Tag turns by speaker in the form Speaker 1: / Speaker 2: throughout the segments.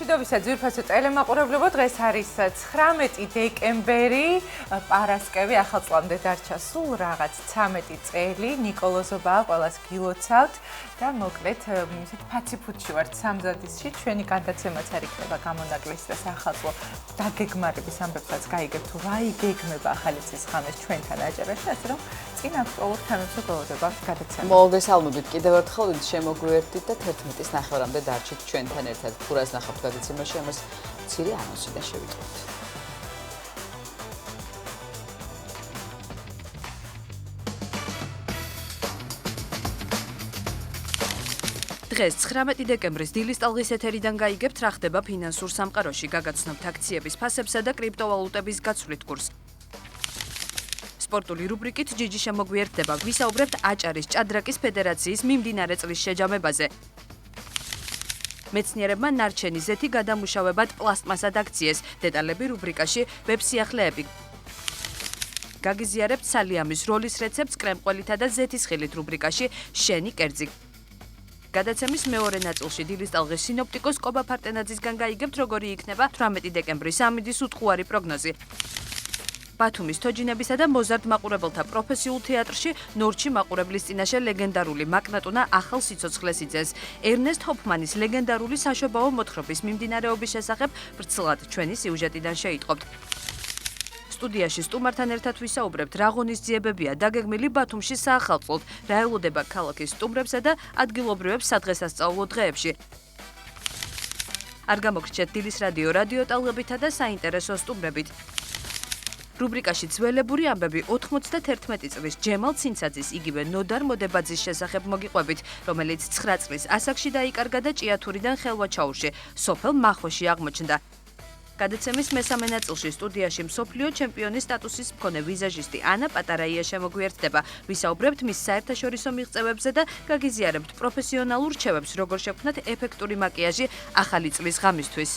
Speaker 1: მშვიდობისა ძვირფასო ტელემაყურებლებო, დღეს არის 19 დეკემბერი, პარასკევი, ახალწლამდე დარჩა სულ რაღაც 13 წელი, ნიკოლოზობაა, ყველას გილოცავთ და მოკლედ ისეთ ფაციფუთში ვართ სამზადისში, ჩვენი გადაცემაც არ იქნება გამონაკლისი და ახალწლო დაგეგმარების ამბებსაც გაიგებთ, თუ რა იგეგმება ახალი წლის ღამეს ჩვენთან აჭარაში, ასე რომ წინ აქტუალურ თემებზე გველოდება გადაცემა.
Speaker 2: მოგესალმებით კიდევ ერთხელ, შემოგვიერთდით და 11-ის ნახევრამდე დარჩით ჩვენთან ერთად. თუ რას ნახავთ გადაცემაში, ამას მცირე ანონსიდან შევიტყობთ.
Speaker 3: დღეს 19 დეკემბრის დილის ტალღის ეთერიდან გაიგებთ რა ხდება ფინანსურ სამყაროში, გაგაცნობთ აქციების ფასებსა და კრიპტოვალუტების გაცვლით კურსს. სპორტული რუბრიკით ჯიჯი შემოგვიერთდება, ვისაუბრებთ აჭარის ჭადრაკის ფედერაციის მიმდინარე წლის შეჯამებაზე. მეცნიერებმა ნარჩენი ზეთი გადამუშავებად პლასტმასად აქციეს, დეტალები რუბრიკაში ვებსიახლეები. გაგიზიარებთ სალიამის როლის რეცეპტს კრემყველითა და ზეთის ხილით რუბრიკაში შენი კერძი. გადაცემის მეორე ნაწილში დილის ტალღის სინოპტიკოს კობა ფარტენაძისგან გაიგებთ, როგორი იქნება 18 დეკემბრის ამინდის უტყუარი პროგნოზი. ბათუმის თოჯინებისა და მოზარდ მაყურებელთა პროფესიულ თეატრში ნორჩი მაყურებლის წინაშე ლეგენდარული მაკნატუნა ახალ სიცოცხლეს იძენს. ერნესტ ჰოფმანის ლეგენდარული საშობაო მოთხრობის მიმდინარეობის შესახებ ბრცლად ჩვენი სიუჟეტიდან შეიტყობთ. სტუდიაში სტუმართან ერთად ვისაუბრებთ, რა ღონისძიებებია დაგეგმილი ბათუმში საახალწლოდ, რა ელოდება ქალაქის სტუმრებსა და ადგილობრივებს სადღესასწაულო დღეებში. არ გამოგრჩეთ დილის რადიო ტალღებითა და საინტერესო სტუმრებით. რუბრიკაში ძველებური ამბები 91 წლის ჯემალ ცინცაძის, იგივე ნოდარ მოდებაძის შესახებ მოგიყვებით, რომელიც 9 წლის ასაკში დაიკარგა და ჭიათურიდან ხელვაჩაურში, სოფელ მახოში აღმოჩნდა. გადაცემის მესამე ნაწილში სტუდიაში მსოფლიო ჩემპიონის სტატუსის მქონე ვიზაჟისტი ანა პატარაია შემოგვიერთდება. ვისაუბრებთ მის საერთაშორისო მიღწევებზე და გაგიზიარებთ პროფესიონალურ რჩევებს, როგორ შექმნათ ეფექტური მაკიაჟი ახალი წლის ღამისთვის.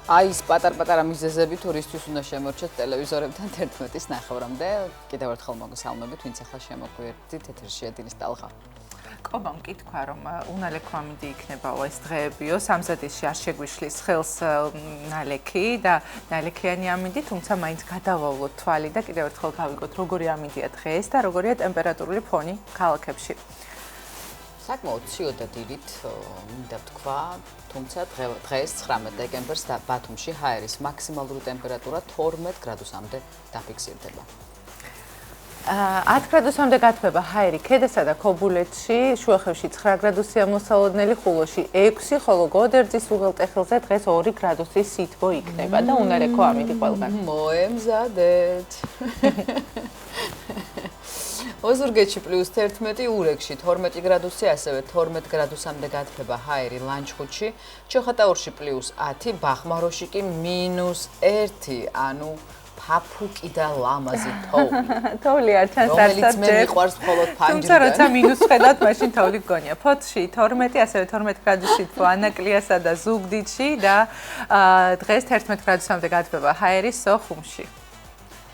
Speaker 2: აი ეს პატარ-პატარა მიზეზები თურისთვის უნდა შემორჩეთ ტელევიზორებთან 11-ის ნახევრამდე. კიდევ ერთხელ მოგესალმებით, ვინც ახლა შემოგვიერთდით, ეთერშია დილის ტალღა.
Speaker 1: ყობა მკითხვა, რომ უნალექვამინდი იქნება ეს დღეებიო, სამზადისში არ შეგვიშლის ხელს ნალექი და ნალექიანი ამინდი, თუმცა მაინც გადავავლოთ თვალი და კიდევ ერთხელ გავიგოთ, როგორი ამინდია დღეს და როგორია ტემპერატურული ფონი ქალაქებში.
Speaker 2: საკმაოდ ციო და დილით მინდა ვთქვა, თუმცა დღეს 19 დეკემბერს და ბათუმში ჰაერის მაქსიმალური ტემპერატურა 12 გრადუსამდე დაფიქსირდება.
Speaker 1: 10 გრადუსამდე გათბება ჰაერი ქედასა და ქობულეთში, შუახევში 9 გრადუსია მოსალოდნელი, ხულოში 6, ხოლო გოდერძის უღელტეხილზე დღეს 2 გრადუსის სითბო იქნება და უნალექო ამინდი ყველგან.
Speaker 2: მოემზადეთ. ოზურგეთში +11, ურეკში 12 გრადუსი, ასევე 12 გრადუსამდე გათბება ჰაერი ლანჩხუთში, ჩოხატაურში +10, ბახმაროში კი -1, ანუ ფაფუკი და ლამაზი თოვლი.
Speaker 1: თოვლი არ ჩანს არც
Speaker 2: რომელიც მე მიყვარს მხოლოდ ფანჯრიდან.
Speaker 1: თუმცა როცა მინუს ხედავთ, მაშინ თოვლი გგონია. ფოთში 12, ასევე 12 გრადუსი ანაკლიასა და ზუგდიდში და დღეს 11 გრადუსამდე გათბება ჰაერი სოხუმში.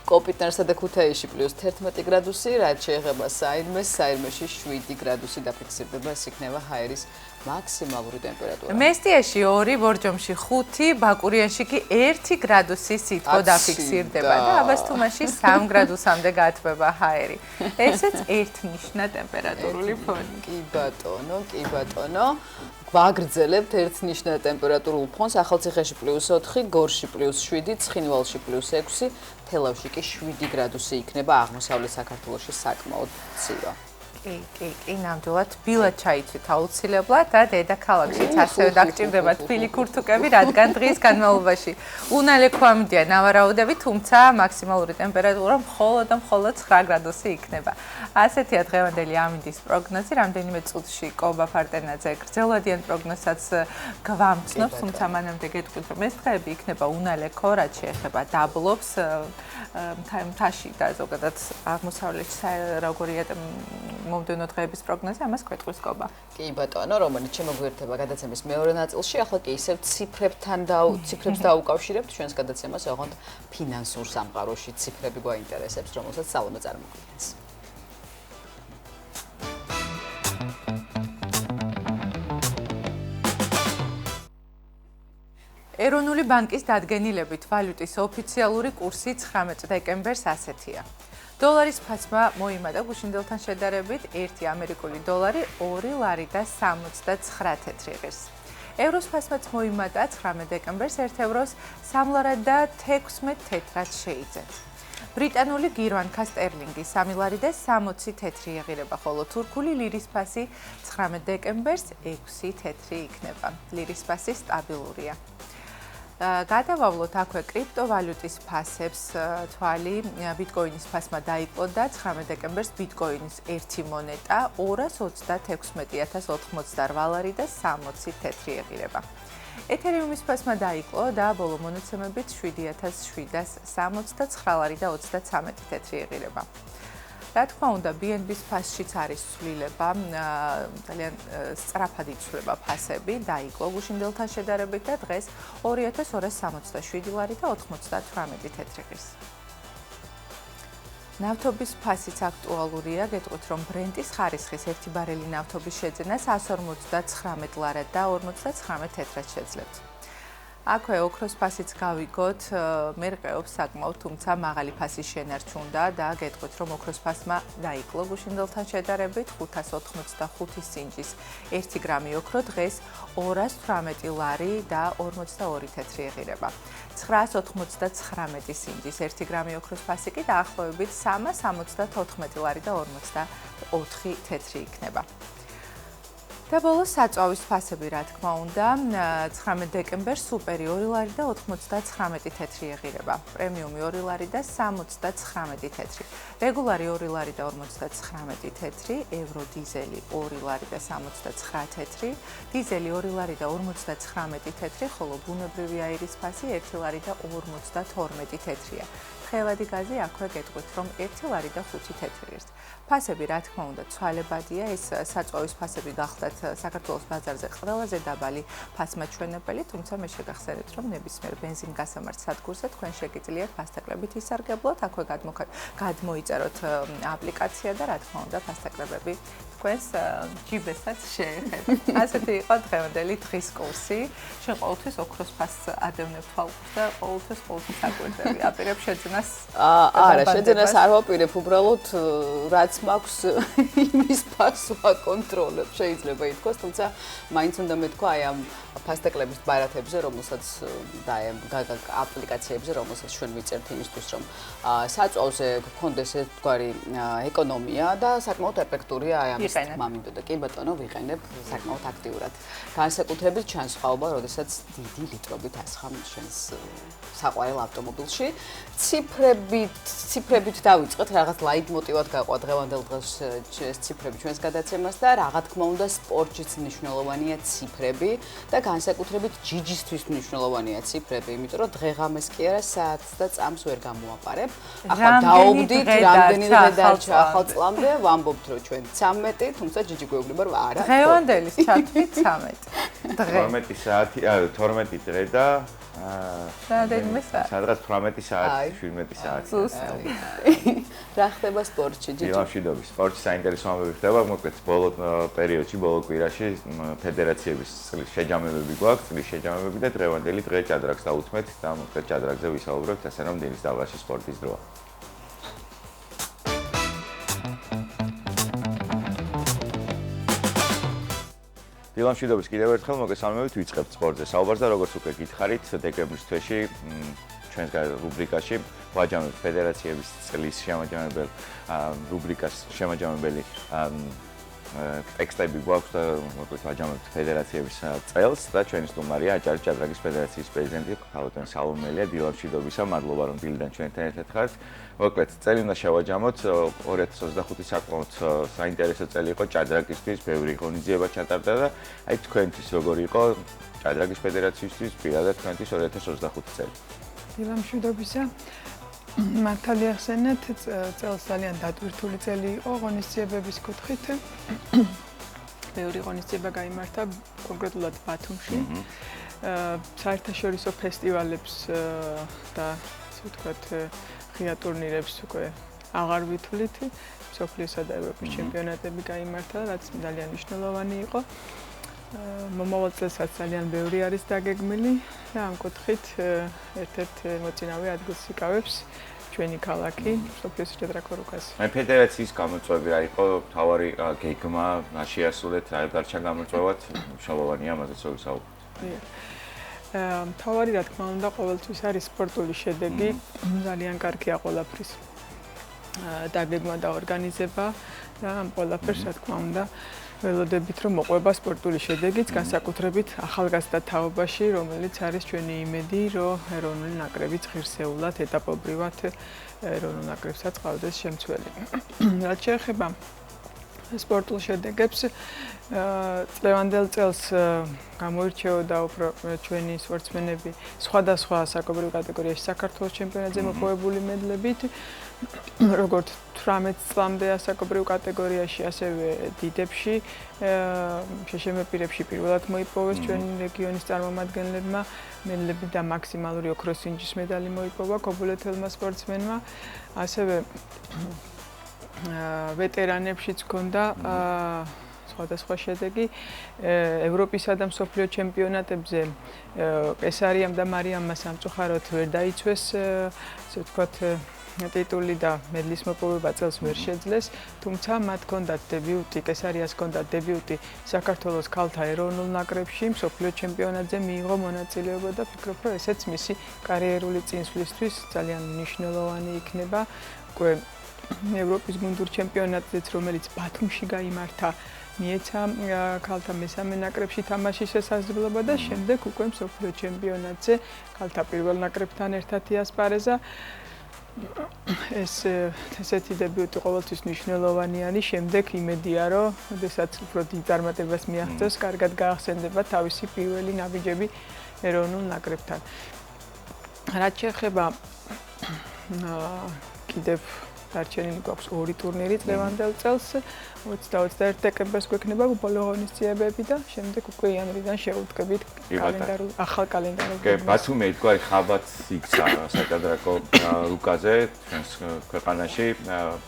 Speaker 2: კოპიტნერსა და ქუთაისში +11 გრადუსი, რაც შეეხება საირმეს, საირმეში 7 გრადუსი დაფიქსირდება, ეს იქნება ჰაერის მაქსიმალური ტემპერატურა.
Speaker 1: მესტიაში 2, ბორჯომში 5, ბაკურიანში კი 1 გრადუსი სითბო დაფიქსირდება და აბასთუმანში 3 გრადუსამდე გათბება ჰაერი. ესეც ერთნიშნა ტემპერატურული ფონი.
Speaker 2: კი ბატონო. გვაგრძელებთ ერთნიშნა ტემპერატურულ ფონს, ახალციხეში +4, გორში +7, ცხინვალში +6, თელავში კი 7 გრადუსი იქნება, აღმოსავლეთ საქართველოში საკმაოდ ცივა.
Speaker 1: კი, ნამდვილად ბილად ჩაიცვით აუცილებლად და დედაქალაქშიც ასევე დაგჭირდება თბილი ქურთუკები, რადგან დღის განმავლობაში უნალექვამინდია ნავარაუდები, თუმცა მაქსიმალური ტემპერატურა მხოლოდ 9 გრადუსი იქნება. ასეთია დღევანდელი ამინდის პროგნოზი, რამდენიმე წუთში კობა ფარტენაძე გრძელვადიან პროგნოზსაც გვამცნობს, თუმცა მანამდე გეტყვით, რომ ეს დღეები იქნება უნალექო, რაც შეეხება დაბლობს მთაში და ზოგადად აღმოსავლეთში როგორია მომდევნო დღეების პროგნოზი, ამას გვეტყვის კობა.
Speaker 2: კი ბატონო, რომელიც შემოგვიერთდება გადაცემის მეორე ნაწილში, ახლა კი ისევ ციფრებს დაუკავშირებთ ჩვენს გადაცემას, ოღონდ ფინანსურ სამყაროში ციფრები გვაინტერესებს, რომელსაც სალომე წარმოგვიდგენს.
Speaker 1: ეროვნული ბანკის დადგენილებით ვალუტის ოფიციალური კურსი 19 დეკემბერს ასეთია. დოლარის ფასმა მოიმატა გუშინდელთან შედარებით 1 ამერიკული დოლარი 2 ლარი და 69 თეთრიღირს. ევროს ფასმაც მოიმატა 19 დეკემბერს 1 ევროს 3 ლარად და 16 თეთრად შეიძენს. ბრიტანული გირვანქა სტერლინგი 3 ლარი და 60 თეთრი ეღირება, ხოლო თურქული ლირის ფასი 19 დეკემბერს 6 თეთრი იქნება. ლირის ფასი სტაბილურია. გადავავლოთ აქვე კრიპტოვალუტის ფასებს. თვალი ბიტკოინის ფასმა დაიკლო და 19 დეკემბერს ბიტკოინის ერთი მონეტა 216,088 ლარი და 60 თეთრი ეღირება. ეთერიუმის ფასმა დაიკლო და ბოლო მონაცემებით 7,769 ლარი და 33 თეთრი ეღირება. რა თქმა უნდა, BNB-ს ფასშიც არის ცვლილება, ძალიან სწრაფად იცვლება ფასები, დაიკლო გუშინდელთან შედარებით და დღეს 2,267 ლარი და 98 თეთრიღირს. ნავთობის ფასიც აქტუალურია, გეტყვით, რომ ბრენტის ხარისხის 1 ბარელი ნავთობის შეძენა 159 ლარად და 59 თეთრად შეძლებთ. აქვე ოქროს ფასიც გავიგოთ, მერყეობს საკმაოდ, თუმცა მაღალი ფასის შენარჩუნდა და გეტყვით, რომ ოქროს ფასმა დაიკლო გუშინდელთან შედარებით 585 სინჯის 1 გრამი ოქრო დღეს 218 ლარი და 42 თეთრი ეღირება. 999 სინჯის 1 გრამი ოქროს ფასი კი დაახლოებით 374 ლარი და 44 თეთრი იქნება. და ბოლოს საწვავის ფასები, რა თქმა უნდა, 19 დეკემბერს სუპერი 2 ლარი და 99 თეთრი ეღირება. პრემიუმი 2 ლარი და 79 თეთრი. რეგულარი 2 ლარი და 59 თეთრი, ევრო დიზელი 2 ლარი და 69 თეთრი, დიზელი 2 ლარი და 59 თეთრი, ხოლო ბუნებრივი აირის ფასი 1 ლარი და 52 თეთრია. თხევადი გაზი აქვე გეტყვით, რომ 1 ლარი და 5 თეთრიღირს. ფასები, რა თქმა უნდა, ცვალებადია, ეს საწვავის ფასები გახლდათ საქართველოს ბაზარზე ყველაზე დაბალი ფასმაჩვენებელი, თუმცა მე შეგახსენებთ, რომ ნებისმიერ ბენზინგასამართ სადგურზე თქვენ შეგიძლიათ ფასტაკრებით ისარგებლოთ, აქვე გადმოიწეროთ აპლიკაცია და რა თქმა უნდა, ფასტაკრებები თქვენს ჯიბესაც შეეხება. ასეთი იყო დღევანდელი დღის კურსი. შენ ყოველთვის ოქროს ფასს ადევნებ თვალყურს და ყოველთვის აკვირდები. აპირებ შეძენას?
Speaker 2: არა, შეძენას არ ვაპირებ, უბრალოდ რაც მაქვს იმის ფასს ვაკონტროლებ, შეიძლება ითქვას, თუმცა მაინც უნდა მეთქვა აი ამ ფასტაკლების ბარათებზე, რომელსაც და აი აპლიკაციებზე, რომელსაც ჩვენ ვიწერთ იმისთვის, რომ საწვავზე გქონდეს ერთგვარი ეკონომია და საკმაოდ ეფექტურია აი ამის მამინდო და კი ბატონო ვიყენებ საკმაოდ აქტიურად. განსაკუთრებით ჩანს ხაობა, როდესაც დიდი ליტრობით ასხამ შენს საყვარელ ავტომობილში. ციფრებით დავიწყეთ, რაღაც ლაიტმოტივად გაყვა დღევანდელ დღეს ეს ციფრები ჩვენს გადაცემას და რა თქმა უნდა სპორტშიც მნიშვნელოვანია ციფრები და განსაკუთრებით ჯიჯისთვის მნიშვნელოვანია ციფრები, იმიტომ რომ დღეღამეს კი არა საათს და წამს ვერ გამოვაპარებ. ახლა დაუგდით რამდენი დღე დარჩა ახალ წლამდე, ვამბობთ რომ ჩვენ 13, თუმცა ჯიჯი გვეუბნება რომ არა.
Speaker 1: დღევანდელის ჩათვლით 13. დღე
Speaker 4: 12 საათი, 12 დღე და
Speaker 1: რამდენიმე საათი.
Speaker 4: სადღაც 18 საათი, 17 საათი.
Speaker 2: რა ხდება სპორტში, ჯიჯი?
Speaker 4: დილამშვიდობის. სპორტში საინტერესო ამბები ხდება, მოკლედ ბოლო პერიოდში, ბოლო კვირაში ფედერაციების წლის შეჯამებები გვაქვს, წლის შეჯამებები და დღევანდელი დღე ჭადრაკს დაუთმეთ და მოკლედ ჭადრაკზე ვისაუბრებთ, ასე რომ დილის დაბაში სპორტის დროა. დილამშვიდობის კიდევ ერთხელ მოგესალმებით, ვიწყებთ სპორტზე საუბარს და როგორც უკვე გითხარით, დეკემბრის თვეში ჩვენს რუბრიკაში ვაჯამებთ ფედერაციების წლის შემაჯამებელ რუბრიკას შემაჯამებელი ტექსტები გვაქვს და მოკლედ ვაჯამებთ ფედერაციების წელს და ჩვენი სტუმარია აჭარის ჭადრაკის ფედერაციის პრეზიდენტი ქალბატონ სალომელია. დილამშვიდობისა, მადლობა რომ დილიდან ჩვენთან ერთად ხართ. მოკლედ წელი უნდა შევაჯამოთ, 2025 საკმაოდ საინტერესო წელი იყო ჭადრაკისთვის, ბევრი ღონისძიება ჩატარდა და აი თქვენთვის როგორი იყო ჭადრაკის ფედერაციისთვის პირადად თქვენთვის 2025 წელი?
Speaker 5: დილამშვიდობისა. მართალია ახსენეთ, წელს ძალიან დატვირთული წელი იყო ღონისძიებების კუთხით. ბევრი ღონისძიება გაიმართა კონკრეტულად ბათუმში. საერთაშორისო ფესტივალებს და ასე ვთქვათ, ღია ტურნირებს უკვე აღარ ვითვლით. მსოფლიოსა და ევროპის ჩემპიონატები გაიმართა, რაც ძალიან მნიშვნელოვანი იყო. მომავალ წელსაც ძალიან ბევრი არის დაგეგმილი და ამ კუთხით ერთ-ერთ მოწინავე ადგილს იკავებს ჩვენი ქალაქი სოფიოს ჭადრაკორუკას.
Speaker 4: აი ფედერაციის გამოწვევები რა იყო თავარი გეგმა შეასრულეთ რა დარჩა გამოწვევად მნიშვნელოვანია ამაზეც ვისაუბროთ.
Speaker 5: თავარი რა თქმა უნდა ყოველთვის არის სპორტული შედეგი ძალიან კარგია ყველაფრის დაგეგმა და ორგანიზება და ამ ყველაფერს რა თქმა უნდა ველოდებით რომ მოყვება სპორტული შედეგიც განსაკუთრებით ახალგაზრდა თაობაში რომელიც არის ჩვენი იმედი რომ ეროვნული ნაკრებიც ღირსეულად ეტაპობრივად ეროვნულ ნაკრებსაც ყავდეს შემცველი. რაც შეეხება სპორტულ შედეგებს წლევანდელ წელს გამოირჩეოდა უფრო ჩვენი სპორტსმენები სხვადასხვა საკობრივ კატეგორიაში საქართველოს ჩემპიონატზე მოპოვებული მედლებით როგორც 18 წლამდე ასაკობრივ კატეგორიაში ასევე დიდებში შეშემეპირებში პირველად მოიპოვეს ჩვენი რეგიონის წარმომადგენლებმა მედლები და მაქსიმალური ოქროს ინჯის medali მოიპოვა ქობულეთელმა სპორტსმენმა ასევე ვეტერანებშიც ჰქონდა სხვადასხვა შედეგი ევროპისა და მსოფლიო ჩემპიონატებზე პესარიამ და მარიამმა სამწუხაროდ ვერ დაიცვეს ასე ვთქვათ ტიტული და მედლის მოპოვება წელს ვერ შეძლეს, თუმცა მათ ჰქონდათ დებიუტი, კესარიას ჰქონდათ დებიუტი საქართველოს ქალთა ეროვნულ ნაკრებში, მსოფლიო ჩემპიონატზე მიიღო მონაწილეობა და ფიქრობ, რომ ესეც მისი კარიერული წინსვლისთვის ძალიან მნიშვნელოვანი იქნება. უკვე ევროპის გუნდურ ჩემპიონატზეც, რომელიც ბათუმში გაიმართა, მიეცა ქალთა მესამე ნაკრებში თამაშის შესაძლებლობა და შემდეგ უკვე მსოფლიო ჩემპიონატზე ქალთა პირველ ნაკრებთან ერთად იასპარეზა. ესეთი დებიუტი ყოველთვის მნიშვნელოვანია, შემდეგ იმედია, რომ შესაძ უფრო დიდ წარმატებას მიაღწევს, კარგად გაახსენდება თავისი პირველი ნაბიჯები ეროვნულ ნაკრებთან. რაც შეეხება კიდევ დარჩენილი გვაქვს ორი ტურნირი წლევანდელ წელს 20-21 დეკემბერს გვექნება ბოლო ღონისძიებები და შემდეგ უკვე იანვრიდან შევუდგებით ახალ კალენდარულ.
Speaker 4: ბათუმი ერთგვარი ხაბათ იქცა საჭადრაკო რუკაზე ჩვენს ქვეყანაში.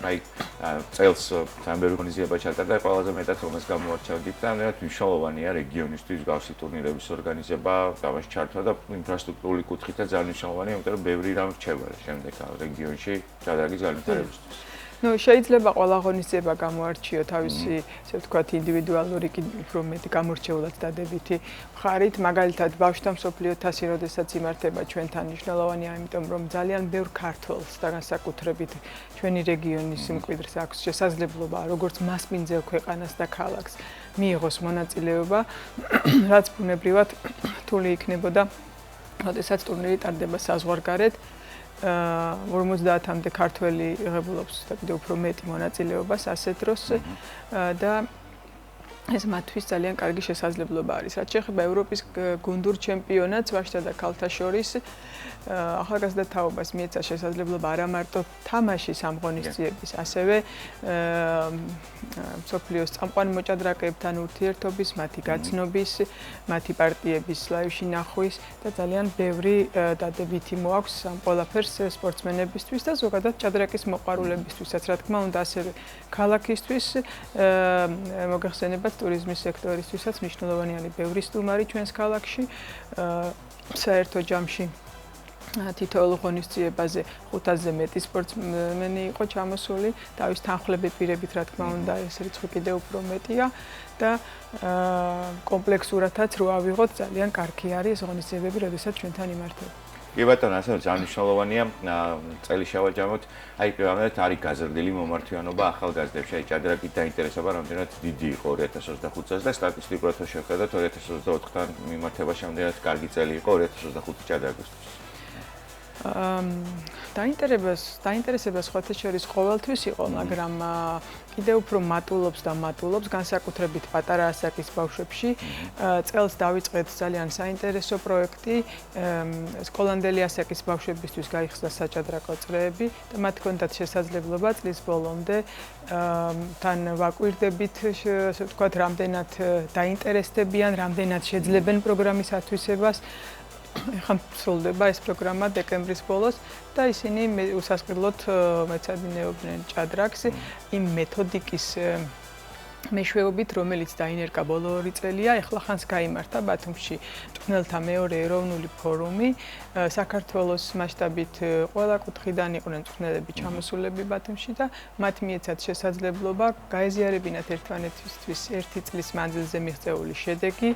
Speaker 4: აი წელს თამბერი ღონისძიება ჩატარდა ყველაზე მეტად რომელს გამოარჩევდით და ამერად მნიშვნელოვანია რეგიონისთვის გავსი ტურნირების ორგანიზება, დავაში ჩართვა და ინფრასტრუქტურული კუთხითაც ძალიან მნიშვნელოვანია, იმიტომ რომ ბევრი რამ რჩება შემდეგ რეგიონში ჭადრაკის განვითარებისთვის. შეიძლება ყველა ღონისძიება გამოარჩიო თავისი, ასე ვთქვათ, ინდივიდუალური უფრო მეტი გამორჩეულად დადებითი მხარით, მაგალითად ბავშვთა მსოფლიო თასი, როდესაც იმართება ჩვენთან მნიშვნელოვანია, იმიტომ რომ ძალიან ბევრ ქართველს და განსაკუთრებით ჩვენი რეგიონის მკვიდრს აქვს შესაძლებლობა, როგორც მასპინძელ ქვეყანას და ქალაქს მიიღოს მონაწილეობა, რაც ბუნებრივად რთული იქნებოდა, როდესაც ტურნირი ტარდება საზღვარგარეთ. 50-მდე ქართველი იღებულობს და კიდევ უფრო მეტი მონაწილეობას ასეთ დროს და ეს მათთვის ძალიან კარგი შესაძლებლობა არის. რაც შეეხება ევროპის გუნდურ ჩემპიონატს ვაჟთა და ქალთა შორის ახალგაზრდა თაობას მიეცა შესაძლებლობა არა მარტო თამაშის ამ ღონისძიების, ასევე მსოფლიოს წამყვან მოჭადრაკეებთან ურთიერთობის, მათი გაცნობის, მათი პარტიების ლაივში ნახვის და ძალიან ბევრი დადებითი მოაქვს ამ ყველაფერს სპორტსმენებისთვის და ზოგადად ჭადრაკის მოყვარულებისთვისაც, რა თქმა უნდა, ასევე ქალაქისთვის მოგეხსენებათ ტურიზმის სექტორისთვისაც მნიშვნელოვანი არის ბევრი სტუმარი ჩვენს ქალაქში საერთო ჯამში თითოეულ ღონისძიებაზე 500-ზე მეტი სპორტსმენი იყო ჩამოსული, თავის თანხლებებით, რა თქმა უნდა, ეს რიცხვი კიდევ უფრო მეტია და კომპლექსურადაც რო ავიღოთ, ძალიან კარგი არის ღონისძიებები, როდესაც ჩვენთან იმართება. კი ბატონო, ასე ძალიან მნიშვნელოვანია წელი შევაჯამოთ. აი პირამედად არის გაზრდილი მომართვიანობა ახალგაზრდებში, აი ჭადრაკით დაინტერესება რამდენად დიდი იყო 2025 წელს და სტატისტიკურად შევხედოთ 2024-თან მიმართებაში რამდენად კარგი წელი იყო 2025 ჭადრაკისთვის. დაინტერესება სხვათა შორის ყოველთვის იყო, მაგრამ კიდევ უფრო მატულობს და მატულობს განსაკუთრებით პატარა ასაკის ბავშვებში. წელს დავიწყეთ ძალიან საინტერესო პროექტი, სკოლამდელი ასაკის ბავშვებისთვის გაიხსნა საჭადრაკო წრეები და მათ ჰქონდათ შესაძლებლობა წლის ბოლომდე თან ვაკვირდებით, ასე ვთქვათ, რამდენად დაინტერესდებიან, რამდენად შეძლებენ პროგრამის ათვისებას. ეხლა სრულდება ეს პროგრამა დეკემბრის ბოლოს და ისინი უსასყიდლოდ მეცადინეობდნენ ჭადრაკს იმ მეთოდიკის
Speaker 5: მეშვეობით, რომელიც დაინერგა ბოლო 2 წელია, ეხლა ხანს გაიმართა ბათუმში მწვრთნელთა მეორე ეროვნული ფორუმი. საქართველოს მასშტაბით ყველა კუთხიდან იყვნენ მწვრთნელები ჩამოსულები ბათუმში და მათ მიეცათ შესაძლებლობა გაეზიარებინათ ერთმანეთისთვის 1 წლის მანძილზე მიღწეული შედეგი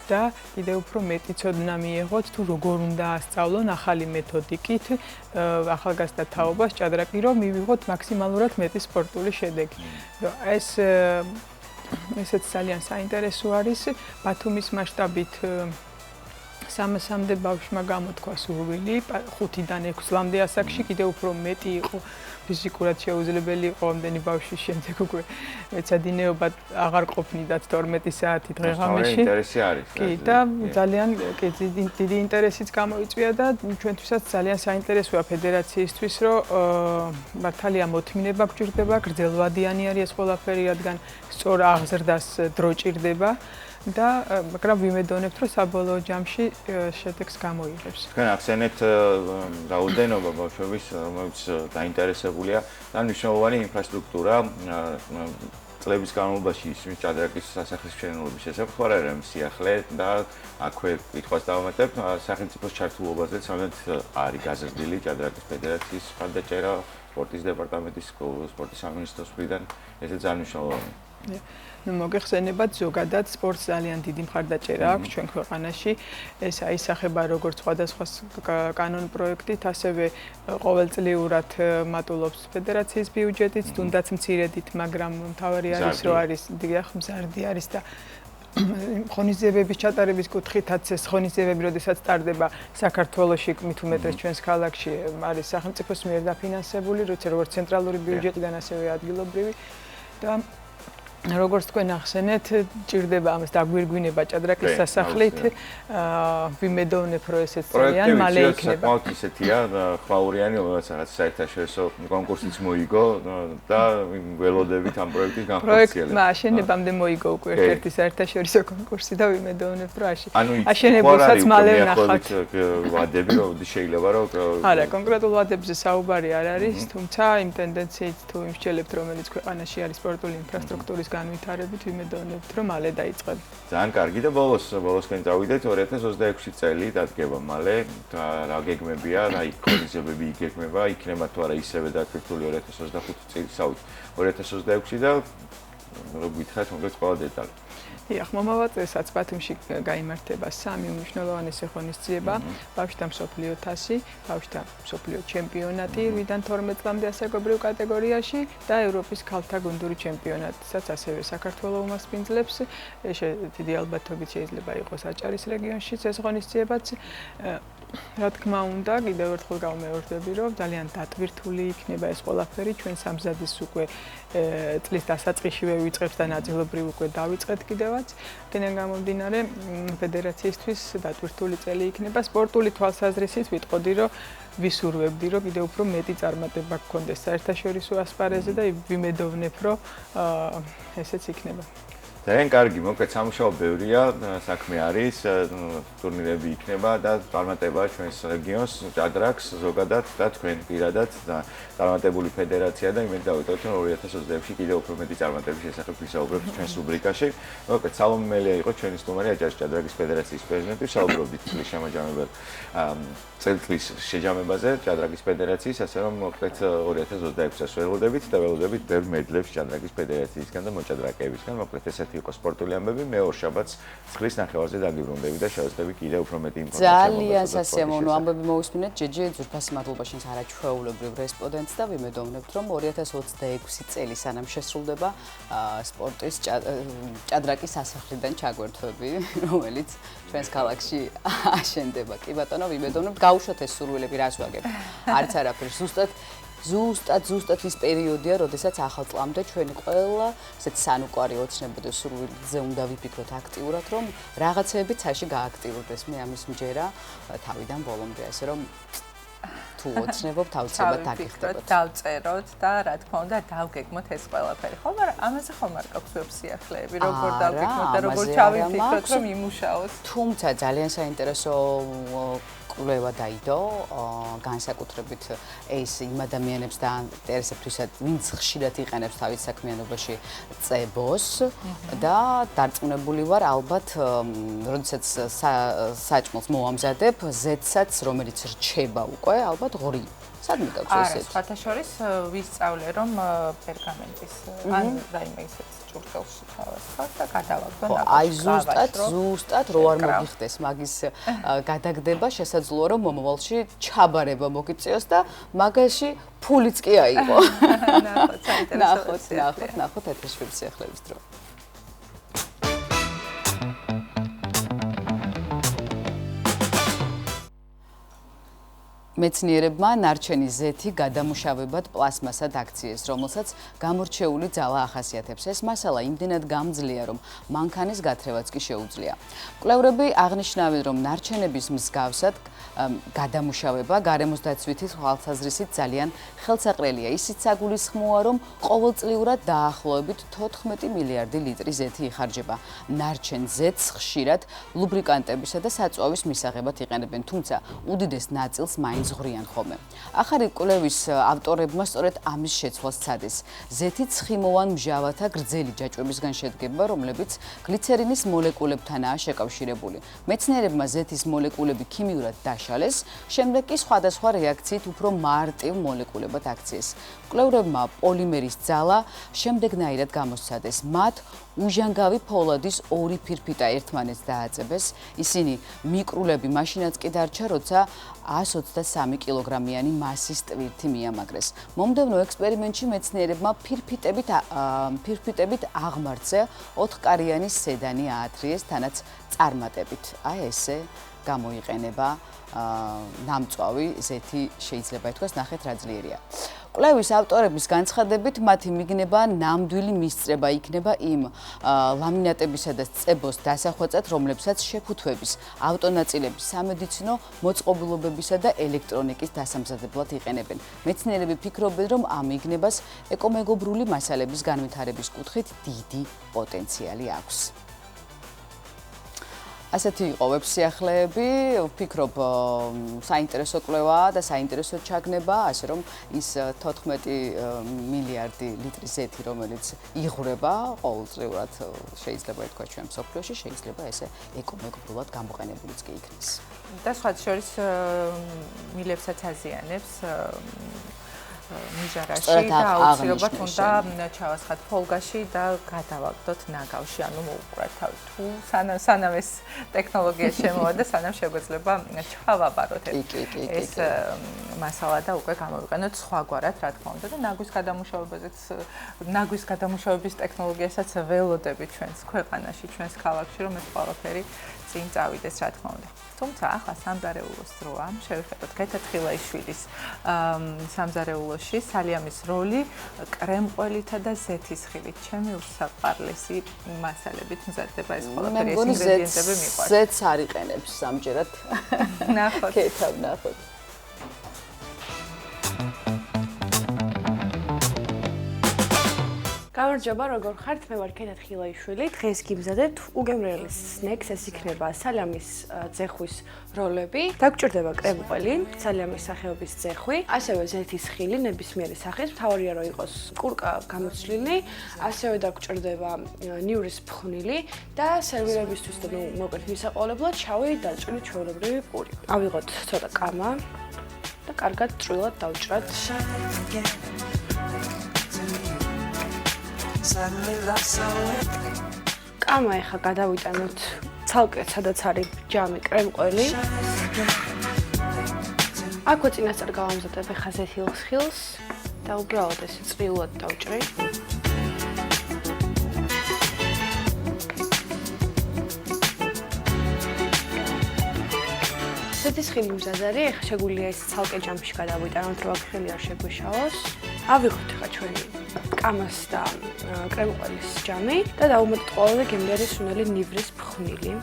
Speaker 5: და კიდევ უფრო მეტი ცოდნა მიეღოთ თუ როგორ უნდა ასწავლონ ახალი მეთოდიკით ახალგაზრდა თაობას ჭადრაკი, რომ მივიღოთ მაქსიმალურად მეტი სპორტული შედეგი. ესეც ძალიან საინტერესო არის. ბათუმის მასშტაბით 300-მდე ბავშვმა გამოთქვა სურვილი, 5-დან 6-მდე ასაკში კიდევ უფრო მეტი იყო ფიზიკურად შეუძლებელი იყო ამდენი ბავშვის შემდეგ უკვე მეცადინეობა აღარ ყოფნიდათ 12 საათი დღეღამეში.
Speaker 4: ინტერესი არის.
Speaker 5: კი და ძალიან დიდი ინტერესიც გამოიწვია და ჩვენთვისაც ძალიან საინტერესოა ფედერაციისთვის, რომ მართალია მოთმინება გვჭირდება, გრძელვადიანი არის ეს ყველაფერი, რადგან სწორ აღზრდას დრო ჭირდება. და მაგრამ ვიმედოვნებთ, რომ საბოლოო ჯამში შედეგს გამოიღებს.
Speaker 4: თქვენ ახსენეთ რაოდენობა ბავშვების, რომელიც დაინტერესებულია და მნიშვნელოვანი ინფრასტრუქტურა წლების განმავლობაში ისმის ჭადრაკის სასახლის მშენებლობის შესახებ ხარ არის სიახლე და აქვე კითხვას დავამატებ სახელმწიფოს ჩართულობაზე თამეთ არის გაზრდილი ჭადრაკის ფედერაციის მხარდაჭერა, სპორტის დეპარტამენტის, სპორტის სამინისტროს მხრიდან, ესეც ძალიან მნიშვნელოვანია.
Speaker 5: ნუ მოგეხსენებათ ზოგადად სპორტს ძალიან დიდი მხარდაჭერა აქვს ჩვენ ქვეყანაში. ეს აისახება როგორც სხვადასხვა კანონ პროექტით, ასევე ყოველწლიურად მატულობს ფედერაციის ბიუჯეტით, თუნდაც მცირედით, მაგრამ მთავარი არის, რომ არის დიახ, მზარდი არის და ღონისძიებების ჩატარების კუთხითაც ეს ღონისძიებები, როდესაც ტარდება საქართველოში, მით უმეტეს ჩვენს ქალაქში, არის სახელმწიფოს მიერ დაფინანსებული, როგორც ცენტრალური ბიუჯეტიდან, ასევე ადგილობრივი და როგორც თქვენ ახსენეთ, ჭირდება ამას დაგვირგვინება ჭადრაკის სასახლით. ვიმედოვნებ, რომ ესეც ძალიან მალე იქნება.
Speaker 4: საკმაოდ ისეთია, ხმაურიანი, რაღაც საერთაშორისო კონკურსიც მოიგო და ველოდებით ამ პროექტის განხორციელებას.
Speaker 5: პროექტმა აშენებამდე მოიგო უკვე ერთ-ერთი საერთაშორისო კონკურსი და ვიმედოვნებ, რომ აშენებულსაც მალე ვნახავთ.
Speaker 4: ვადები, რომ შეიძლება რომ
Speaker 5: არა, კონკრეტულ ვადებზე საუბარი არ არის, თუმცა იმ ტენდენციით თუ იმ მსჯელებთ, რომელიც ქვეყანაში არის სპორტული ინფრასტრუქტურის განვითარებით, ვიმედოვნებთ, რომ მალე დაიწყება.
Speaker 4: ძალიან კარგი და ბოლოსკენ წავიდეთ 2026 წელი დადგება მალე და რა გეგმებია, რა იქონიზებები იგეგმება, იქნება თუ არა ისევე დაკრიტული 2025 წლის 2026 და რო გითხრათ მოკლედ ყველა დეტალი.
Speaker 5: დიახ, მომავალ წელსაც ბათუმში გაიმართება 3 უმნიშვნელოვანესი ღონისძიება: ბავშვთა მსოფლიო თასი, ბავშვთა მსოფლიო ჩემპიონატი 8-დან 12 წლამდე ასაკობრივ კატეგორიაში და ევროპის ქალთა გუნდური ჩემპიონატისაც ასევე საქართველოს უმასპინძლებს. დიდი ალბათობით შეიძლება იყოს აჭარის რეგიონშიც ეს ღონისძიებაც. რა თქმა უნდა, კიდევ ერთხელ გავმეორდები, რომ ძალიან დატვირთული იქნება ეს ყველაფერი. ჩვენ სამზადის უკვე წლის დასაწყისშივე ვიწყებთ და ნაწილობრივ უკვე დავიწყეთ კიდევაც. აქედან გამომდინარე, ფედერაციისთვის დატვირთული წელი იქნება. სპორტული თვალსაზრისით ვიტყოდი, რომ ვისურვებდი, რომ კიდევ უფრო მეტი წარმატება გქონდეს საერთაშორისო ასპარეზზე და ვიმედოვნებ, რომ ესეც იქნება.
Speaker 4: ძალიან კარგი, მოკლედ სამუშაო ბევრია, საქმე არის, ტურნირები იქნება და წარმატება ჩვენს რეგიონს, ჭადრაკს ზოგადად და თქვენ პირადად და წარმატებული ფედერაცია და იმედი დავიტოვოთ, რომ 2026-ში კიდევ უფრო მეტი წარმატების შესახებ ვისაუბრებთ ჩვენს რუბრიკაში. მოკლედ სალომე მელია იყო ჩვენი სტუმარი, აჭარის ჭადრაკის ფედერაციის პრეზიდენტი, საუბრობდით წლის შემაჯამებელ წელთვლის შეჯამებაზე ჭადრაკის ფედერაციის, ასე რომ მოკლედ 2026-ას ველოდებით და ველოდებით ბევრ მედლებს ჭადრაკის ფედერაციისგან და მოჭადრაკეებისგან. მოკლედ ესეთი იყო სპორტული ამბები. მეორე შაბათს ცხრის ნახევარზე დაგიბრუნდები და შევეცდები კიდევ უფრო მეტი ინფორმაცია.
Speaker 2: ძალიან სასიამოვნო ამბები მოვისმინეთ. ჯეჯე ძვირფასი მადლობა შენს არაჩვეულებრივ რესპონდენტს და ვიმედოვნებთ, რომ 2026 წელი სანამ შესრულდება სპორტის ჭადრაკის სასახლიდან ჩაგვერთვები, რომელიც ჩვენს ქალაქში აშენდება. კი ბატონო, ვიმედოვნებთ, გაუშვათ ეს სურვილები, რას ვაგებთ. არც არაფერი, ზუსტად ის პერიოდია, როდესაც ახალ წლამდე ჩვენი ყველა ესეთ სანუკვარი ოცნებოდეს სურვილზე უნდა ვიფიქროთ აქტიურად, რომ რაღაცეები ცაში გააქტიურდეს. მე ამის მჯერა თავიდან ბოლომდე, ასე რომ თუ ოცნებობთ, აუცილებლად დაგიხდებოდ.
Speaker 1: დავწეროთ და რა თქმა უნდა დავგეგმოთ ეს ყველაფერი. ხო, მაგრამ ამაზე ხომ არ გაქვს ვებსიახლეები, როგორ დავგეგმოთ და როგორ ჩავიფიქროთ, რომ იმუშაოს.
Speaker 2: თუმცა ძალიან საინტერესო კვლევა დაიდო, განსაკუთრებით ეს იმ ადამიანებს დაინტერესებთვისაც, ვინც ხშირად იყენებს თავის საქმიანობაში წებოს და დარწმუნებული ვარ, ალბათ, როდესაც საჭმელს მოამზადებ, ზედსაც, რომელიც რჩება უკვე, ალბათ ღორი. სადმე გაქვს ესეთი?
Speaker 1: არა, სხვათა შორის ვისწავლე, რომ პერგამენტის ან რაიმე ისეთ ჭურჭელში თავასხად და გადავაგდო ნაკოშ.
Speaker 2: აი ზუსტად რო არ მოგიხდეს მაგის გადაგდება, შესაძლოა რომ მომავალში ჩაბარება მოგიწიოს და მაგაში ფულიც კი აიღო. ნახოთ ეთერში სიახლეების დრო. მეცნიერებმა ნარჩენი ზეთი გადამუშავებად პლასმასად აქციეს, რომელსაც გამორჩეული ძალა ახასიათებს. ეს მასალა იმდენად გამძლეა, რომ მანქანის გათრევაც კი შეუძლია. კვლევრები აღნიშნავენ, რომ ნარჩენების მსგავსად გადამუშავება გარემოს დაცვითი თვალსაზრისით ძალიან ხელსაყრელია. ისიც აგულისხმოა, რომ ყოველწლიურად დაახლოებით 14 მილიარდი ლიტრი ზეთი იხარჯება. ნარჩენ ზეთს ხშირად ლუბრიკანტებისა და საწვავის მისაღებად იყენებენ, თუმცა უდიდეს ნაწილს მაინც ზღვრიან ხოლმე. ახალი კვლევის ავტორებმა სწორედ ამის შეცვლას სცადეს. ზეთი ცხიმოვან მჟავათა გრძელი ჯაჭვებისგან შედგება, რომლებიც გლიცერინის მოლეკულებთანაა შეკავშირებული. მეცნიერებმა ზეთის მოლეკულები ქიმიურად დაშალეს, შემდეგ კი სხვადასხვა რეაქციით უფრო მარტივ მოლეკულებად აქციეს. კვლევრებმა პოლიმერის ძალა შემდეგნაირად გამოსცადეს. მათ უჟანგავი ფოლადის ორი ფირფიტა ერთმანეთს დააწებეს. ისინი მიკრულები მაშინაც კი დარჩა, როცა 123 კილოგრამიანი მასის ტვირთი მიამაგრეს. მომდევნო ექსპერიმენტში მეცნიერებმა ფირფიტებით აღმართზე 4-კარიანი სედანი აათრიეს, თანაც წარმატებით. აი ესე გამოიყენება ნამწვავი ზეთი, შეიძლება ითქვას, ნახეთ რა ძლიერია. კვლევის ავტორების განცხადებით, მათი მიგნება ნამდვილი მისწრება იქნება იმ ლამინატებისა და წებოს დასახვეწად, რომლებსაც შეფუთვების, ავტონაწილების, სამედიცინო მოწყობილობებისა და ელექტრონიკის დასამზადებლად იყენებენ. მეცნიერები ფიქრობენ, რომ ამ მიგნებას ეკომეგობრული მასალების განვითარების კუთხით დიდი პოტენციალი აქვს. ასეთი იყო ვებსიახლეები, ვფიქრობ საინტერესო კვლევაა და საინტერესო ჩაგნება, ასე რომ ის 14 მილიარდი ლიტრი ზეთი, რომელიც იღვრება ყოველწლიურად, შეიძლება ითქვას ჩვენ მსოფლიოში, შეიძლება ესე ეკომეგობრულად გამოყენებულიც კი იქნეს.
Speaker 1: და სხვა შორის მილებსაც აზიანებს მიჟარაში და აუცილებლად უნდა ჩავასხათ ფოლგაში და გადავაგდოთ ნაგავში, ანუ მოუყვრათ თავი. თუ სანამ ეს ტექნოლოგია შემოვა და სანამ შეგვეძლება ჩავაბაროთ ეს მასალა და უკვე გამოვიყენოთ სხვაგვარად, რა თქმა უნდა, და ნაგვის გადამუშავების ტექნოლოგიასაც ველოდები ჩვენს ქვეყანაში, ჩვენს ქალაქში, რომ ეს ყველაფერი წინ წავიდეს, რა თქმა უნდა. თუმცა ახლა სამზარეულოს დროა, შევხედოთ გეთა თხილაიშვილის სამზარეულოში სალიამის როლი კრემყველითა და ზეთის ხილით. ჩემი უსაყვარლესი მასალებით მზადდება ეს ყველაფერი, ეს ინგრედიენტები მიყვარს.
Speaker 2: ზეთს არ იყენებს სამჯერად.
Speaker 1: ნახოთ.
Speaker 2: გეთა ნახოთ.
Speaker 6: გამარჯობა, როგორ ხართ? მე ვარ გეთა თხილაიშვილი. დღეს გიმზადებთ უგემრიელი სნექს, ეს იქნება სალიამის ძეხვის როლები. დაგჭირდება კრემყველი, სალიამის სახეობის ძეხვი, ასევე ზეთის ხილი ნებისმიერი სახის, მთავარია რომ იყოს კურკა გამოცვლილი, ასევე დაგჭირდება ნიურის ფხვნილი და სერვირებისთვის და მოკლედ მისაყოლებლად შავი დაჭრილი ჩვეულებრივი პური. ავიღოთ ცოტა კამა და კარგად წვრილად დავჭრათ. კამა ეხა გადავიტანოთ ცალკე, სადაც არის ჯამი, კრემყველი. აქვე წინასწარ გავამზადებ ეხა ზეთილს ხილს და უბრალოდ ესე წვრილად დავჭრი. ზეთის ხილი მზად არის, ეხა შეგვიძლია ეს ცალკე ჯამში გადავიტანოთ, რომ აქ ხილი არ შეგვეშალოს. ავიღოთ ეხა ჩვენი კამას და კრემყველის ჯამი და დავუმატოთ ყველაზე გემრიელი სუნელი ნივრის ფხვნილი,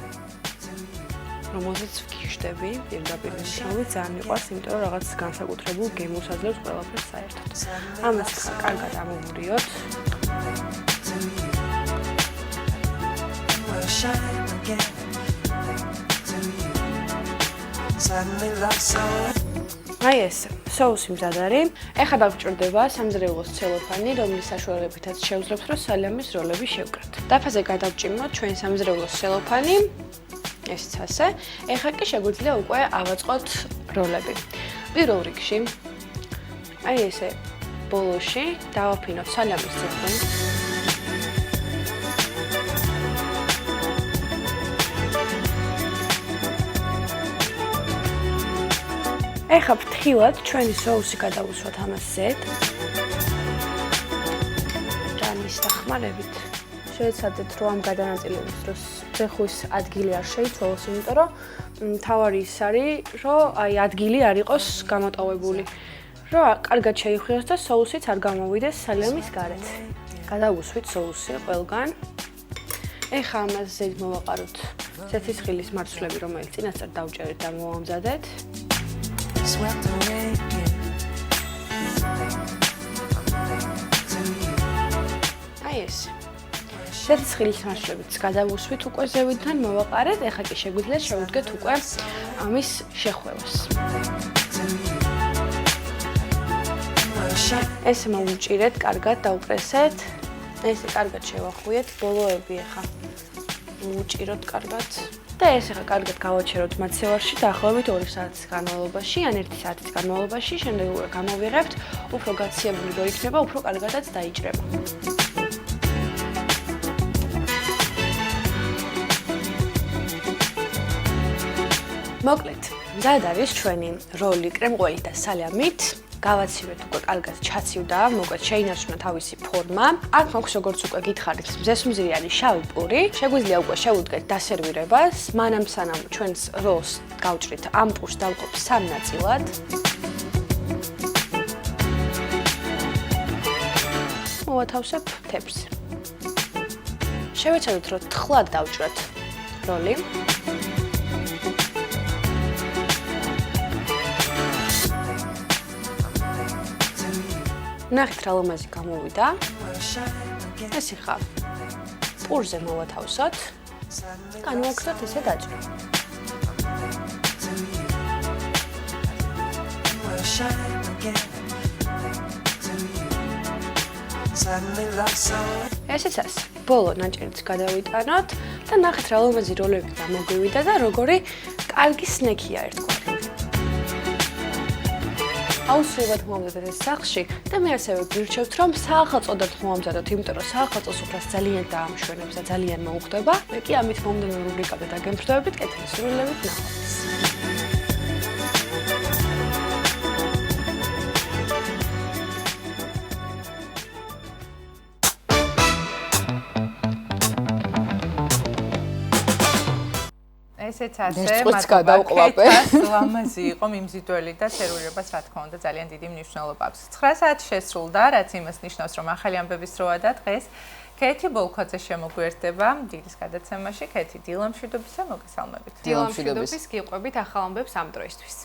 Speaker 6: რომელზეც ვგიშდები პირდაპირ შავი ძალიან მიყვარს, იმიტომ რომ რაღაც განსაკუთრებულ გემოს აძლევს ყველაფერს საერთოდ. ამას კარგად ამოვურიოთ. აი ეს соуსი მზად არის. ეხლა დავჭირდება სამზრეულოს ცელოფანი, რომლის საშუალებითაც შევძლებთ, რომ სალამის როლები შევკრათ. დაფაზე გადავჭიმოთ ჩვენ სამზრეულოს ცელოფანი. ესეც ასე. ეხლა კი შეგვიძლია უკვე ავაწყოთ როლები. პირველ რიგში აი ესე ბოლოში დავაფინოთ სალამის ცეცხლი. ეხლა ფრთხილად ჩვენი соуსი გადავუსვათ ამას ზედ. ჯანის დახმარებით შევეცადეთ რომ ამ გადანაწილების დროს ზეხვის ადგილი არ შეიცვალოს, იმიტომ რომ თავარი ის არის, რომ აი ადგილი არ იყოს გამოტოვებული, რომ კარგად შეიხვიოს და соусიც არ გამოვიდეს სალამის გარეთ. გადავუსვით соуსი ყველგან. ეხლა ამას ზედ მოვაყაროთ ცეცხლის მარცვლები, რომელიც წინასწარ დავჭერეთ და მოვამზადეთ. აი ეს. ცეცხლის მარცვლებიც გადავუსვით უკვე ზევიდან მოვაყარეთ. ეხლა კი შეგვიძლია შევუდგეთ უკვე ამის შეხვევას. ესე მოვუჭირეთ, კარგად დავპრესეთ. ესე კარგად შევახვიეთ, ბოლოები ეხლა მოვუჭიროთ კარგად. და ეს ახლა კარგად გავაჩეროთ მაცევარში დაახლოებით 2 საათის განმავლობაში, ან 1 საათის განმავლობაში, შემდეგ უკვე გამოვიღებთ, უფრო გაციებული რო იქნება, უფრო კარგადაც დაიჭრება. მოკლედ, მზად არის ჩვენი როლი კრემყველი და სალამით. გავაცივეთ უკვე კარგად ჩაცივდა, მოკლედ შეინარჩუნა თავისი ფორმა. აქ მაქვს როგორც უკვე გითხარით, მზესუმზირიანი შავი პური. შეგვიძლია უკვე შევუდგეთ დასერვირებას. მანამ სანამ ჩვენს როლს გავჭრით, ამ პურს დავყოფ 3 ნაწილად. მოვათავსებ თეფს. შევეცადოთ, რომ თხლად დავჭრათ როლი. ნახეთ რა ლამაზი გამოვიდა. ეს ხა პურზე მოვათავსოთ. განვაგრძოთ ესე დაჭრა. ესეც ასე. ბოლო ნაჭერიც გადავიტანოთ და ნახეთ რა ლამაზი როლები გამოგვივიდა და როგორი კარგი სნექია ერთგვარი. აუცილებლად მომამზადოთ ეს სახლში და მე ასევე გირჩევთ რომ საახალწოდად მომამზადოთ, იმიტომ რომ საახალწო სუფრას ძალიან დაამშვენებს და ძალიან მოუხდება. მე კი ამით მომდენო რუბრიკაზე დაგემშვიდობებით, კეთილი სურვილებით ნახვამდის.
Speaker 1: ესეც ასე, ლამაზი იყო მიმზიდველი და სერვირებას რა თქმა უნდა ძალიან დიდი მნიშვნელობა აქვს. 9 საათი შესრულდა, რაც იმას ნიშნავს, რომ ახალი ამბების დროა და დღეს კეთი ბოლქოძე შემოგვიერთდება დილის გადაცემაში. კეთი, დილამშვიდობისა, მოგესალმებით.
Speaker 7: დილამშვიდობის გიყვებით ახალ ამბებს ამ დროისთვის.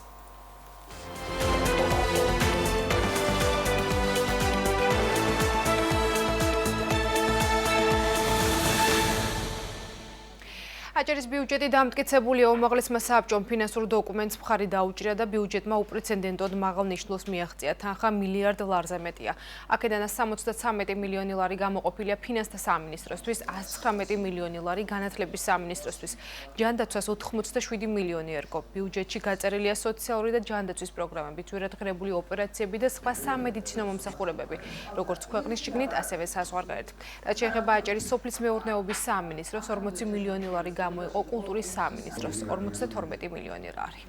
Speaker 7: აჭარის ბიუჯეტი დამტკიცებულია. უმაღლესმა საბჭომ ფინანსურ დოკუმენტს მხარი დაუჭირა და ბიუჯეტმა უპრეცედენტოდ მაღალ ნიშნულს მიაღწია. თანხა მილიარდ ლარზე მეტია. აქედან 73 მილიონი ლარი გამოყოფილია ფინანსთა სამინისტროსთვის, 119 მილიონი ლარი განათლების სამინისტროსთვის. ჯანდაცვას 87 მილიონი ერგო. ბიუჯეტში გაწერილია სოციალური და ჯანდაცვის პროგრამები, ძვირადღირებული ოპერაციები და სხვა სამედიცინო მომსახურებები, როგორც ქვეყნის შიგნით, ასევე საზღვარგარეთ. რაც შეეხება აჭარის სოფლის მეურნეობის სამინისტროს 40 მილიონი ლარი გამოიყო კულტურის სამინისტროს 52 მილიონი ლარი.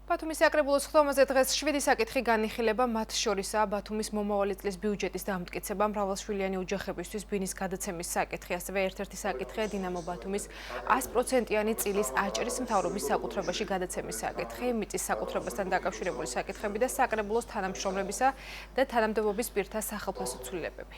Speaker 7: ბათუმის საკრებულოს ხდომაზე დღეს 7 საკითხი განიხილება, მათ შორისაა ბათუმის მომავალი წლის ბიუჯეტის დამტკიცება, მრავალშვილიანი ოჯახებისთვის ბინის გადაცემის საკითხი, ასევე ერთ-ერთი საკითხია დინამო ბათუმის 100%-იანი წილის აჭარის მთავრობის საკუთრებაში გადაცემის საკითხი, მიწის საკუთრებასთან დაკავშირებული საკითხები და საკრებულოს თანამშრომლებისა და თანამდებობის პირთა სახელმწიფო ცვლილებები.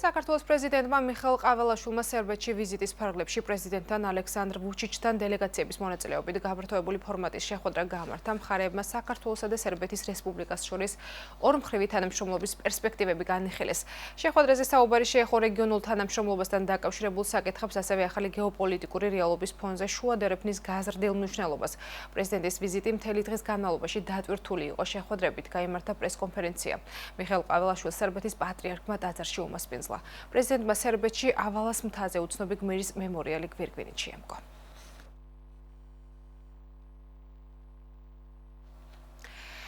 Speaker 7: საქართველოს პრეზიდენტმა მიხეილ ყაველაშვილმა სერბეთში ვიზიტის ფარგლებში პრეზიდენტთან ალექსანდრ ვუჩიჩთან დელეგაციების მონაწილეობით გაფართოებული ფორმატის შეხვედრა გამართა. მხარეებმა საქართველოსა და სერბეთის რესპუბლიკას შორის ორმხრივი თანამშრომლობის პერსპექტივები განიხილეს. შეხვედრაზე საუბარი შეეხო რეგიონულ თანამშრომლობასთან დაკავშირებულ საკითხებს, ასევე ახალი გეოპოლიტიკური რეალობის ფონზე შუადერეფნის გაზრდილ მნიშვნელობას. პრეზიდენტის ვიზიტი მთელი დღის განმავლობაში დატვირთული იყო. შეხვედრებით გაიმართა პრესკონფერენცია. მიხეილ ყაველაშვილს სერბეთის პატრიარქმა ტაძარში უმასპინძლა. პრეზიდენტმა სერბეთში ავალას მთაზე უცნობი გმირის მემორიალი გვირგვინით შეემგო.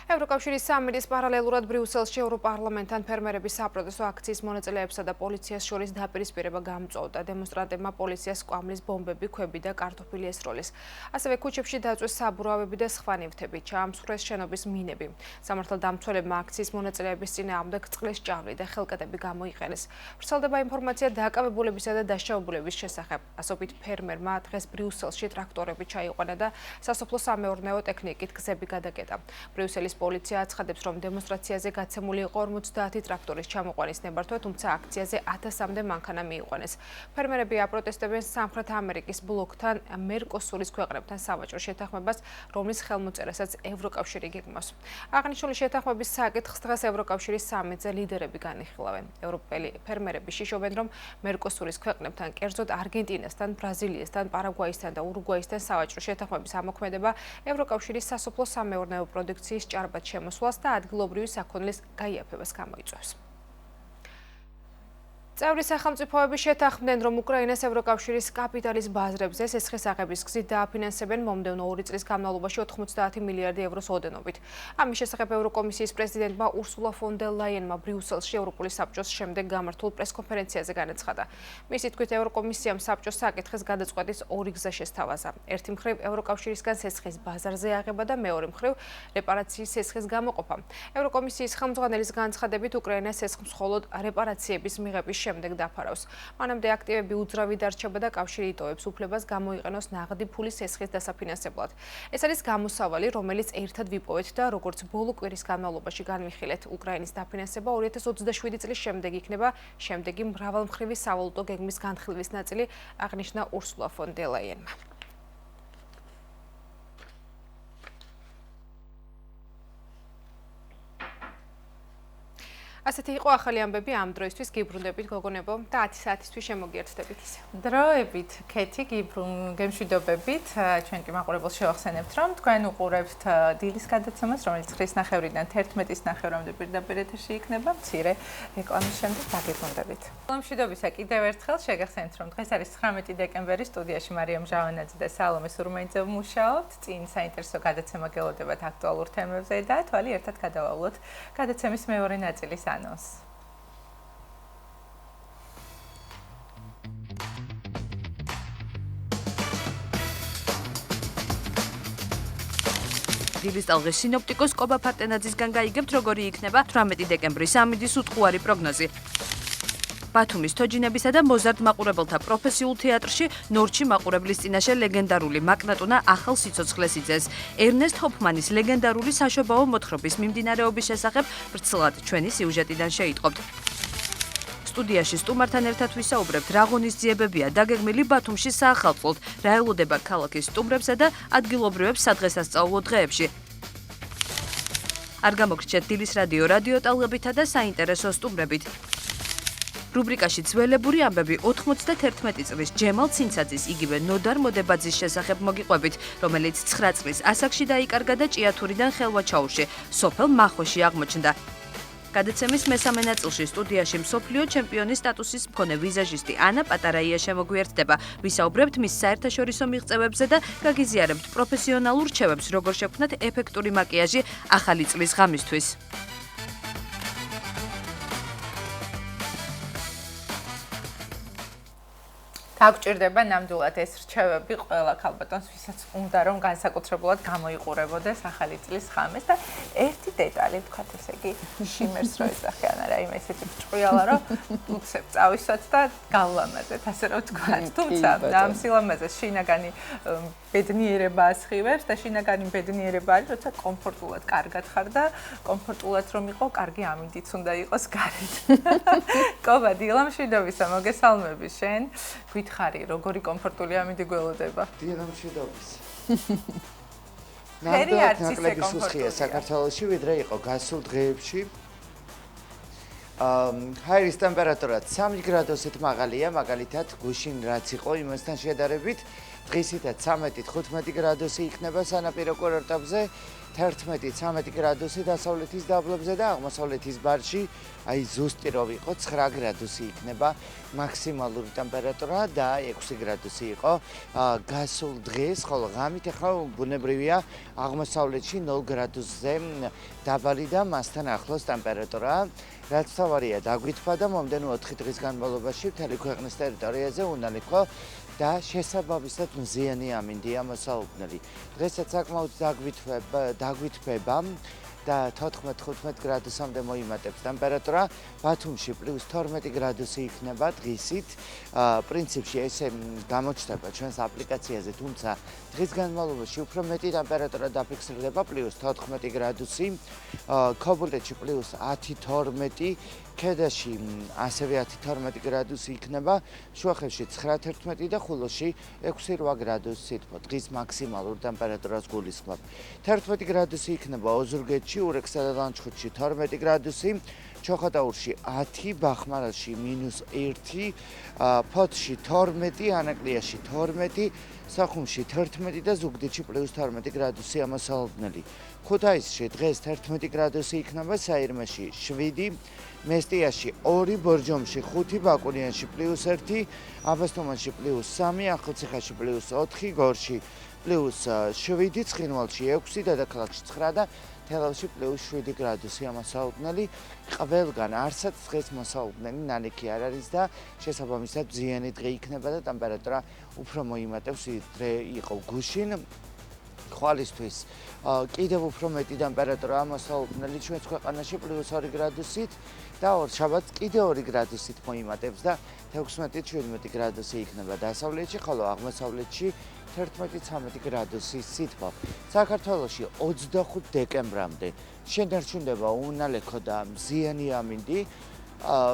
Speaker 7: ევროკავშირის სამიტის პარალელურად ბრიუსელში ევროპარლამენტთან ფერმერების საპროტესტო აქციის მონაწილეებსა და პოლიციას შორის დაპირისპირება გამწვავდა. დემონსტრანტებმა პოლიციას კვამლის ბომბები, ქვები და კარტოფილი ესროლეს. ასევე ქუჩებში დაწვეს საბურავები და სხვა ნივთები, ჩაამსხვრეს შენობის მინები. სამართალდამცველებმა აქციის მონაწილეების წინააღმდეგ წყლის ჭავლი და ხელკეტები გამოიყენეს. ვრცელდება ინფორმაცია დაკავებულებისა და დაშავებულების შესახებ. ასობით ფერმერმა დღეს ბრიუსელში ტრაქტორები ჩაიყვანა და სასოფლო-სამეურნეო ტექნიკით გზები გადაკეტა. ბრიუსელის პოლიცია აცხადებს, რომ დემონსტრაციაზე გაცემული იყო 50 ტრაქტორის ჩამოყვანის ნებართვა, თუმცა აქციაზე 1000-მდე მანქანა მიიყვანეს. ფერმერები აპროტესტებენ სამხრეთ ამერიკის ბლოკთან, მერკოსურის ქვეყნებთან სავაჭრო შეთანხმებას, რომლის ხელმოწერასაც ევროკავშირი გეგმავს. აღნიშნული შეთანხმების საკითხს დღეს ევროკავშირის სამიტზე ლიდერები განიხილავენ. ევროპელი ფერმერები შიშობენ, რომ მერკოსურის ქვეყნებთან, კერძოდ არგენტინასთან, ბრაზილიასთან, პარაგვაისთან და ურუგვაისთან სავაჭრო შეთანხმების ამოქმედება ევროკავშირის სასოფლო-სამეურნეო პროდუქციის ჭარბად შემოსვლას და ადგილობრივი საქონლის გაიაფებას გამოიწვევს. წევრი სახელმწიფოები შეთანხმდნენ, რომ უკრაინას ევროკავშირის კაპიტალის ბაზრებზე სესხის აღების გზით დააფინანსებენ მომდევნო 2 წლის განმავლობაში 90 მილიარდი ევროს ოდენობით. ამის შესახებ ევროკომისიის პრეზიდენტმა ურსულა ფონ დერ ლაიენმა ბრიუსელში ევროპული საბჭოს შემდეგ გამართულ პრესკონფერენციაზე განაცხადა. მისი თქმით, ევროკომისიამ საბჭოს საკითხის გადაწყვეტის 2 გზა შესთავაზა. ერთი მხრივ ევროკავშირისგან სესხის ბაზარზე აღება და მეორე მხრივ რეპარაციის სესხის გამოყოფა. ევროკომისიის ხელმძღვანელის განცხადებით, უკრაინას სესხს მხოლოდ რეპარაციების მიღების შემდეგ დაფარავს. მანამდე აქტივები უძრავი დარჩება და კავშირი იტოვებს უფლებას გამოიყენოს ნაღდი ფულის სესხის დასაფინანსებლად. ეს არის გამოსავალი, რომელიც ერთად ვიპოვეთ და როგორც ბოლო კვირის განმავლობაში განვიხილეთ. უკრაინის დაფინანსება 2027 წლის შემდეგ იქნება შემდეგი მრავალმხრივი სავალუტო გეგმის განხილვის ნაწილი, აღნიშნა ურსულა ფონ დერ ლაიენმა. ასეთი იყო ახალი ამბები ამ დროისთვის. გიბრუნდებით გოგონებო და 10 საათისთვის შემოგიერთდებით ისე.
Speaker 1: დროებით, ქეთი, გემშვიდობებით, ჩვენ კი მაყურებელს შევახსენებთ, რომ თქვენ უყურებთ დილის გადაცემას, რომელიც 9:30-დან 11:30-მდე პირდაპირ ეთერში იქნება. მცირე რეკლამის შემდეგ დაგიბრუნდებით. მშვიდობისა კიდევ ერთხელ შეგახსენებთ, რომ დღეს არის 19 დეკემბერი, სტუდიაში მარიამ ჟავანაძე და სალომე სურმეიძე მუშაობთ. წინ საინტერესო გადაცემა გელოდებათ აქტუალურ თემებზე და თვალი ერთად გადავავლოთ გადაცემის მეორე ნაწილის ანონს.
Speaker 3: დილის ტალღის სინოპტიკოს კობა ფარტენაძისგან გაიგებთ, როგორი იქნება 18 დეკემბრის ამიდის უტყუარი პროგნოზი. ბათუმის თოჯინებისა და მოზარდ მაყურებელთა პროფესიულ თეატრში ნორჩი მაყურებლის წინაშე ლეგენდარული მაკნატუნა ახალ სიცოცხლეს იძენს. ერნესტ ჰოფმანის ლეგენდარული საშობაო მოთხრობის მიმდინარეობის შესახებ ვრცლად ჩვენი სიუჟეტიდან შეიტყობთ. სტუდიაში სტუმართან ერთად ვისაუბრებთ, რა ღონისძიებებია დაგეგმილი ბათუმში საახალწლოდ, რა ელოდება ქალაქის სტუმრებსა და ადგილობრივებს სადღესასწაულო დღეებში. არ გამოგრჩეთ დილის რადიო ტალღებითა და საინტერესო სტუმრებით. რუბრიკაში ძველებური ამბები 91 წლის ჯემალ ცინცაძის იგივე ნოდარ მოდებაძის შესახებ მოგიყვებით, რომელიც 9 წლის ასაკში დაიკარგა და ჭიათურიდან ხელვაჩაურში, სოფელ მახვეში აღმოჩნდა. გადაცემის მესამე ნაწილში სტუდიაში მსოფლიო ჩემპიონის სტატუსის მქონე ვიზაჟისტი ანა პატარაია შემოგვიერთდება. ვისაუბრებთ მის საერთაშორისო მიღწევებზე და გაგიზიარებთ პროფესიონალურ რჩევებს, როგორ შექმნათ ეფექტური მაკიაჟი ახალი წლის ღამისთვის.
Speaker 1: დაგჭირდება ნამდვილად ეს რჩევები ყველა ქალბატონს, ვისაც უნდა რომ განსაკუთრებულად გამოიყურებოდეს ახალი წლის ღამეს და ერთი დეტალი ვთქვათ, ესე იგი, შიმერს რო ეძახიან, არა, იმ ესეთი ჭყიალა, რომ უცებ წავისვათ და გავლამაზეთ, ასე რომ ვთქვათ. თუმცა ამ სილამაზეს შინაგანი ბედნიერება ასხივებს და შინაგანი ბედნიერება არის, როცა კომფორტულად კარგად ხარ და კომფორტულად რომ იყო, კარგი ამინდიც უნდა იყოს გარეთ. კობა, დილა მშვიდობისა, მოგესალმები შენ. გითხარი, როგორი კომფორტული ამინდი გველოდება?
Speaker 8: დილა მშვიდობისა.
Speaker 1: ფერი არც ისე
Speaker 8: ნაკლები სუსხია
Speaker 1: კომფორტულია.
Speaker 8: საქართველოში, ვიდრე იყო გასულ დღეებში. ჰაერის ტემპერატურა 3 გრადუსით მაღალია, მაგალითად, გუშინ რაც იყო იმასთან შედარებით, დღისითაც 13-15 გრადუსი იქნება სანაპირო კურორტებზე, 11-13 გრადუსი დასავლეთის დაბლობზე და აღმოსავლეთის ბარში, აი ზუსტი რო ვიყო 9 გრადუსი იქნება მაქსიმალური ტემპერატურა და 6 გრადუსი იყო გასულ დღეს, ხოლო ღამით ახლა ბუნებრივია აღმოსავლეთში 0 გრადუსზე დაბალი და მასთან ახლოს ტემპერატურა. რაც თავარია დაგვითვა და მომდენო 4 დღის განმავლობაში მთელი ქვეყნის ტერიტორიაზე უნდა იყო და შესაბამისად მზიანი ამინდია მოსალოდნელი. დღესაც საკმაოდ დაგვითვება და 14-15 გრადუსამდე მოიმატებს ტემპერატურა. ბათუმში +12 გრადუსი იქნება დღისით. პრინციპში ესე გამოჩნდება ჩვენს აპლიკაციაზე, თუმცა დღის განმავლობაში უფრო მეტი ტემპერატურა დაფიქსირდება +14 გრადუსი. ქობულეთში +10-12, ქედაში ასევე 10-12 გრადუსი იქნება, შუახევში 9-11 და ხულოში 6-8 გრადუსი თქო. დღის მაქსიმალურ ტემპერატურას გულისხმობ. 11 გრადუსი იქნება ოზურგეთში, ურექსა და ლანჩხუთში 12 გრადუსი, ჩოხატაურში 10, ბახმარალში -1, ფოთში 12, ანაკლიაში 12, სახუმში 11 და ზუგდიდში +12 გრადუსი ამოსალოდნელი. ქუთაისში დღეს 11 გრადუსი იქნება, საირმეში 7, მესტიაში 2, ბორჯომში 5, ბაკურიანში +1, აბასთუმანში +3, ახალციხეში +4, გორში +7, ცხინვალში 6, დედაქალაქში 9 და თელავში +7 გრადუსი ამოსალოდნელი. ყველგან არცაც დღეს მოსალოდნელი ნალექი არ არის და შესაბამისად მზიანი დღე იქნება და ტემპერატურა უფრო მოიმატებს, ვიდრე იყო გუშინ. ხვალისთვის კიდევ უფრო მეტი ტემპერატურა ამოსალოდნელი ჩვენს ქვეყანაში +2 გრადუსით და შაბათს კიდევ 2 გრადუსით მოიმატებს და 16-17 გრადუსი იქნება დასავლეთში, ხოლო აღმოსავლეთში 11-13 გრადუსი სითბო. საქართველოში 25 დეკემბრამდე შენარჩუნდება უნალექო და მზიანი ამინდი,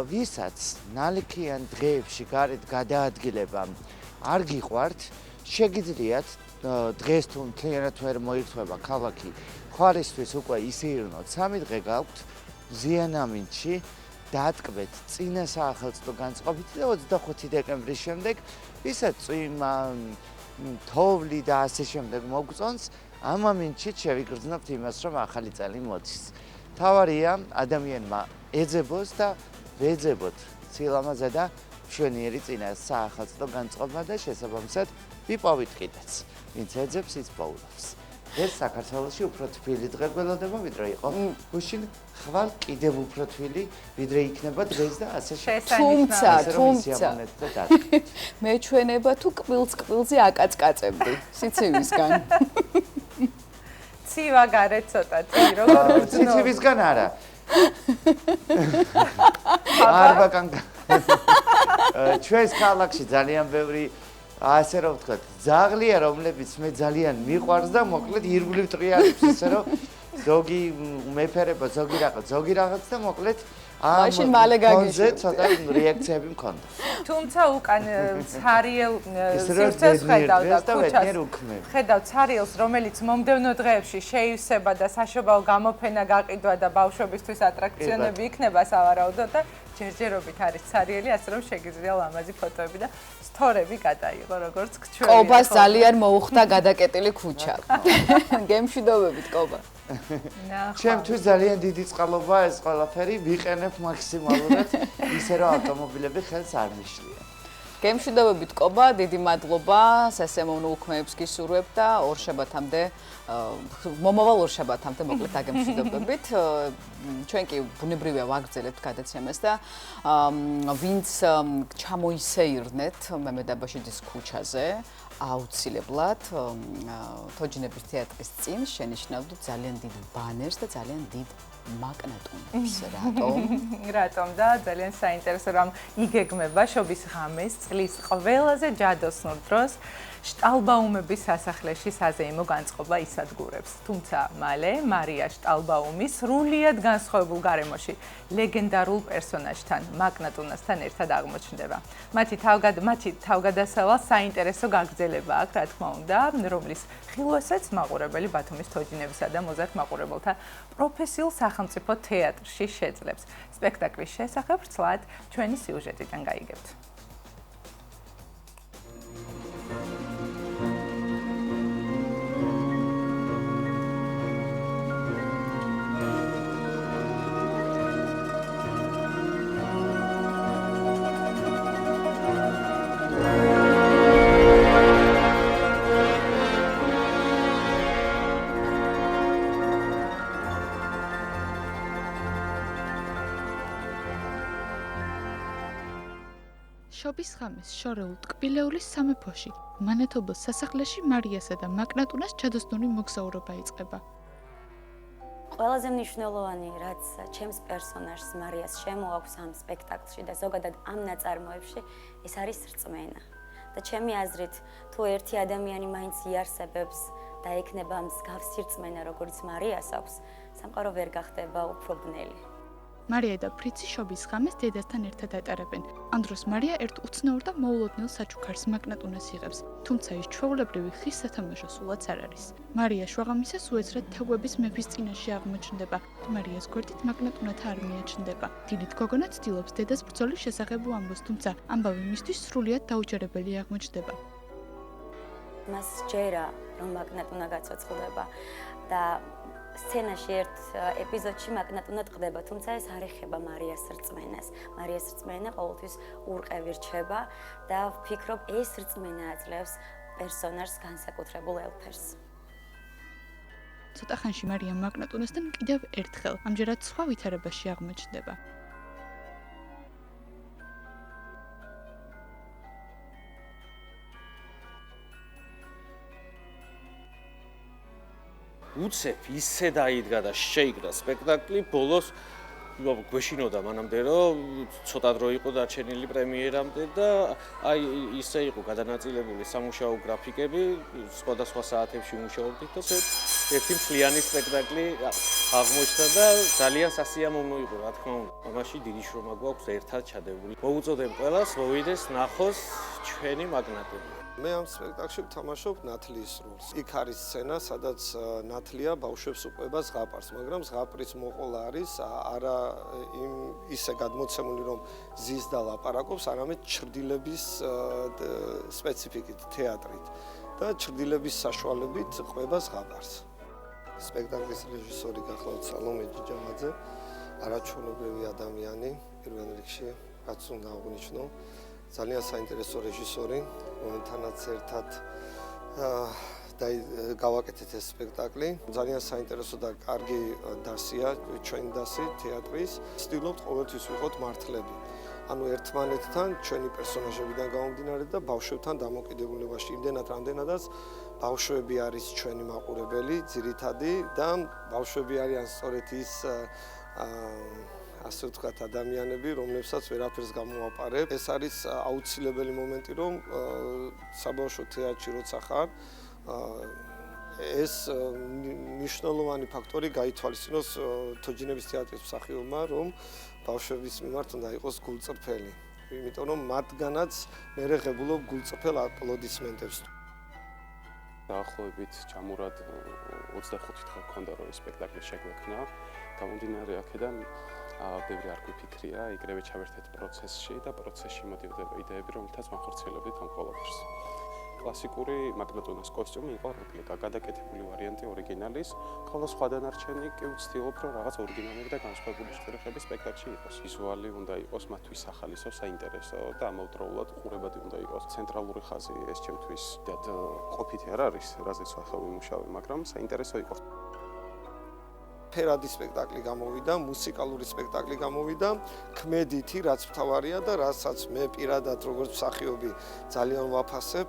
Speaker 8: ვისაც ნალექიან დღეებში გარეთ გადაადგილება არ გიყვართ, შეგიძლიათ დღეს თუ მთლიანად ვერ მოირთვება ქალაქი, ხვალისთვის უკვე ისეირნოთ 3 დღე გაქვთ მზიან ამინდში, დატკბეთ წინა საახალწლო განწყობით და 25 დეკემბრის შემდეგ, ვისაც წვიმა, თოვლი და ასე შემდეგ მოგწონს, ამ ამინდში შევიგრძნობთ იმას, რომ ახალი წელი მოდის. თავარია ადამიანმა ეძებოს და ვეძებოთ სილამაზე და მშვენიერი წინა საახალწლო განწყობა და შესაბამისად ვიპოვით კიდეც. ვინც ეძებს, ის პოულობს. ეს საქართველოში უფრო თბილი დღე გველოდება, ვიდრე იყო გუშინ, ხვალ კიდევ უფრო თბილი, ვიდრე იქნება დღეს და ასე
Speaker 2: თუმცა მეჩვენება თუ კბილზე აკაწკაწებდი სიცივისგან.
Speaker 1: ცივა გარეთ ცოტა, როგორ
Speaker 8: სიცივისგან არა. არბაკან. ჩვენს ქალაქში ძალიან ბევრი ასე რომ ვთქვათ, ძაღლია, რომლებიც მე ძალიან მიყვარს და მოკლედ ირგვლივ ტრიალებს, ისე რომ ზოგი მეფერება, ზოგი რაღაც და მოკლედ
Speaker 2: მაშინ მალე გაგიშვი.
Speaker 8: ცოტა რეაქციები მქონდა.
Speaker 1: თუმცა უკან ცარიელ სივრცეს ხედავ და ქუჩას. ხედავ ცარიელს, რომელიც მომდევნო დღეებში შეივსება და საშობაო გამოფენა გაყიდვა და ბავშვებისთვის ატრაქციონები იქნება სავარაუდოდ და ჯერჯერობით არის ცარიელი, ასე რომ შეგიძლია ლამაზი ფოტოები და სტორები გადაიღო, როგორც გჩვენია.
Speaker 2: კობას ძალიან მოუხდა გადაკეტილი ქუჩა. გემშვიდობებით, კობა.
Speaker 8: ჩემთვის ძალიან დიდი წყალობა ეს ყველაფერი, ვიყენებ მაქსიმალურად, ისე რომ ავტომობილები ხელს არ მიშლიან.
Speaker 2: გემშვიდობებით, კობა, დიდი მადლობა, სასიამოვნო უქმეებს გისურვებ და ორშაბათამდე, მომავალ ორშაბათამდე მოკლედ დაგემშვიდობებით. ჩვენ კი ბუნებრივია ვაგრძელებთ გადაცემას და ვინც ჩამოისეირნეთ მემედაბაშიძის ქუჩაზე, აუცილებლად თოჯინების თეატრის წინ შენიშნავდით ძალიან დიდ ბანერს და ძალიან დიდ მაგნატონებს.
Speaker 1: რატომ და ძალიან საინტერესო რომ იგეგმება შობის ღამეს წლის ყველაზე ჯადოსნურ დროს შტალბაუმების სასახლეში საზეიმო განწყობა ისადგურებს. თუმცა მალე მარია შტალბაუმი სრულიად განსხვავებულ გარემოში ლეგენდარულ პერსონაჟთან მაგნატუნასთან ერთად აღმოჩნდება. მათი თავგადასავალ საინტერესო გაგრძელება აქვს, რა თქმა უნდა, რომლის ხილვასაც მაყურებელი ბათუმის თოჯინებისა და მოზარდ მაყურებელთა პროფესიულ სახელმწიფო თეატრში შეძლებს. სპექტაკლის შესახებ ვრცლად ჩვენი სიუჟეტიდან გაიგებთ.
Speaker 9: შობის ხამის შორეულ ტკბილეულის სამეფოში, მანათობელ სასახლეში მარიასა და მაგნატუნას ჩადოსნური მოგზაურობა იწყება.
Speaker 10: ყველაზე მნიშვნელოვანი, რაც ჩემს პერსონაჟს მარიას შემოაქვს ამ სპექტაკლში და ზოგადად ამ ნაწარმოებში, ეს არის რწმენა. და ჩემი აზრით, თუ ერთი ადამიანი მაინც იარსებებს და ექნება მსგავსი რწმენა, როგორც მარიას აქვს, სამყარო ვერ გახდება უფრო ბნელი.
Speaker 9: მარია და ფრიცი შობის ღამეს დედასთან ერთად ატარებენ. ამ დროს მარია ერთ უცნაურ და მოულოდნელ საჩუქარს მაგნატუნას იღებს, თუმცა ის ჩვეულებრივი ხის სათამაშო სულაც არ არის. მარია შვაღამისას უეცრად თაგვების მეფის წინაშე აღმოჩნდება. მარიას გვერდით მაგნატუნათა არმია ჩნდება. დილით გოგონა ცდილობს დედას ბრძოლის შესახებ ამბოს, თუმცა ამბავი მისთვის სრულიად დაუჯერებელი აღმოჩნდება.
Speaker 10: მას ჯერა, რომ მაგნატუნა გაცოცხლდება და სცენაში ერთ ეპიზოდში მაგნატუნა ტყდება, თუმცა ეს არ ეხება მარიას რწმენას. მარიას რწმენა ყოველთვის ურყევი რჩება და ვფიქრობ, ეს რწმენა აძლევს პერსონაჟს განსაკუთრებულ ელფერს.
Speaker 9: ცოტა ხანში მარია მაგნატუნასთან კიდევ ერთხელ, ამჯერად სხვა ვითარებაში აღმოჩნდება.
Speaker 11: უცებ ისე დაიდგა და შეიგდა სპექტაკლი, ბოლოს გვეშინოდა მანამდე, რომ ცოტა დრო იყო დარჩენილი პრემიერამდე და აი ისე იყო გადანაწილებული სამუშაო გრაფიკები, სხვადასხვა საათებში მუშაობდით და ერთი მთლიანი სპექტაკლი აღმოჩნდა და ძალიან სასიამოვნო იყო, რა თქმა უნდა. ამაში დიდი შრომა გვაქვს ერთად ჩადებული. მოუწოდებ ყველას, მოვიდეს ნახოს ჩვენი მაგნატები.
Speaker 12: მე ამ სპექტაკლში ვთამაშობ ნათლიის როლს. იქ არის სცენა, სადაც ნათლია ბავშვებს უყვება ზღაპარს, მაგრამ ზღაპრის მოყოლა არის არა ისე გადმოცემული, რომ ზის და ლაპარაკობს, არამედ ჩრდილების სპეციფიკით, თეატრით და ჩრდილების საშუალებით ყვება ზღაპარს. სპექტაკლის რეჟისორი გახლავთ სალომე ჯიჯამაძე, არაჩვეულებრივი ადამიანი, პირველ რიგში, რაც უნდა აღვნიშნო. ძალიან საინტერესო რეჟისორი, რომელთანაც ერთად გავაკეთეთ ეს სპექტაკლი. ძალიან საინტერესო და კარგი დასია, ჩვენი დასი თეატრის. ვცდილობთ ყოველთვის ვიყოთ მართლები. ანუ ერთმანეთთან, ჩვენი პერსონაჟებიდან გამომდინარე და ბავშვებთან დამოკიდებულებაში. იმდენად, რამდენადაც ბავშვები არის ჩვენი მაყურებელი, ძირითადი და ბავშვები არიან სწორედ ის ასე ვთქვათ, ადამიანები, რომლებსაც ვერაფერს გამოაპარებ. ეს არის აუცილებელი მომენტი, რომ საბავშვო თეატრში როცა ხარ, ეს მნიშვნელოვანი ფაქტორი გაითვალისწინოს თოჯინების თეატრის მსახიობმა, რომ ბავშვების მიმართ უნდა იყოს გულწრფელი. იმიტომ რომ მათგანაც მე ღებულობ გულწრფელ აპლოდისმენტებს.
Speaker 13: დაახლოებით ჯამურად 25 დღე მქონდა რომ ეს სპექტაკლი შეგვექმნა. გამომდინარე აქედან ბევრი არ გვიფიქრია, იგივე ჩავერთეთ პროცესში და პროცესში მოდიოდა იდეები, რომელთაც ვახორციელებდით ამ ყველაფერს. კლასიკური მაგნატუნას კოსტიუმი იყო რეპლიკა, გადაკეთებული ვარიანტი ორიგინალის, ხოლო სხვა დანარჩენი კი ვცდილობ, რომ რაღაც ორიგინალური და განსხვავებული შრიფტები სპექტაკლში იყოს. ვიზუალი უნდა იყოს მათთვის სახალისო, საინტერესო და ამავდროულად ყურებადი უნდა იყოს. ცენტრალური ხაზი ეს ჩემთვის ყოფითი არ არის, რაზეც ახლა ვიმუშავე, მაგრამ საინტერესო იყოს.
Speaker 12: ფერადი სპექტაკლი გამოვიდა, მუსიკალური სპექტაკლი გამოვიდა, ქმედითი, რაც მთავარია და რასაც მე პირადად როგორც მსახიობი ძალიან ვაფასებ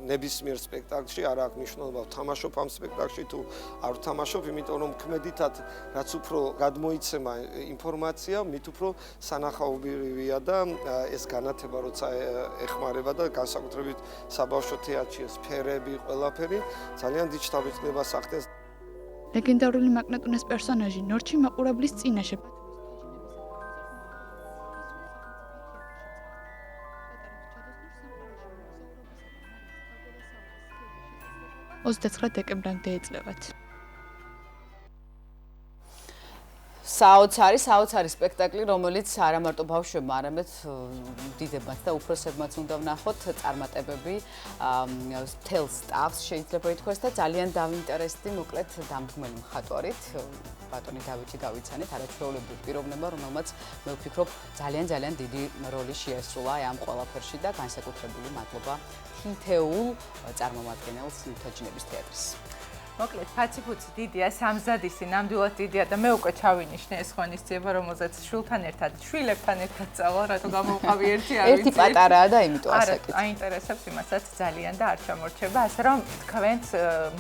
Speaker 12: ნებისმიერ სპექტაკლში, არა აქვს მნიშვნელობა ვთამაშობ ამ სპექტაკლში თუ არ ვთამაშობ, იმიტომ რომ ქმედითად რაც უფრო გადმოიცემა ინფორმაცია, მით უფრო სანახაობრივია და ეს განათება როცა ეხმარება და განსაკუთრებით საბავშვო თეატრში ეს ფერები, ყველაფერი ძალიან დიდ შთაბეჭდილებას ახდენს.
Speaker 9: ლეგენდარული მაგნატუნას პერსონაჟი ნორჩი მაყურებლის წინაშე 29 დეკემბრამდე ეწლებათ.
Speaker 2: საოცარი სპექტაკლი, რომელიც არა მარტო ბავშვებმა, არამედ დიდებმაც და უფროსებმაც უნდა ვნახოთ, წარმატებები მთელ სტაფს შეიძლება ითქვას და ძალიან დავინტერესდი, მოკლედ დამდგმელი მხატვარით, ბატონი დავითი გავიცანეთ, არაჩვეულებრივ პიროვნება, რომელმაც მე ვფიქრობ, ძალიან დიდი როლი შეასრულა ამ ყველაფერში და განსაკუთრებული მადლობა თითეულ წარმომადგენელს თოჯინების თეატრის.
Speaker 1: მოკლედ, ფაციფუცი დიდია, სამზადისი ნამდვილად დიდია და მე უკვე ჩავინიშნე ეს ღონისძიება, რომელზეც შვილთან ერთად, შვილებთან ერთად წავალ, რატო გამოვყავი ერთი არ ვიცი.
Speaker 2: ერთი პატარაა და იმიტომ ასაკით.
Speaker 1: არა, აინტერესებს იმასაც ძალიან და არ ჩამორჩება, ასე რომ თქვენც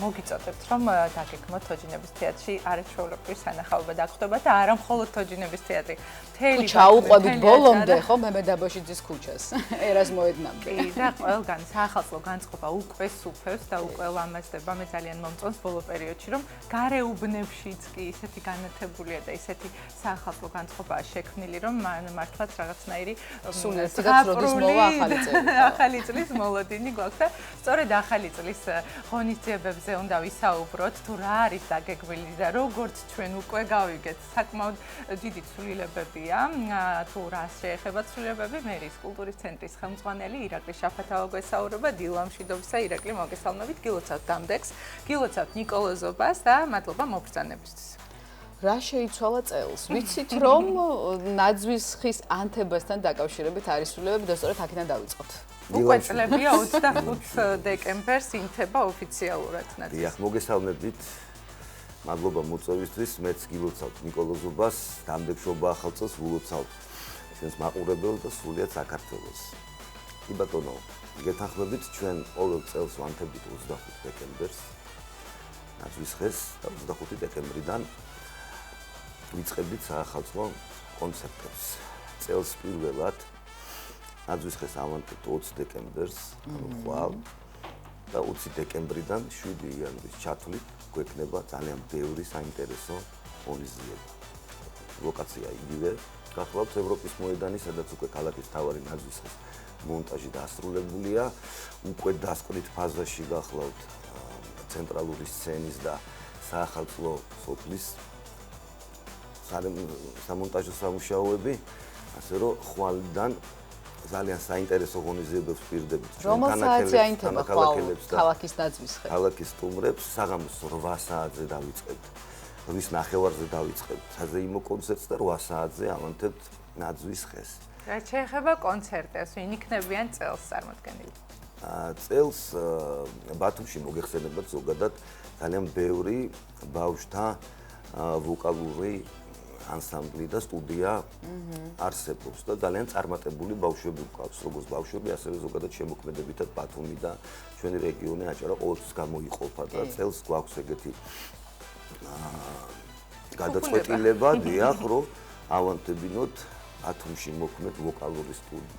Speaker 1: მოგიწოდებთ, რომ დაგეგმოთ თოჯინების თეატრში არაჩვეულებრივი სანახაობა დაგხვდება და არა მხოლოდ თოჯინების თეატრი.
Speaker 2: ქუჩა უყვებით ბოლომდე, ხო, მემედაბოშიძის ქუჩას, ერაზმოედნამდე.
Speaker 1: კი, და ყველგან საახალწლო განწყობა უკვე სუფევს და უკვე ლამაზდება, მე ძალიან მომწონს ბოლო პერიოდში, რომ გარეუბნებშიც კი ისეთი განათებულია და ისეთი საახალწლო განწყობაა შექმნილი, რომ მართლაც რაღაცნაირი ახალი წლის მოლოდინი გვაქვს და სწორედ ახალი წლის ღონისძიებებზე უნდა ვისაუბროთ, თუ რა არის დაგეგმილი და როგორც ჩვენ უკვე გავიგეთ, საკმაოდ დიდი ცვლილებებია, თუ რა შეეხება ცვლილებები, მერის კულტურის ცენტრის ხელმძღვანელი ირაკლი შაფათავა გვესაუბრება, დილამშვიდობისა ირაკლი მოგესალმებით, გილოცავთ დამდეგს, გილოცავთ ნიკოლოზობას და მადლობა მობრძანებისთვის.
Speaker 2: რა შეიცვალა წელს? ვიცით რომ ნაძვის ხის ანთებასთან დაკავშირებით არის ცვლილებები და სწორედ აქედან დავიწყოთ.
Speaker 1: უკვე წლებია 25 დეკემბერს ინთება ოფიციალურად ნაძვის.
Speaker 14: დიახ, მოგესალმებით. მადლობა მოწვევისთვის, მეც გილოცავთ ნიკოლოზობას, დამდეგშობა ახალ წელს ვილოცავთ ჩვენს მაყურებელს და სრულიად საქართველოს. კი ბატონო, გეთანხმებით ჩვენ ყოველ წელს ვანთებით 25 დეკემბერს. ნაძვის ხეს და 25 დეკემბრიდან ვიწყებთ საახალწლო კონცერტებს. წელს პირველად ნაძვის ხეს ავანთებთ 20 დეკემბერს, ანუ ხვალ და 20 დეკემბრიდან 7 იანვრის ჩათვლით გვექნება ძალიან ბევრი საინტერესო ღონისძიება. ლოკაცია იგივე, გახლავთ ევროპის მოედანი, სადაც უკვე ქალაქის მთავარი ნაძვის ხეს მონტაჟი დასრულებულია, უკვე დასკვნით ფაზაში გახლავთ ცენტრალური სცენის და საახალწლო სოფლის სამონტაჟო სამუშაოები, ასე რომ ხვალიდან ძალიან საინტერესო ღონისძიებებს ვპირდებით
Speaker 2: რომელ საათზე აინთება ქალაქის ნაძვის ხე?
Speaker 14: ქალაქის სტუმრებს საღამოს 8 საათზე დავიწყებთ. 8:30-ზე დავიწყებთ საზეიმო კონცერტს და 8 საათზე ავანთებთ ნაძვის ხეს.
Speaker 1: რაც შეეხება კონცერტებს, ვინ იქნებიან წელს წარმოდგენილი?
Speaker 14: წელს ბათუმში მოგეხსენებათ ზოგადად ძალიან ბევრი ბავშვთა ვოკალური ანსამბლი და სტუდია არსებობს და ძალიან წარმატებული ბავშვები გვყავს, როგორც ბავშვები, ასევე ზოგადად შემოქმედებითად ბათუმი და ჩვენი რეგიონი აჭარა ყოველთვის გამოიყოფა და წელს გვაქვს ეგეთი გადაწყვეტილება, დიახ, რომ ავანთებინოთ ბათუმში მოქმედ ვოკალური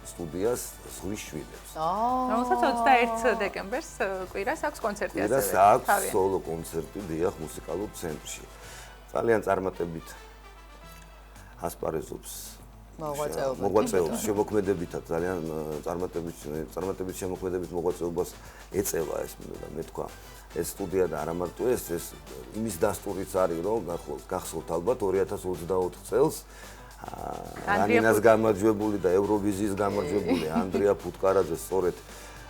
Speaker 14: სტუდიას ზღვის შვილებს.
Speaker 1: რომელსაც 21 დეკემბერს კვირას აქვს კონცერტი ასევე.
Speaker 14: კვირას აქვს სოლო კონცერტი, დიახ, მუსიკალურ ცენტრში. ძალიან წარმატებით ასპარეზობს მოღვაწეობს შემოქმედებითად ძალიან წარმატებით შემოქმედებით მოღვაწეობას ეწევა ეს მე თქვა ეს სტუდია და არა მარტო ეს იმის დასტურიც არის რომ გახსოვთ ალბათ 2024 წელს რანინას გამარჯვებული და ევროვიზიის გამარჯვებული ანდრია ფუტკარაძე სწორედ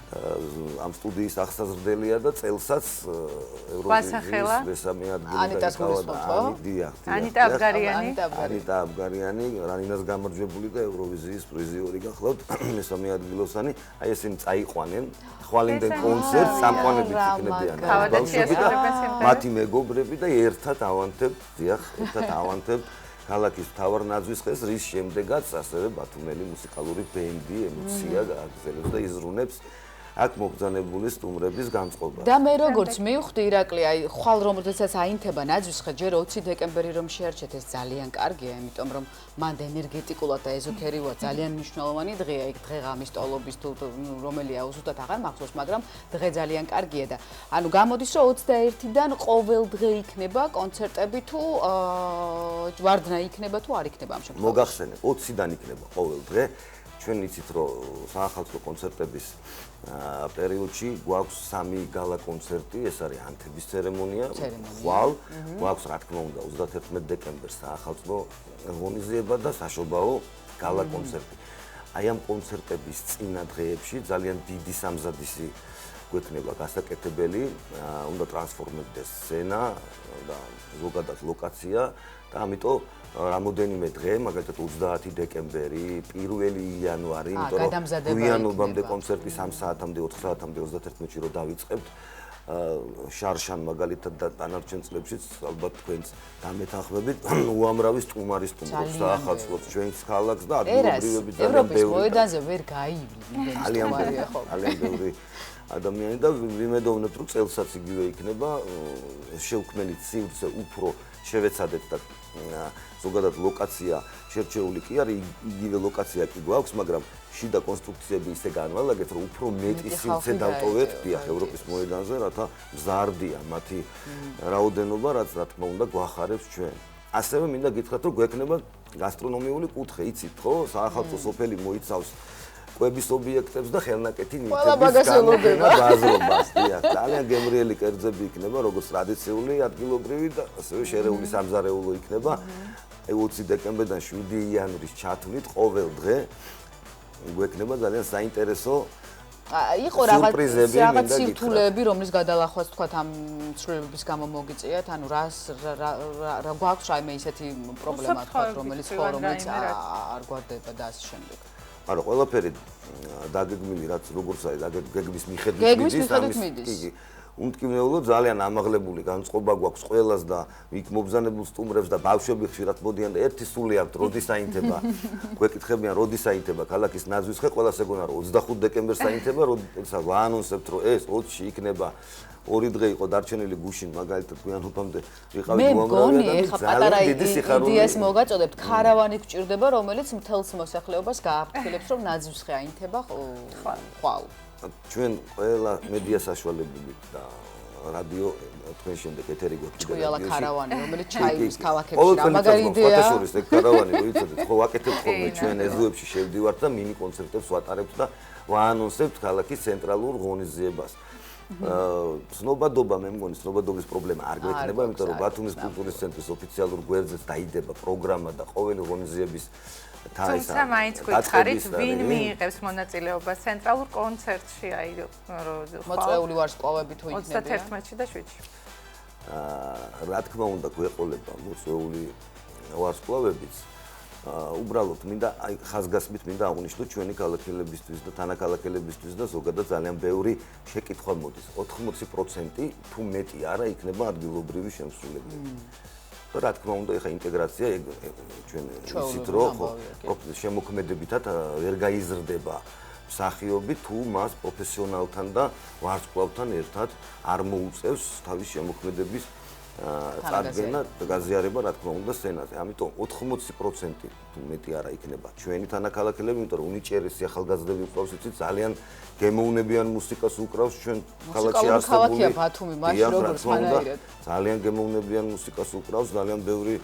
Speaker 14: ამ სტუდიის აღსაზრდელია და წელსაც ევროვიზიის მესამე ადგილი დაიკავა.
Speaker 1: ანიტა აბგარიანი.
Speaker 14: ანიტა აბგარიანი, რანინას გამარჯვებული და ევროვიზიის პრიზიორი გახლავთ მესამე ადგილოსანი. აი ესენი წაიყვანენ ხვალინდენ კონცერტს, სამყაროებით იქნებიან ბავშვები და მათი მეგობრები და ერთად ავანთებთ ქალაქის მთავარ ნაძვის ხეს, რის შემდეგაც ასევე ბათუმელი მუსიკალური ბენდი ემოცია გააგრძელებს და იზრუნებს აქ მობრძანებული სტუმრების განწყობას.
Speaker 2: და მე როგორც მივხვდი ირაკლი, აი ხვალ რომელსაც აინთება ნაძვის ხე, ჯერ 20 დეკემბერი რომ შეარჩეთ ეს ძალიან კარგია, იმიტომ რომ მანდ ენერგეტიკულად და ეზოთერიულად ძალიან მნიშვნელოვანი დღეა, იქ დღეღამის ტოლობის თუ რომელია უზუსტად აღარ მახსოვს, მაგრამ დღე ძალიან კარგია და ანუ გამოდის რომ 21-დან ყოველ დღე იქნება კონცერტები თუ ვარდნა იქნება თუ არ იქნება ამ შემთხვევაში.
Speaker 14: მოგახსენე, 20-დან იქნება ყოველ დღე. ჩვენ იცით რომ საახალწლო კონცერტების პერიოდში გვაქვს 3 გალა კონცერტი, ეს არის ანთების ცერემონია, ხვალ, გვაქვს რა თქმა უნდა 31 დეკემბერს საახალწლო ღონისძიება და საშობაო გალა კონცერტი. აი ამ კონცერტების წინა დღეებში ძალიან დიდი სამზადისი გვექნება გასაკეთებელი, უნდა ტრანსფორმებდეს სცენა და ზოგადად ლოკაცია და ამიტომ რამოდენიმე დღე, მაგალითად 30 დეკემბერი, 1 იანვარი, იმიტომ რომ გვიანობამდე კონცერტი 3 საათამდე, 4 საათამდე 31-ში რო დავიწყებთ, შარშან მაგალითად და დანარჩენ წლებშიც ალბათ თქვენც დამეთანხმებით, უამრავი სტუმარი სტუმრობს საახალწლოს ჩვენს ქალაქს და ადგილობრივები ძალიან ბევრი.
Speaker 2: ევროპის მოედანზე ვერ გაივლი.
Speaker 14: ძალიან ბევრი ადამიანი და ვიმედოვნებთ რომ წელსაც იგივე იქნება, შევქმნით სივრცე უფრო შევეცადეთ და ზოგადად ლოკაცია შერჩეული კი არის, იგივე ლოკაცია კი გვაქვს, მაგრამ შიდა კონსტრუქციები ისე განვალაგეთ, რომ უფრო მეტი სივრცე დავტოვეთ დიახ ევროპის მოედანზე, რათა მზარდია მათი რაოდენობა, რაც რა თქმა უნდა გვახარებს ჩვენ. ასევე მინდა გითხრათ, რომ გვექნება გასტრონომიული კუთხე, იცით ხო? საახალწლო სოფელი მოიცავს კვების ობიექტებს და ხელნაკეთი ნივთების განაზრობას. ძალიან გემრიელი კერძები იქნება, როგორც ტრადიციული ადგილობრივი და ასევე შერეული სამზარეულო იქნება. 20 დეკემბრიდან 7 იანვრის ჩათვლით ყოველ დღე გვექნება ძალიან საინტერესო
Speaker 2: იყო რაღაც სირთულეები, რომლის გადალახვაც თქვათ ამ ცვლილებების გამო მოგიწიათ, ანუ რა გვაქვს რაიმე ისეთი პრობლემა თქვათ, რომელიც არ გვარდება და ასე შემდეგ.
Speaker 14: არა, ყველაფერი დაგეგმილი, რაც როგორც არის, გეგმის მიხედვით მიდის. უმტკივნეულო ძალიან ამაღლებული განწყობა გვაქვს ყველას და იქ მობრძანებულ სტუმრებს და ბავშვები ხშირად მოდიან და ერთი სული აქვთ, როდის აინთება. გვეკითხებიან, როდის აინთება ქალაქის ნაძვის ხე, ყველას ეგონა რომ 25 დეკემბერს აინთება, როდესაც ვაანონსებთ, რომ ეს 20-ში იქნება. 2 დღე იყო დარჩენილი გუშინ, მაგალითად გვიანობამდე ვიყავით უამრავი ადამიანი, ძალიან დიდი სიხარული.
Speaker 2: იდეას მოგაწოდებთ, ქარავანი გვჭირდება, რომელიც მთელს მოსახლეობას გააფრთხილებს, რომ ნაძვის ხე აინთება ხვალ.
Speaker 14: ჩვენ ყველა მედია საშუალებით და რადიო თქვენ შემდეგ ეთერი გვაქვს
Speaker 2: ყველა ქარავანი რომელიც ჩაივლის ქალაქებში რა მაგარი იდეა
Speaker 14: ფოტოშორის ეგ ქარავანი რო იცოდეთ ხო ვაკეთებთ ხოლმე ჩვენ ეზოებში შევდივართ და მინი კონცერტებს ვატარებთ და ვაანონსებთ ქალაქის ცენტრალურ ღონისძიებას ცნობადობა მე მგონი ცნობადობის პრობლემა არ გვექნება იმიტომ რომ ბათუმის კულტურის ცენტრის ოფიციალურ გვერდზეც დაიდება პროგრამა და ყოველი ღონისძიების
Speaker 1: თუმცა მაინც გვითხარით ვინ მიიღებს მონაწილეობას ცენტრალურ კონცერტში აი
Speaker 2: მოწვეული ვარსკვლავები თუ იქნება
Speaker 1: 31-ში და 7-ში
Speaker 14: რა თქმა უნდა გვეყოლება მოწვეული ვარსკვლავებიც უბრალოდ მინდა აი ხაზგასმით მინდა აღვნიშნო ჩვენი ქალაქელებისთვის და თანაქალაქელებისთვის და ზოგადად ძალიან ბევრი შეკითხვა მოდის 80% თუ მეტი არა იქნება ადგილობრივი შემსრულებელი რა თქმა უნდა ეხა ინტეგრაცია ჩვენ ისიც რომ შემოქმედებითად ვერ გაიზრდება მსახიობი თუ მას პროფესიონალთან და ვარსკვლავთან ერთად არ მოუწევს თავის შემოქმედების წარდგენა და გაზიარება რა თქმა უნდა სცენაზე. ამიტომ 80% თუ მეტი არა იქნება ჩვენი თანაქალაქელები, იმიტომ რომ უნიჭერესი ახალგაზრდები უყავს იცით ძალიან გემოვნებიან მუსიკას უკრავს ჩვენ ქალაქში არსებული.
Speaker 2: ქალაქია ბათუმი, მაშინ როგორც მანაირად.
Speaker 14: ძალიან გემოვნებიან მუსიკას უკრავს, ძალიან ბევრი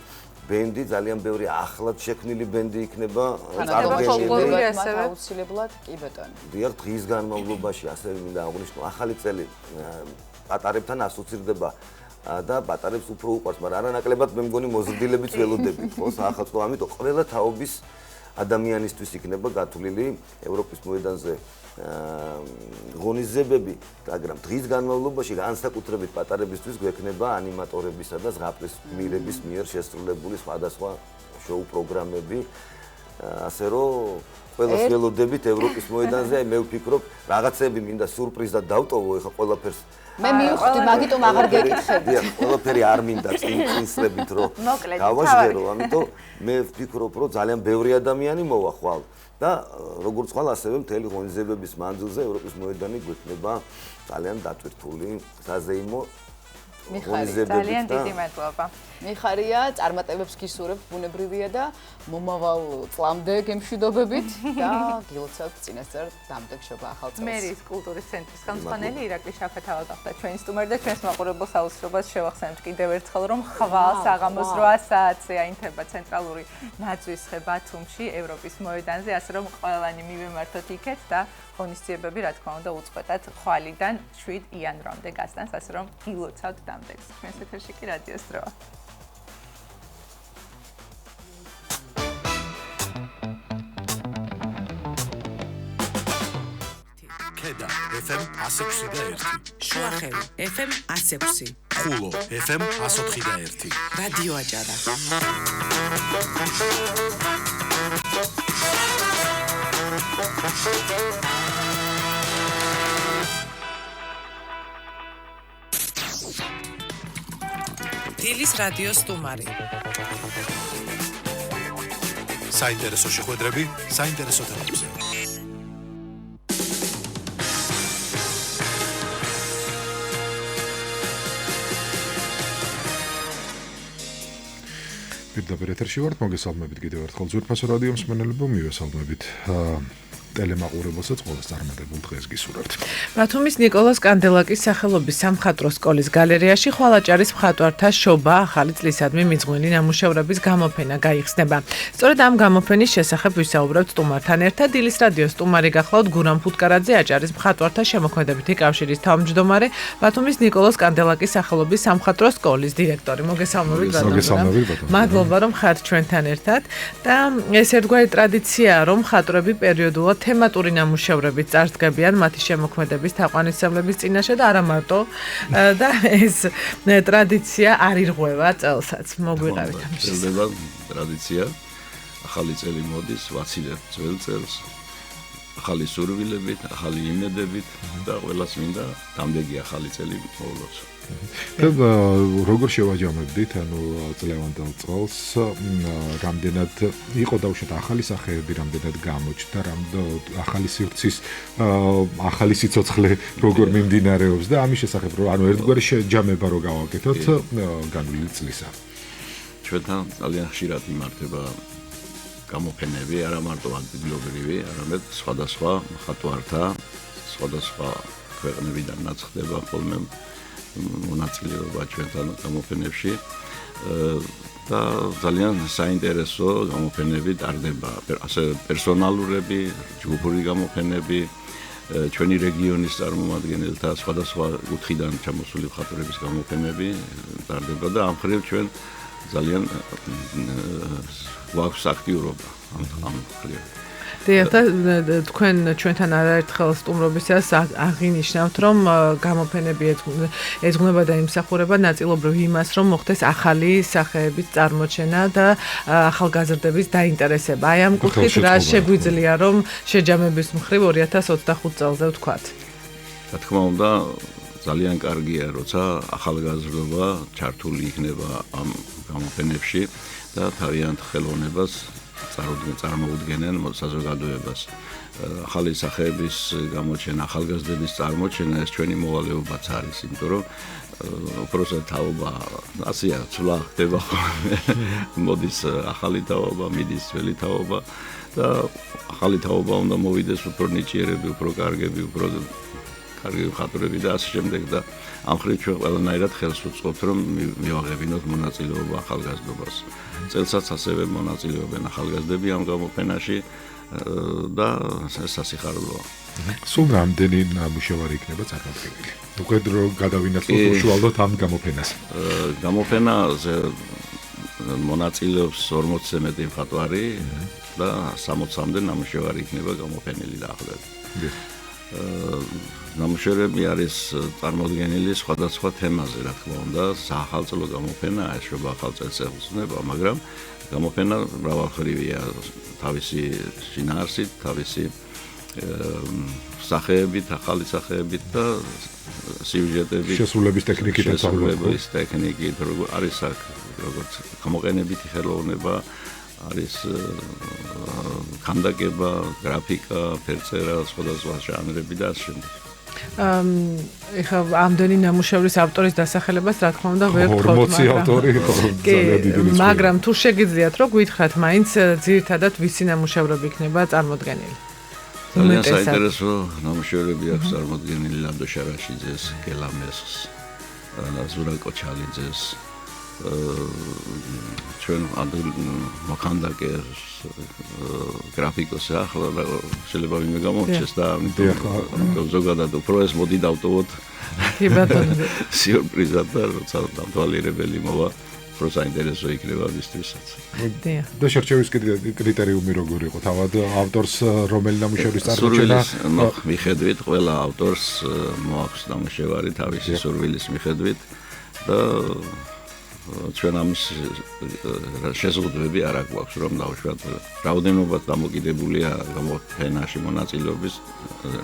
Speaker 14: ბენდი, ძალიან ბევრი ახლად შექმნილი ბენდი იქნება
Speaker 2: წარდგენილი. აუცილებლად კი ბატონო.
Speaker 14: დიახ, დღის განმავლობაში ასევე მინდა აღვნიშნო, ახალი წელი პატარებთან ასოცირდება და პატარებს უფრო უყვარს, მაგრამ არანაკლებად მე მგონი მოზრდილებიც ველოდებით, ხო, საახალწლო, ამიტომ ყველა თაობის ადამიანისთვის იქნება გათვლილი ევროპის მოედანზე ღონისძიებები, მაგრამ დღის განმავლობაში განსაკუთრებით პატარებისთვის გვექნება ანიმატორებისა და ზღაპრის გმირების მიერ შესრულებული სხვადასხვა შოუ პროგრამები, ასე რომ ყველას ველოდებით ევროპის მოედანზე, მე ვფიქრობ, რაღაცები მინდა სურპრიზად დავტოვო, ეხლა ყველაფერს
Speaker 2: მე მივხვდი, მაგიტომ აღარ გეკითხები.
Speaker 14: დიახ, ყველაფერი არ მინდა წინსრებით რომ გავაჟღერო, ამიტომ მე ვფიქრობ, რომ ძალიან ბევრი ადამიანი მოვა ხვალ და როგორც ხვალ ასევე მთელი ღონისძიებების მანძილზე ევროპის მოედანი გვექნება ძალიან დატვირთული საზეიმო
Speaker 1: ძალიან დიდი მადლობა.
Speaker 2: მიხარია, წარმატებებს გისურვებ, ბუნებრივია და მომავალ წლამდე გემშვიდობებით და გილოცავთ წინასწარ დამდეგშობა ახალ წელს.
Speaker 1: მერის კულტურის ცენტრის ხელმძღვანელი ირაკლი შაფათავა გახდა ჩვენი სტუმარი და ჩვენს მაყურებელ საოცრებას შევახსენებთ კიდევ ერთხელ, რომ ხვალ საღამოს 8 საათზე აინთება ცენტრალური ნაძვის ხე ბათუმში ევროპის მოედანზე, ასე რომ ყველანი მივემართოთ იქეთ და ღონისძიებები რა თქმა უნდა უწყვეტად ხვალიდან 7 იანვრამდე გასტანს, ასე რომ გილოცავთ დამდეგს. ჩვენს ეთერში კი რადიოს დროა.
Speaker 15: ქედა FM 106.1
Speaker 16: შუახევი FM 106
Speaker 15: ხულო FM 104.1
Speaker 16: რადიო აჭარა დილის რადიო სტუმარი
Speaker 15: საინტერესო შეხვედრები საინტერესო თემებზე პირდაპირ ეთერში ვართ, მოგესალმებით კიდევ ერთხელ ძვირფასო რადიო მსმენელებო, მივესალმებით ტელემაყურებელსაც ყოველს წარმატებულ დღეს გისურვებთ.
Speaker 16: ბათუმის ნიკოლოზ კანდელაკის სახელობის სამხატვრო სკოლის გალერეაში ხვალაჭარის მხატვართა შობა ახალი წლისადმი მიძღვენი ნამუშევრების გამოფენა გაიხსნება. სწორედ ამ გამოფენის შესახებ ვისაუბრებთ სტუმართან ერთად. დილის რადიოს სტუმარი გახლავთ გურამ ფუტკარაძე, აჭარის მხატვართა შემოქმედებითი კავშირის თავმჯდომარე, ბათუმის ნიკოლოზ კანდელაკის სახელობის სამხატვრო სკოლის დირექტორი. მოგესალმებით ბატონო. მადლობა რომ ხართ ჩვენთან ერთად და ეს ერთგვარი ტრადიციაა, რომ მხატვრები პერიოდულად თემატური ნამუშევრებით წარსდგებიან მათი შემოქმედების თაყვანისმცემლების წინაშე და არა მარტო და ეს ტრადიცია არ ირღვევა წელსაც. მოგვიყევით ამის.
Speaker 17: ძლდება ტრადიცია. ახალი წელი მოდის, ვაცილებ ძველ წელს. ახალი სურვილებით, ახალი იმედებით და ყველას მინდა დამდეგი ახალი წელი მოვლოს.
Speaker 15: და როგორ შევაჯამებდით, ანუ წლევანდელ წელს, რამდენად იყო დაუშვათ ახალი სახეები, რამდენად გამოჩნდა, ახალი სივრცის, ახალი სიცოცხლე როგორ მიმდინარეობს და ამის შესახებ რომ ანუ ერთგვარი შეჯამება რო გავაკეთოთ განვლილი წლისა.
Speaker 17: ჩვენთან ძალიან ხშირად იმართება გამოფენები, არა მარტო ადგილობრივი, არამედ სხვადასხვა მხატვართა, სხვადასხვა ქვეყნებიდან ნაწხდება ხოლმე მონაწილეობა ჩვენთან გამოფენებში და ძალიან საინტერესო გამოფენები ტარდება, ასე პერსონალურები, ჯგუფური გამოფენები, ჩვენი რეგიონის წარმომადგენელთა სხვადასხვა კუთხიდან ჩამოსული მხატვრების გამოფენები ტარდება და ამ მხრივ ჩვენ ძალიან გვაქვს აქტიურობა ამ მხრივ.
Speaker 16: და თქვენ ჩვენთან არაერთხელ სტუმრობისას აღინიშნავთ, რომ გამოფენები ეძღვნება და იმსახურება ნაწილობრივ იმას, რომ მოხდეს ახალი სახეების წარმოჩენა და ახალგაზრდების დაინტერესება. აი ამ კუთხით რა შეგვიძლია, რომ შეჯამების მხრივ 2025 წელზე ვთქვათ?
Speaker 17: რა თქმა უნდა, ძალიან კარგია, როცა ახალგაზრდობა ჩართული იქნება ამ გამოფენებში და თავიანთ ხელოვნებას წარმოუდგენენ საზოგადოებას. ახალი სახეების გამოჩენა, ახალგაზრდების წარმოჩენა ეს ჩვენი მოვალეობაც არის, იმიტომ რომ უბრალოდ თაობა, ასეა, ცვლა ხდება ხოლმე. მოდის ახალი თაობა, მიდის ძველი თაობა და ახალი თაობა უნდა მოვიდეს უფრო ნიჭიერები, უფრო კარგები, უფრო კარგი მხატვრები და ასე შემდეგ და ამ ხრივ ჩვენ ყველანაირად ხელს უწყობთ, რომ მივაღებინოთ მონაწილეობა ახალგაზრდობას. წელსაც ასევე მონაწილეობენ ახალგაზრდები ამ გამოფენაში და სასიხარულოა.
Speaker 15: სულ რამდენი ნამუშევარი იქნება წარმოდგენილი? უკვე დრო გადავინაცვლოთ უშუალოდ ამ გამოფენას.
Speaker 17: გამოფენაზე მონაწილეობს 40-ზე მეტი მხატვარი და 60-მდე ნამუშევარი იქნება გამოფენილი დაახლოებით. ნამუშევრები არის წარმოდგენილი სხვადასხვა თემაზე, რა თქმა უნდა, საახალწლო გამოფენა, ეშვება ახალწელს ეხსნება, მაგრამ გამოფენა მრავალხრივია, თავისი შინაარსით, თავისი სახეებით, ახალი სახეებით და სიუჟეტებით,
Speaker 15: შესრულების ტექნიკით,
Speaker 17: შესრულების ტექნიკით, არის აქ როგორც გამოყენებითი ხელოვნება, არის ქანდაკება, გრაფიკა, ფერწერა, სხვადასხვა ჟანრები და ასე შემდეგ.
Speaker 16: ეხლა ამდენი ნამუშევრის ავტორის დასახელებას რა თქმა უნდა ვერ გთხოვთ,
Speaker 15: 40 ავტორი ძალიან დიდი რიცხვი.
Speaker 16: მაგრამ თუ შეგიძლიათ რომ გითხრათ, მაინც ძირითადად ვისი ნამუშევრები იქნება წარმოდგენილი?
Speaker 17: ძალიან საინტერესო ნამუშევრები აქვს წარმოდგენილი ლანდო შარაშიძეს, გელამესს, ზურა კოჩალიძეს, ჩვენ მოქანდაკეს, გრაფიკოს ახლა შეიძლება ვინმე გამოვჩეს და ამიტომ ზოგადად უფრო ეს მოდი დავტოვოთ.
Speaker 16: კი ბატონო.
Speaker 17: სიურპრიზად და როცა დამთვალიერებელი მოვა, უფრო საინტერესო იქნება მისთვისაც.
Speaker 15: და შერჩევის კრიტერიუმი როგორ იყო? თავად ავტორს რომელი ნამუშევრის წარმოჩენა?
Speaker 17: მიხედვით ყველა ავტორს მოაქვს ნამუშევარი თავისი სურვილის მიხედვით და ჩვენ ამის შეზღუდვები არ აქვს რომ დავუშვათ რაოდენობა დამოკიდებულია გამოფენაში მონაწილეობის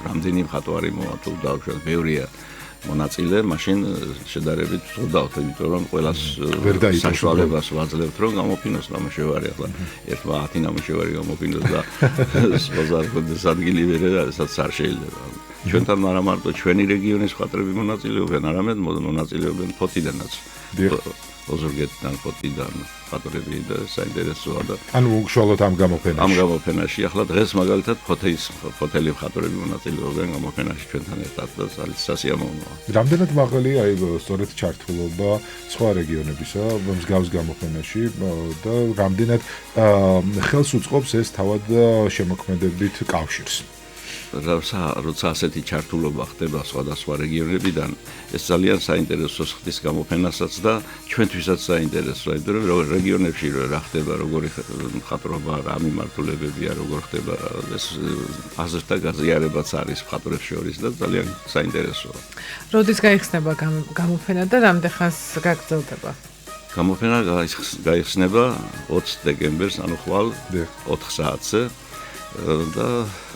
Speaker 17: რამდენი მხატვარი მოვა თუ დავუშვათ ბევრია მონაწილე მაშინ შედარებით ვწოდავთ იმიტომ რომ ყველას საშუალებას ვაძლევთ რომ გამოფინოს ნამუშევარი ახლა ერთმა 10 ნამუშევარი გამოფინოს და სპოზარდეს ადგილი ვერ არის არ შეიძლება ჩვენთან არა მარტო ჩვენი რეგიონის მხატვრები მონაწილეობენ არამედ მონაწილეობენ ფოთიდანაც ოზურგეთიდან ფოტიდან მხატვრები და საინტერესოა და
Speaker 15: ანუ უშუალოდ ამ
Speaker 17: გამოფენაში ახლა დღეს მაგალითად ფოთელი მხატვრები მონაწილეობენ გამოფენაში ჩვენთან ერთად და ძალიან სასიამოვნოა.
Speaker 15: რამდენად მაღალია აი სწორედ ჩართულობა სხვა რეგიონებისა მსგავს გამოფენაში და რამდენად ხელს უწყობს ეს თავად შემოქმედებით კავშირს?
Speaker 17: როცა ასეთი ჩართულობა ხდება სხვადასხვა რეგიონებიდან, ეს ძალიან საინტერესო ხდის გამოფენასაც და ჩვენთვისაც საინტერესოა, იმიტომ რომ რეგიონებში რა ხდება, როგორი მხატვრობა, რა მიმართულებებია, როგორ ხდება, ეს აზრთა გაზიარებაც არის მხატვრებს შორის და ძალიან საინტერესოა.
Speaker 16: როდის გაიხსნება გამოფენა და რამდენ ხანს გაგრძელდება?
Speaker 17: გამოფენა გაიხსნება 20 დეკემბერს, ანუ ხვალ 4 საათზე და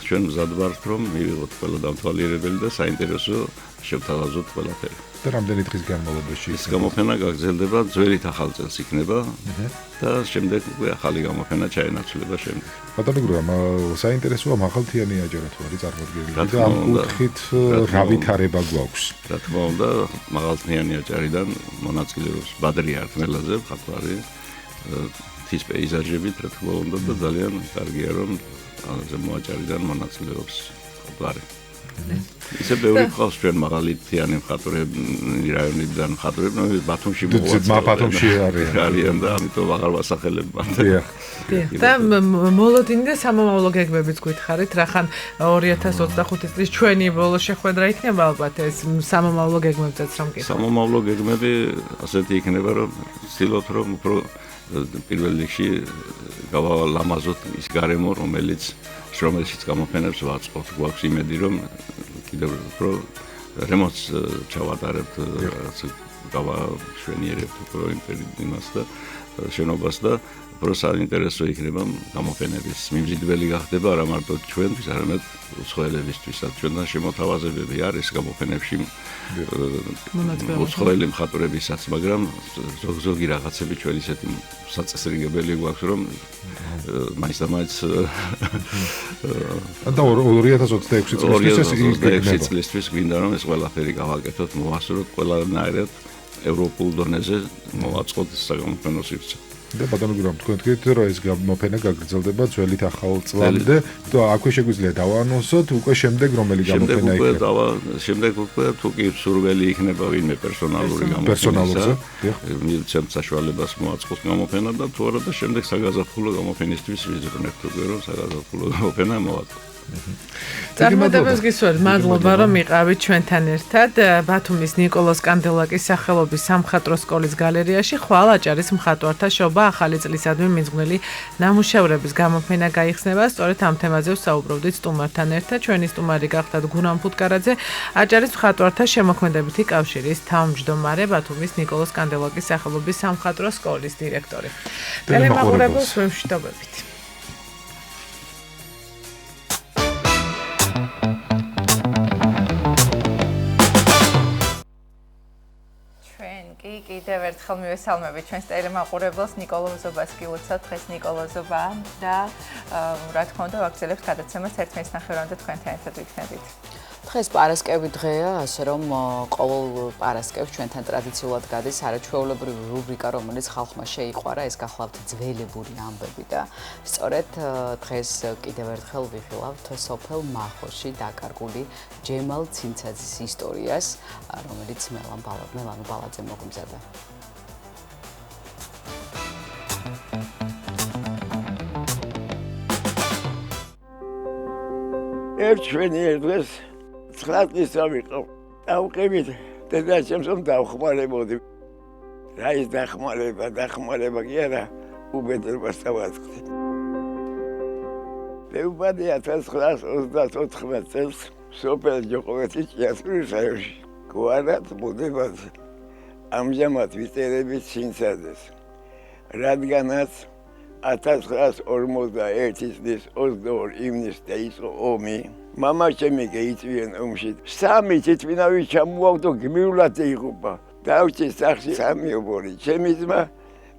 Speaker 17: ჩვენ მზად ვართ რომ მივიღოთ ყველა დამთვალიერებელი და საინტერესო შევთავაზოთ ყველაფერი.
Speaker 15: და რამდენი დღის განმავლობაში
Speaker 17: ეს გამოფენა გაგრძელდება ძველით ახალ წელს იქნება და შემდეგ უკვე ახალი გამოფენა ჩაენაცვლება შემდეგ.
Speaker 15: ბატონო გურამ, საინტერესოა მაღალთიანი აჯარა თუ არის წარმოდგენილი და ამ კუთხით რა ვითარება გვაქვს?
Speaker 17: რა თქმა უნდა, მაღალთიანი აჯარიდან მონაწილეობს ბადრი არტმელაძე, მხატვარი თის პეიზაჟებით, რა თქმა უნდა და ძალიან კარგია რომ ზემოაჭარიდან მონაწილეობს მხატვარი. ისე ბევრი ყავს ჩვენ მაღალითიანი მხატვრები რაიონიდან მხატვრები, ბათუმში
Speaker 15: ბათუმში
Speaker 17: არიან და ამიტომ აღარ ვასახელებ მათ.
Speaker 16: და მოლოდინი და სამომავლო გეგმებიც გითხარით, რახან 2025 წლის ჩვენი ბოლო შეხვედრა იქნება ალბათ ეს სამომავლო გეგმებზეც რომ გითხარით.
Speaker 17: სამომავლო გეგმები ასეთი იქნება რომ ვცდილობთ რომ უფრო პირველ რიგში გავალამაზოთ ის გარემო რომელშიც გამოფენებს ვაწყობთ. გვაქვს იმედი რომ კიდევ უფრო რემონტს ჩავატარებთ, რაღაც გავაშვენიერებთ უფრო იმას და შენობას და უფრო საინტერესო იქნება გამოფენების მიმზიდველი გახდება არა მარტო ჩვენთვის, არამედ უცხოელებისთვისაც. ჩვენთან შემოთავაზებები არის გამოფენებში უცხოელი მხატვრებისაც, მაგრამ ზოგი რაღაცები ჩვენ ისეთი საწესრიგებელი გვაქვს, რომ მაინც და მაინც
Speaker 15: და 2026
Speaker 17: წლისთვის გვინდა რომ ეს ყველაფერი გავაკეთოთ, მოვასწროთ ყველანაირად ევროპულ დონეზე მოვაწყოთ საგამოფენო სივრცე.
Speaker 15: და ბატონო გურამ, თქვენ თქვით რომ ეს გამოფენა გაგრძელდება ძველით ახალ წლამდე და აქვე შეგვიძლია დავაანონსოთ უკვე შემდეგ რომელი გამოფენა იქნება.
Speaker 17: შემდეგ უკვე თუ კი სურველი იქნება ვინმე პერსონალური გამოფენა. მივცემთ საშუალებას მოაწყოს გამოფენა და თუ არა და შემდეგ საგაზაფხულო გამოფენისთვის ვიზრუნებთ უკვე რომ საგაზაფხულო გამოფენა მოაწყოს.
Speaker 16: წარმატებებს გისურვებთ, მადლობა რომ იყავით ჩვენთან ერთად. ბათუმის ნიკოლოზ კანდელაკის სახელობის სამხატვრო სკოლის გალერეაში ხვალ აჭარის მხატვართა შობა ახალი წლისადმი მიძღვნილი ნამუშევრების გამოფენა გაიხსნება. სწორედ ამ თემაზე ვსაუბრობდით სტუმართან ერთად. ჩვენი სტუმარი გახდათ გურამ ფუტკარაძე, აჭარის მხატვართა შემოქმედებითი კავშირის თავმჯდომარე, ბათუმის ნიკოლოზ კანდელაკის სახელობის სამხატვრო სკოლის დირექტორი. ტელემაყურებელს ვემშვიდობებით.
Speaker 1: კიდევ ერთხელ მივესალმებით ჩვენს ტელემაყურებელს ნიკოლოზობას გილოცავთ დღეს ნიკოლოზობა და რა თქმა უნდა ვაგრძელებთ გადაცემას 1:30-მდე თქვენთან ერთად ვიქნებით.
Speaker 2: დღეს პარასკევი დღეა, ასე რომ ყოველ პარასკევს ჩვენთან ტრადიციულად გადის არაჩვეულებრივი რუბრიკა, რომელიც ხალხმა შეიყვარა, ეს გახლავთ ძველებური ამბები და სწორედ დღეს კიდევ ერთხელ ვიხილავთ სოფელ მახოში დაკარგული ჯემალ ცინცაძის ისტორიას, რომელიც მელანო ბალაძე მოგვიმზადა.
Speaker 18: ჩვენი დღეს 9 წლისა ვიყავ. დავყევით დედაჩემს რომ დავხმარებოდი. რა ის დახმარება კი არა, უბედურებას დავაწყდი. მეუბადე 1934 წელს სოფელ ჯოყოვეთის ჭიათურის რაიონში. გვარად მოდებაზე. ამჟამად ვიწერებით ცინცაძეს. რადგანაც 1941 წლის 22 ივნისს იყო ომი. მამაჩემი გაიწვიენ ომში. 3 თითბინავი ჩამოვავდო გმირულად ეიღუპა. დავჭი სახში 3 ობორი. ჩემი ძმა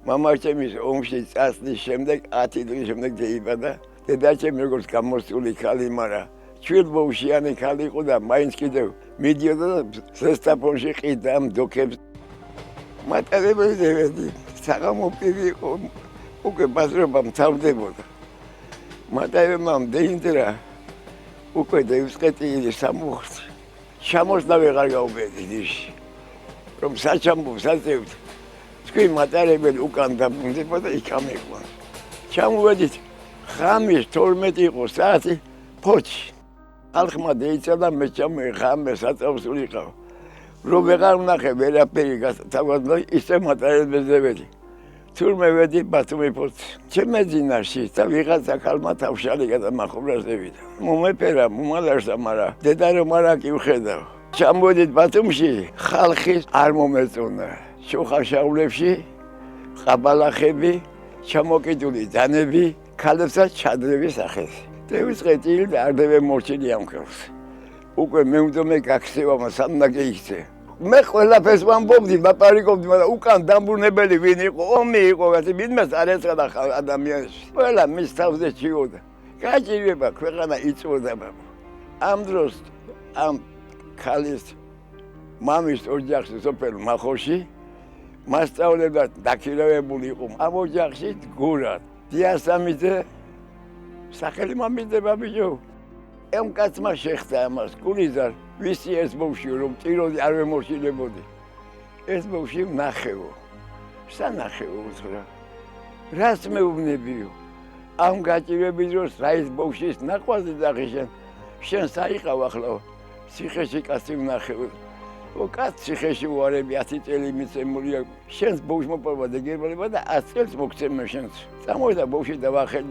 Speaker 18: მამაჩემის ომში წასვლის შემდეგ 10 დღის შემდეგ დაიბადა. დედაჩემი როგორც გამოსული ქალი, მაგრამ ჩვიდბოუშიანი ქალი იყო და მაინც კიდევ მიდიოდა ზესტაფონში ყიდა ამ დოქებს. მატარებელი დევედი, საღამო პირი იყო, უკვე ბაზრობა მთავრდებოდა. მატარებელმა დეინდრა უკვე დაივსყეთი სამუხტი. ჩამოსვლა ვეღარ გავუბედი დიში. რომ საჩამბობს აწევთ. თქვენ მატარებელი უკან დაბრუნდებოდა იქ ამეყვა. ჩამოვედით ღამის 12 იყო საათი ფოჩი. ალხმა დაიწადა მე ჩამოვე ღამე საწავს ვიყავ. რომ ვეღარ ვნახე ვერაფერი გასთავადო ისე მატარებელს დევედი. თურმე ვედი ბათუმი ფოჩი. ჩემეძინარში და ვიღაცა ქალმა თავშალი გადამახობრაზებიდა. მომეფერა მომალარსა, მაგრამ დედა რომ არა კი ვხედავ. ჩამოვედით ბათუმში, ხალხი არ მომეწონა. შუხაშავლებში ყაბალახები, ჩამოკიდული ძანები, ქალებსაც ჩადრების სახელი. დავიწყეთი და არ დავემორჩილი ამ ხელს. უკვე მეუნდომე გაქცევა სანდა გეიქცე. მე ყველაფერს ვამბობდი, ვაპარიკობდი, მაგრამ უკან დამბრუნებელი ვინ იყო, ომი იყო, გასი ვინმეს არ ეცხადა ადამიანს. ყველა მის თავზე ჩიოდა. გაჭირვება ქვეყანა იწვოდა. ამ დროს ამ ქალის მამის ოჯახში სოფელ მახოში მასწავლებლად დაქირავებული იყო. ამ ოჯახში გურად დიასამიძე სახელი მომიდება ბიჭო. ამ კაცმა შეხდა ამას გულიზარ ვისი ეს ბავშვი რომ ტიროდი არ ვემორჩილებოდი. ეს ბავშვი ნახევო. სანახევო უძღრა. რას მეუბნებიო? ამ გაჭირების დროს რა ის ბავშვის ნაყვაზე დაღიშენ. შენ საიყავ ახლა ციხეში კაცი ვნახევ. ო კაც ციხეში ვარები 10 წელი მიცემულია. შენს ბავშვს მოპარვა და გერმანება და 100 წელს მოგცემ შენს. წამოვიდა ბავშვი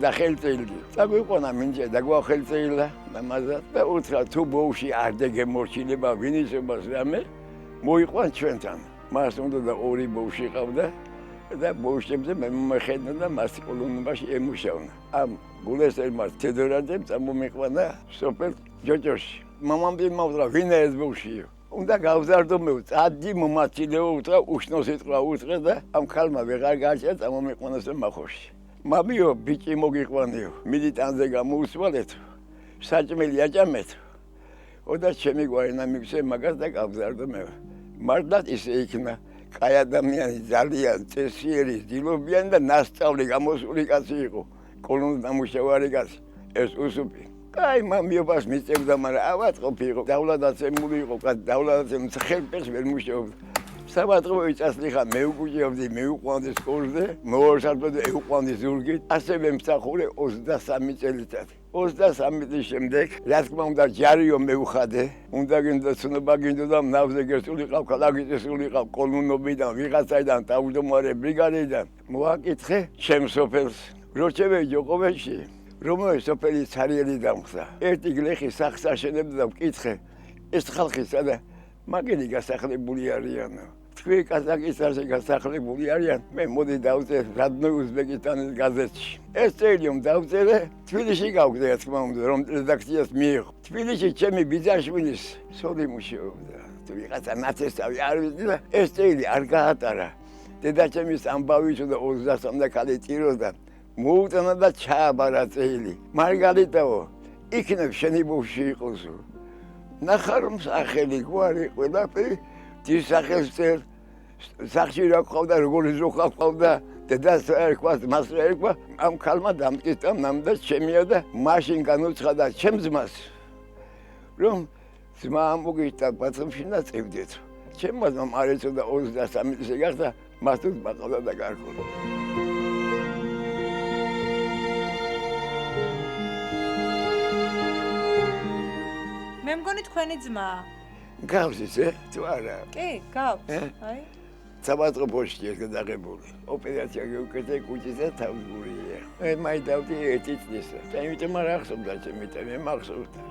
Speaker 18: და ხელწეილდი. წაგვიყვანა მინჯე და გვახელწეილა მამაზა და უთხრა თუ ბავშვი არ დაგემორჩილება ვინისობას რამე მოიყვან ჩვენთან. მას უნდა და 2 ბავშვი ყავდა და ბავშვებზე მე მოხედნა და მას კოლონიაში ემუშავნა. ამ გულესელმა თედორაძემ წამომიყვანა სოფელ ჯოჯოში. მამამ დიმავრა ვინა ეს ბავშვიო. უნდა გავზარდო მე წადი მომაცილეო უთხრა უშნო სიტყვა უთხრა და ამ ქალმა ვეღარ გაჩა წამომიყვანა მახოში. მამიო ბიჭი მოგიყვანიო მილიტანზე გამოუსვალეთ საჭმელი აჭამეთ. ოდა ჩემი გვარინა მიგცე მაგას და გავზარდო მე. მართლაც ისე იქნა კაი ადამიანი ძალიან წესიერი დილობიანი და ნასწავლი გამოსული კაცი იყო. კოლონის დამუშავარი კაცი ეს უსუპი. კაი მამიობას მიწევდა, მაგრამ ავაწყობი იყო. დავლადაცემული იყო, კაც დავლადაცემ ხელფერს ვერ მუშაობდა. საბატყო იწასლიხა მე უკუჭიებდი მე უყვანდი სკოლზე მოორსარბედი ეუყვანდი ზურგით ასევე მსახურე 23 წელიწად 23 წლის შემდეგ რა თქმა უნდა ჯარიო მეუხადე უნდა გინდა ცნობა გინდა ნავზე გესულიყავ ქალაქის გესულიყავ კოლმუნობიდან ვიღაცაიდან თავმჯდომარე ბრიგადიდან მოაკითხე ჩემს სოფელს რო შევეჯო ყოველში რომელი სოფელი ცარიელი დამხსა ერთი გლეხი სახლს აშენებდა და ვკითხე ეს ხალხი სადა მაგენი გასახლებული არიანო თქვი კაზაკისტანში გასახლებული არიან მე მოდი დავწერე რადნო უზბეკისტანის გაზეთში ეს წელიმ დავწერე თბილისში გავგზავნე რა თქმა უნდა რომ რედაქციას მიიღო თბილისში ჩემი ბიძაშვილის სოლი მუშაობდა თუ ვიღაცა ნაცესტავი არ ვიცი და ეს წელი არ გაატარა დედაჩემის ამბავი და 23 კალი ტიროდა მოუწონა და ჩააბარა წელი მარგალიტაო იქნებ შენი ბავშვი იყოსო ნახარ მსახელი გვარი ყველაფერი დის სახელს წერ სახში რა ყავდა როგორი ზოხა ყავდა დედას ერქვა მას ერქვა ამ ქალმა დამტკიცა ნამდა ჩემია და მაშინ განუცხადა ჩემ ძმას რომ ძმა მოგიჭდა ბაცმშინა წევდეთ ჩემმა ძმამ არ ეცოდა 23 წელი გახდა მას თუ ბაყავდა და გარკვეულ
Speaker 1: მე მგონი თქვენი ძმა.
Speaker 18: გავს ისე? თუ არა?
Speaker 1: კი, გავს. აი.
Speaker 18: საბატყო პოშტი ეს გადაღებული. ოპერაცია გეუკეთე კუჭიზე თავგურია. მე მაიდავდი ერთი წლის. და იმიტომ არ ახსოვდა ჩემი და მე მახსოვდა.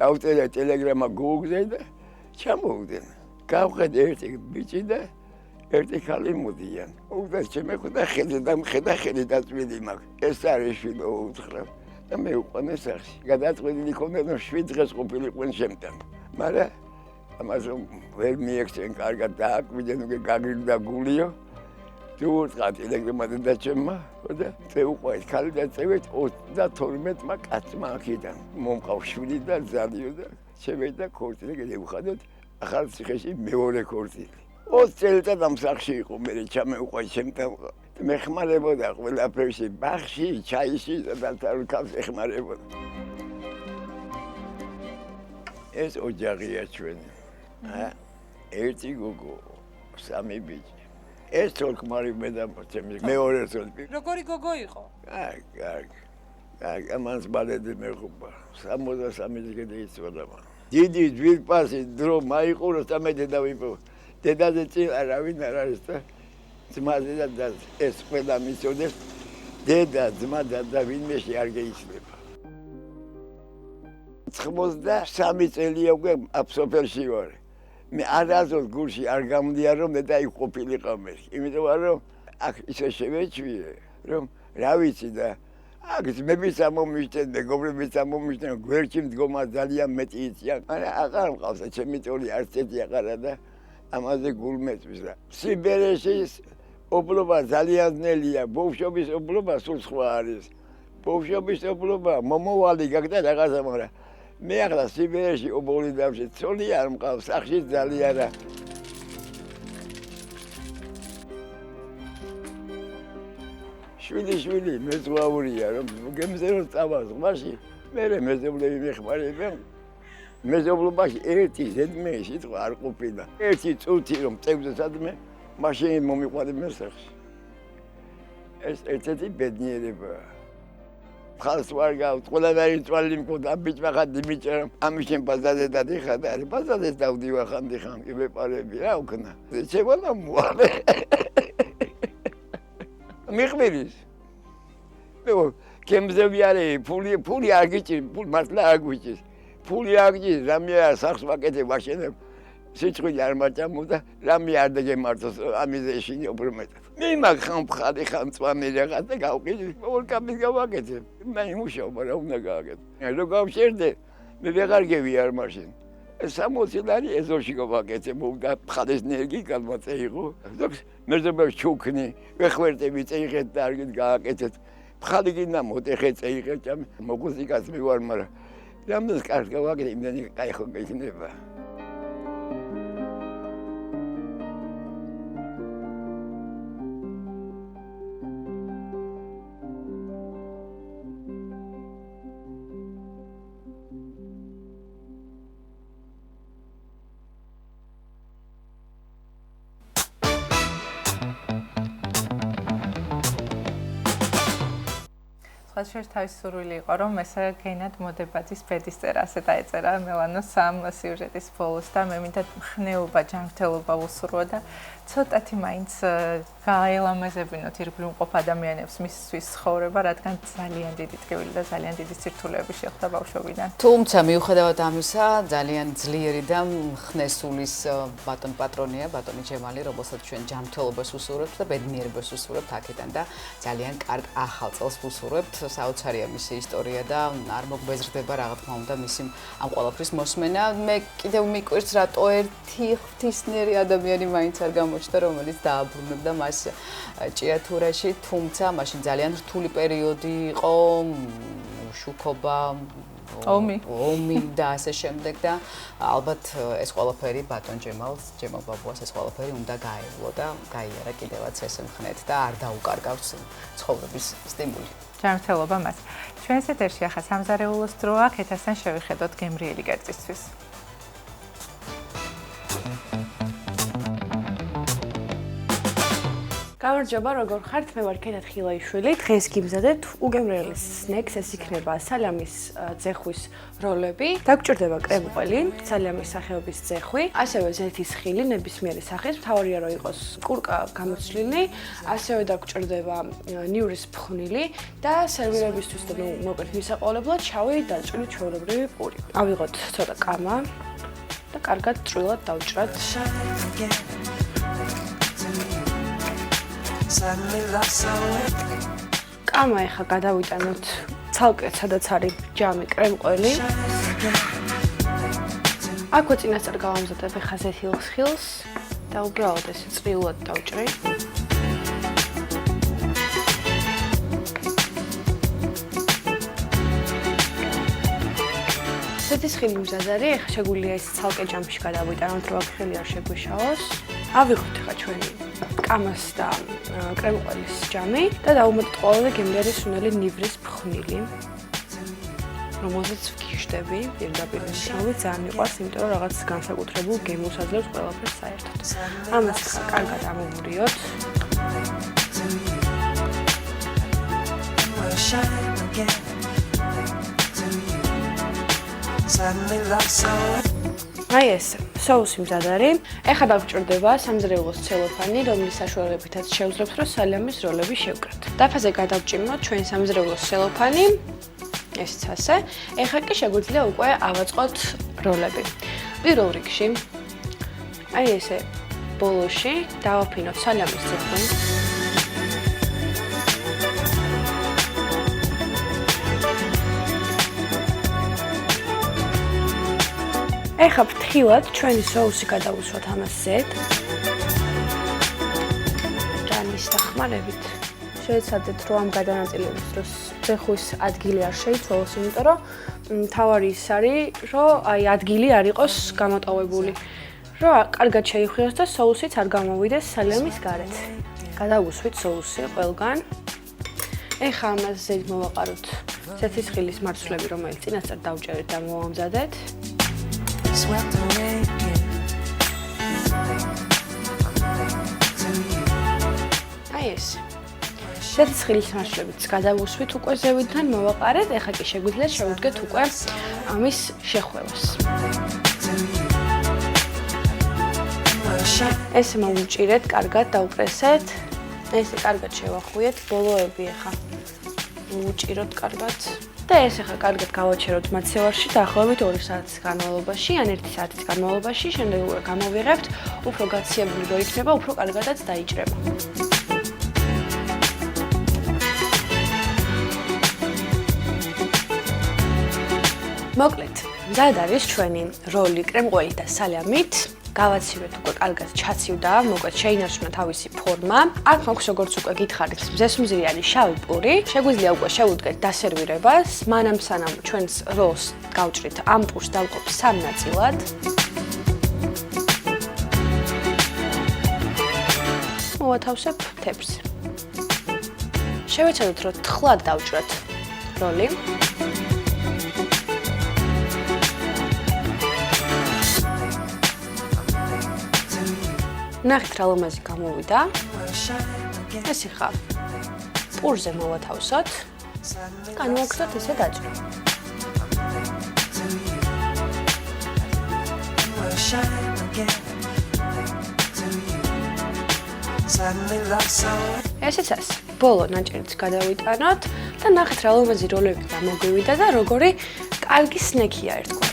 Speaker 18: დავწერე ტელეგრამა გუგლზე და ჩამოვდნენ. გავხედე ერთი ბიჭი და ერთი ხალი მოდიან. უდა ჩემე ხოდა ხედე და მხედა ხედი დაწვილი მაგ. ეს არის შვილო უთხრა. და მე უყვანე სახში. გადაწყვეტილი ქონდა რომ 7 დღეს ყოფილიყვენ შემთან. მაგრამ ამას ვერ მიექცენ კარგად დააკვირდნენ უკვე გაგრიდა გულიო. თუ უთხრა ტელეგრამა და ჩემმა, ხოდა წე უყვეთ ხალი და წევით 32-მა კაცმა აქედან. მომყავ შვილი და ზალიო და შევედა ქორწილი გადავხადოთ ახალ ციხეში მეორე ქორწილი. 20 წელიწად ამ სახში იყო მე ჩამეუყვე შემთან. მე ხმარებოდა ყველაფერში ბაღში, ჩაიში და თალკავს ეხმარებოდა. ეს ოჯახია ჩვენი. ერთი გოგო, 3 ბიჭი. ეს თოლქმარი მე და ჩემი მეორე თოლკი.
Speaker 1: როგორი გოგო იყო?
Speaker 18: კარგი. ამას ბალედი მეხუბა. 63 წელი გადაიცვალა. დიდი ძვირფასი დრო მაიყუროს და მე დედა ვიპო. დედაზე წინ არავინ არ არის და ძმაზე და ეს ყველა მისოდეს დედა ძმა და ვინმეში არ გეიცლება 93 წელია უკვე აფსოფელში ვარ მე არასდროს გულში არ გამდია რომ დედა იქ ყოფილიყო მე იმიტომ რომ აქ ისე შევეჩვიე რომ რა ვიცი და აქ ძმებიც ამომიშდნენ მეგობრებიც ამომიშდნენ გვერდში მდგომა ძალიან მეტი იციან მაგრამ აღარ მყავს ჩემი წოლი არც ერთი აღარა და ამაზე გულმეწვის რა სიბერეში ობლობა ძალიან ძნელია ბავშვობის ობლობა სულ სხვა არის ბავშვობის ობლობა მომოვალი გაგდა რაღაცა მაგრამ მე ახლა სიბერეში ობოლი დავში ცოლი არ მყავს სახში ძალიან რა შვილი მეძღვაურია რომ გემზერო წავა ზღვაში მე მეზობლები მეხმარებიან მეზობლობაში ერთი ზედმე სიტყვა არ ყოფილა. ერთი წუთი რომ წევზე სადმე, მაშინ მომიყვანე მე სახში. ეს ერთ-ერთი ბედნიერებაა. ხალხს ვარ გავთ, ყველაფერი წვალი მქონდა, ბიჭმა ხანდი მიჭერა, ამიშენ ბაზარზე დადიხარ და ბაზარზე დავდივარ ხან კი მეპარები რა უკნა. შევალა მოვალე. მიხმირის. მე გემზები არის, ფული არ გიჭირ, მართლა არ გვიჭირს. ფული აგჭი რამე სახს ვაკეთებ ვაშენებ სიცხვილე არ მაჭამო და რამე არ დაგემართოს ამაზე შინი უფრო მეტად მე მაგ ხან ხადი ხან წვამი რაღაც და გავყიდი ორ კაბის გავაკეთებ მე იმუშაობა რა უნდა გააკეთო რო გავშერდე მე ვეღარ გევიარ მაშინ 60 ლარი ეზოში გავაკეთე და ხადის ნერგი გამაწე იყო მეზობელ ჩუქნი ვეხვერდები წეიღეთ და არგით გააკეთეთ ხადი გინდა მოტეხე წეიღეთ მოგუზიკას მივარ მაგრამ რამდენს კარგ გავაკეთე იმდენი კაი ხო გიქნება
Speaker 1: ახალშეშ თავის სურვილი იყო, რომ ესა გენად მოდებადის ბედის წერა, ასე დაეწერა მელანოს სამ სიუჟეტის ბოლოს და მე მინდა ხნეობა, ჯანმრთელობა უსურვო და ცოტათი მაინც გაელამაზებინოთ ირგვლივ მყოფ ადამიანებს მისთვის ცხოვრება, რადგან ძალიან დიდი ტკივილი და ძალიან დიდი სირთულეები შეხვდა ბავშვობიდან.
Speaker 2: თუმცა მიუხედავად ამისა, ძალიან ძლიერი და ხნესულის ბატონ პატრონია, ბატონი ჯემალი, რომელსაც ჩვენ ჯანმრთელობას უსურვებთ და ბედნიერებას უსურვებთ აქედან და ძალიან კარგ ახალ წელს უსურვებთ. საოცარია მისი ისტორია და არ მოგვეზრდება რა თქმა უნდა მისი ამ ყველაფრის მოსმენა. მე კიდევ მიკვირს რატო ერთი ღვთისმიერი ადამიანი მაინც არ გამოჩნდა, რომელიც დააბრუნებდა მას ჭიათურაში, თუმცა მაშინ ძალიან რთული პერიოდი იყო, შუქობა, ომი და ასე შემდეგ და ალბათ ეს ყველაფერი ბატონ ჯემალ ბაბუას ეს ყველაფერი უნდა გაევლო და გაიარა კიდევაც ესე მხნეთ და არ დაუკარგავს ცხოვრების სტიმული.
Speaker 1: ჯანმრთელობა მას. ჩვენს ეთერში ახლა სამზარეულოს დროა, კეთასთან შევიხედოთ გემრიელი კერძისთვის.
Speaker 6: გამარჯობა, როგორ ხართ? მე ვარ კენათ ხილაიშვილი. დღეს გიმზადეთ უგემრიელი სნექს, ეს იქნება სალამის ძეხვის როლები. დაგჭირდება კრემყველი, სალამის სახეობის ძეხვი, ასევე ზეთის ხილი ნებისმიერი სახის, მთავარია რომ იყოს კურკა გამოცვლილი, ასევე დაგჭირდება ნიურის ფხვნილი და სერვირებისთვის და მოკლედ მისაყოლებლად შავი დაჭრილი ჩვეულებრივი პური. ავიღოთ ცოტა კამა და კარგად წვრილად დავჭრათ. კამა ეხა გადავიტანოთ ცალკე, სადაც არის ჯამი, კრემყველი. აქვე წინასწარ გავამზადებ ეხა ზეთის ხილს და უბრალოდ ესე წვრილად დავჭრი. ზეთის ხილი მზად არის, ეხა შეგვიძლია ეს ცალკე ჯამში გადავიტანოთ, რომ აქ ხელი არ შეგვეშალოს. ავიღოთ ეხა ჩვენი კამას და კრემყველის ჯამი და დავუმატოთ ყველაზე გემრიელი სუნელი ნივრის ფხვნილი, რომელზეც ვგიშდები პირდაპირ შავი ძალიან მიყვარს, იმიტომ რომ რაღაც განსაკუთრებულ გემოს აძლევს ყველაფერს საერთოდ. ამას ხა კარგად ამოვურიოთ. აი ეს соуსი მზად არის. ეხლა დაგჭირდება სამზარეულოს ცელოფანი, რომლის საშუალებითაც შევძლებთ, რომ სალამის როლები შევკრათ. დაფაზე გადავჭიმოთ ჩვენ სამზარეულოს ცელოფანი. ესეც ასე. ეხლა კი შეგვიძლია უკვე ავაწყოთ როლები. პირველ რიგში აი ესე ბოლოში დავაფინოთ სალამის ძეხვი. ეხლა ფრთხილად ჩვენი соуსი გადავუსვათ ამას ზედ. ჯამის დახმარებით შეეცადეთ რომ ამ გადანაწილების დროს ძეხვის ადგილი არ შეიცვალოს, იმიტომ რომ მთავარი ის არის, რომ აი ადგილი არ იყოს გამოტოვებული, რომ კარგად შეიხვიოს და соусიც არ გამოვიდეს სალამის გარეთ. გადავუსვით соуსი ყველგან. ეხლა ამას ზედ მოვაყაროთ ზეთის ხილის მარცვლები, რომელიც წინასწარ დავჭერეთ და მოვამზადეთ. Swept away again. აი ეს. ზეთის ხილის მარცვლებიც გადავუსვით უკვე ზევიდან მოვაყარეთ, ეხლა კი შეგვიძლია შევუდგეთ უკვე ამის შეხვევას. ესე მოვუჭირეთ, კარგად დავპრესეთ. ესე კარგად შევახვიეთ, ბოლოები ეხლა მოვუჭიროთ კარგად. და ეს ახლა კარგად გავაჩეროთ მაცევარში დაახლოებით 2 საათის განმავლობაში, ან 1 საათის განმავლობაში, შემდეგ უკვე გამოვიღებთ, უფრო გაციებული რო იქნება, უფრო კარგადაც დაიჭრება. მოკლედ, მზად არის ჩვენი როლი კრემყველი და სალამით. გავაცივეთ უკვე კარგად ჩაცივდა, მოკლედ შეინარჩუნა თავისი ფორმა. აქ მაქვს როგორც უკვე გითხარით, მზესუმზირიანი შავი პური. შეგვიძლია უკვე შევუდგეთ დასერვირებას. მანამ სანამ ჩვენს როლს გავჭრით, ამ პურს დავყოფ 3 ნაწილად. მოვათავსებ თეფს. შევეცადოთ, რომ თხლად დავჭრათ როლი. ნახეთ რა ლამაზი გამოვიდა. ეს ხა პურზე მოვათავსოთ. განვაგრძოთ ესე დაჭრა. ესეც ეს ბოლო ნაჭერიც გადავიტანოთ და ნახეთ რა ლამაზი როლები გამოგვივიდა და როგორი კარგი სნექია ერთგვარი.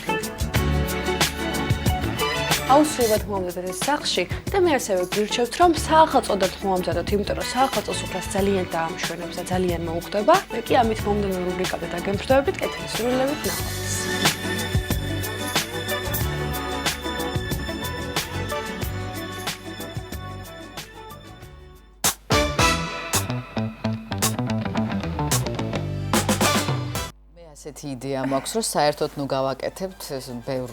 Speaker 6: აუცილებლად მომამზადოთ ეს სახლში და მე ასევე ვირჩევთ რომ საახალწოდოდ მომამზადოთ, იმიტომ რომ საახალწო სუფრას ძალიან დაამშვენებს და ძალიან მოუხდება. მე კი ამით მომდევნო რუბრიკამდე დაგემშვიდობებით, კეთილი სურვილებით ნახვამდის.
Speaker 2: ესეთი იდეა მაქვს, რომ საერთოდ ნუ გავაკეთებთ ბევრ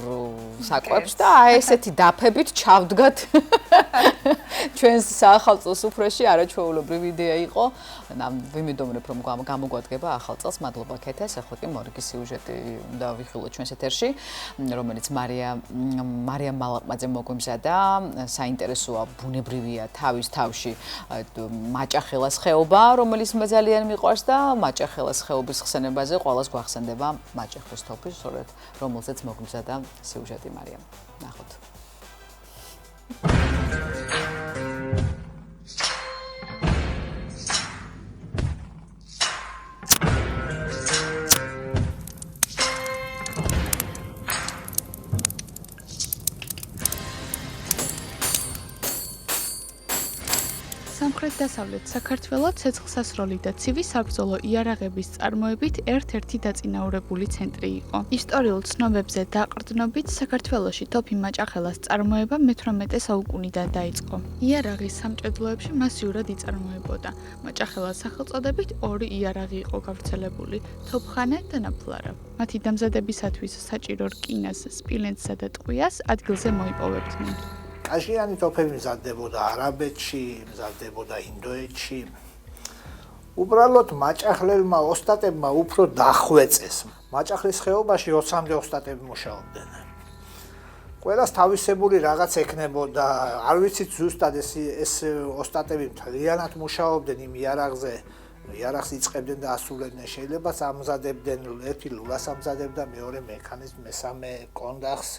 Speaker 2: საკვებს და აი ესეთი დაფებით ჩავდგათ ჩვენს საახალწლო სუფრაში. არაჩვეულებრივი იდეა იყო. ვიმედოვნებ რომ გამოგვადგება ახალ წელს. მადლობა ქეთას. ახლა კი მორიგი სიუჟეტი უნდა ვიხილოთ ჩვენს ეთერში, რომელიც მარია მალაყმაძე მოგვიმზადა. საინტერესოა, ბუნებრივია თავის თავში მაჭახელას ხეობა, რომელიც მე ძალიან მიყვარს და მაჭახელას ხეობის ხსენებაზე ყველას გვახსენდება მაჭახის თოფი, სწორედ რომელზეც მოგვიმზადა სიუჟეტი მარიამ. ნახოთ.
Speaker 9: სამხრეთ-დასავლეთ საქართველოს ცეცხლსასროლი და ცივი საბრძოლო იარაღების წარმოებით ერთ-ერთი დაწინაურებული ცენტრი იყო. ისტორიულ ცნობებზე დაყრდნობით საქართველოში თოფი მაჭახელას წარმოება მე-18 საუკუნიდან დაიწყო. იარაღის სამჭედლოებში მასიურად იწარმოებოდა. მაჭახელას სახელწოდებით ორი იარაღი იყო გავრცელებული: თოფხანე და ნაფლარა. მათი დამზადებისათვის საჭირო რკინას, სპილენძსა და ტყვიას ადგილზე მოიპოვებდნენ.
Speaker 19: კაშიანი თოფები მზადდებოდა არაბეთში, მზადდებოდა ინდოეთში. უბრალოდ მაჭახლელმა ოსტატებმა უფრო დახვეწეს. მაჭახლის ხეობაში 20-მდე ოსტატები მუშაობდნენ. ყველას თავისებური რაღაც ექნებოდა. არ ვიცით ზუსტად ეს ოსტატები მთლიანად მუშაობდნენ იმ იარაღზე. იარაღს იწყებდნენ და ასრულებდნენ. შეიძლება ამზადებდნენ, ერთი ლულას ამზადებდა, მეორე მექანიზმ, მესამე კონდახს.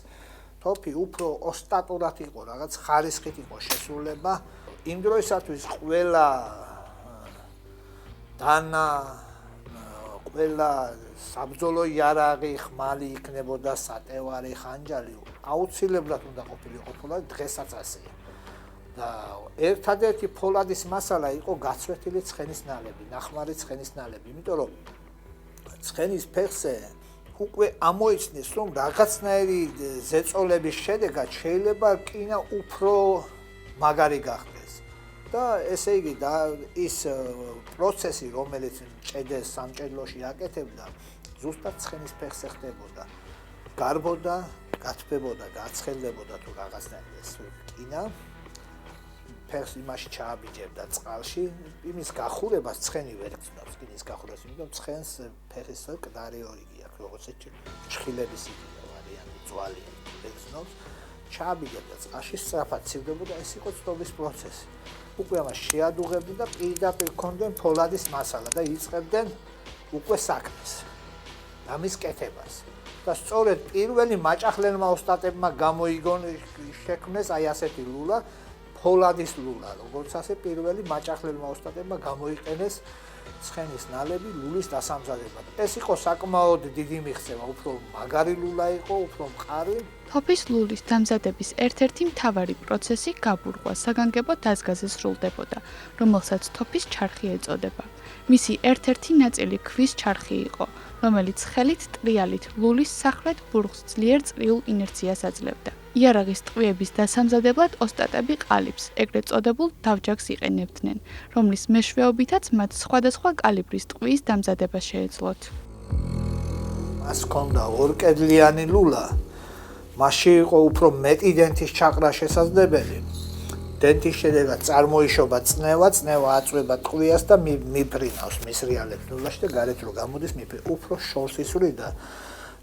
Speaker 19: თოფი უფრო ოსტატურად იყო, რაღაც ხარისხით იყო შესრულება. იმ დროისათვის ყველა დანა, ყველა საბრძოლო იარაღი, ხმალი იქნებოდა, სატევარი, ხანჯალი, აუცილებლად უნდა ყოფილიყო ფოლადი, დღესაც ასეა. და ერთადერთი ფოლადის მასალა იყო გაცვეთილი ცხენის ნალები, ნახმარი ცხენის ნალები, იმიტომ რომ ცხენის ფეხზე უკვე ამოიცნეს, რომ რაღაცნაირი ზეწოლების შედეგად შეიძლება რკინა უფრო მაგარი გახდეს. და ესე იგი ის პროცესი, რომელიც ჭედეს სამჭედლოში აკეთებდა, ზუსტად ცხენის ფეხზე ხდებოდა. გარბოდა, გათბებოდა, გაცხელდებოდა თუ რაღაცნაირი ეს რკინა. ფეხს იმაში ჩააბიჯებდა წყალში, იმის გახურებას ცხენი ვერ გწნობს, რკინის გახურებას, იმიტომ ცხენს ფეხის კლდარი ორი აქვს, როგორც ჩხილების იდეა ვარიანტი, ძვალი ვერ გწნობს, ჩააბიჯებდა წყალში, სწრაფად ცივდებოდა, ეს იყო ცდობის პროცესი. უკვე ამას შეადუღებდნენ და პირდაპირ ჰქონდნენ ფოლადის მასალა და იწყებდნენ უკვე საქმეს, ამის კეთებას. და სწორედ პირველი მაჭახლელმა ოსტატებმა გამოიგონ შექმნეს აი ასეთი ლულა, ფოლადის ლულა, როგორც ასე პირველი მაჭახლელმა ოსტატებმა გამოიყენეს ცხენის ნალები ლულის დასამზადებლად. ეს იყო საკმაოდ დიდი მიღწევა, უფრო მაგარი ლულა იყო, უფრო მყარი.
Speaker 9: თოფის ლულის დამზადების ერთ-ერთი მთავარი პროცესი გაბურღვა საგანგებო დაზგაზე სრულდებოდა, რომელსაც თოფის ჩარხი ეწოდება. მისი ერთ-ერთი ნაწილი ქვის ჩარხი იყო, რომელიც ხელით ტრიალით ლულის სახრეთ ბურღს ძლიერ წრიულ ინერციას აძლევდა. იარაღის ტყვიების დასამზადებლად ოსტატები ყალიბს, ეგრეთ წოდებულ დავჯაგს იყენებდნენ, რომლის მეშვეობითაც მათ სხვადასხვა კალიბრის ტყვიის დამზადება შეეძლოთ.
Speaker 19: მას ჰქონდა ორკედლიანი ლულა. მასში იყო უფრო მეტი დენთის ჩაყრა შესაძლებელი. დენთის შედეგად წარმოიშობა წნევა, წნევა აწვება ტყვიას და მიფრინავს მისრიალებს ლულაში და გარეთ რო გამოდის უფრო შორს ისვრიდა.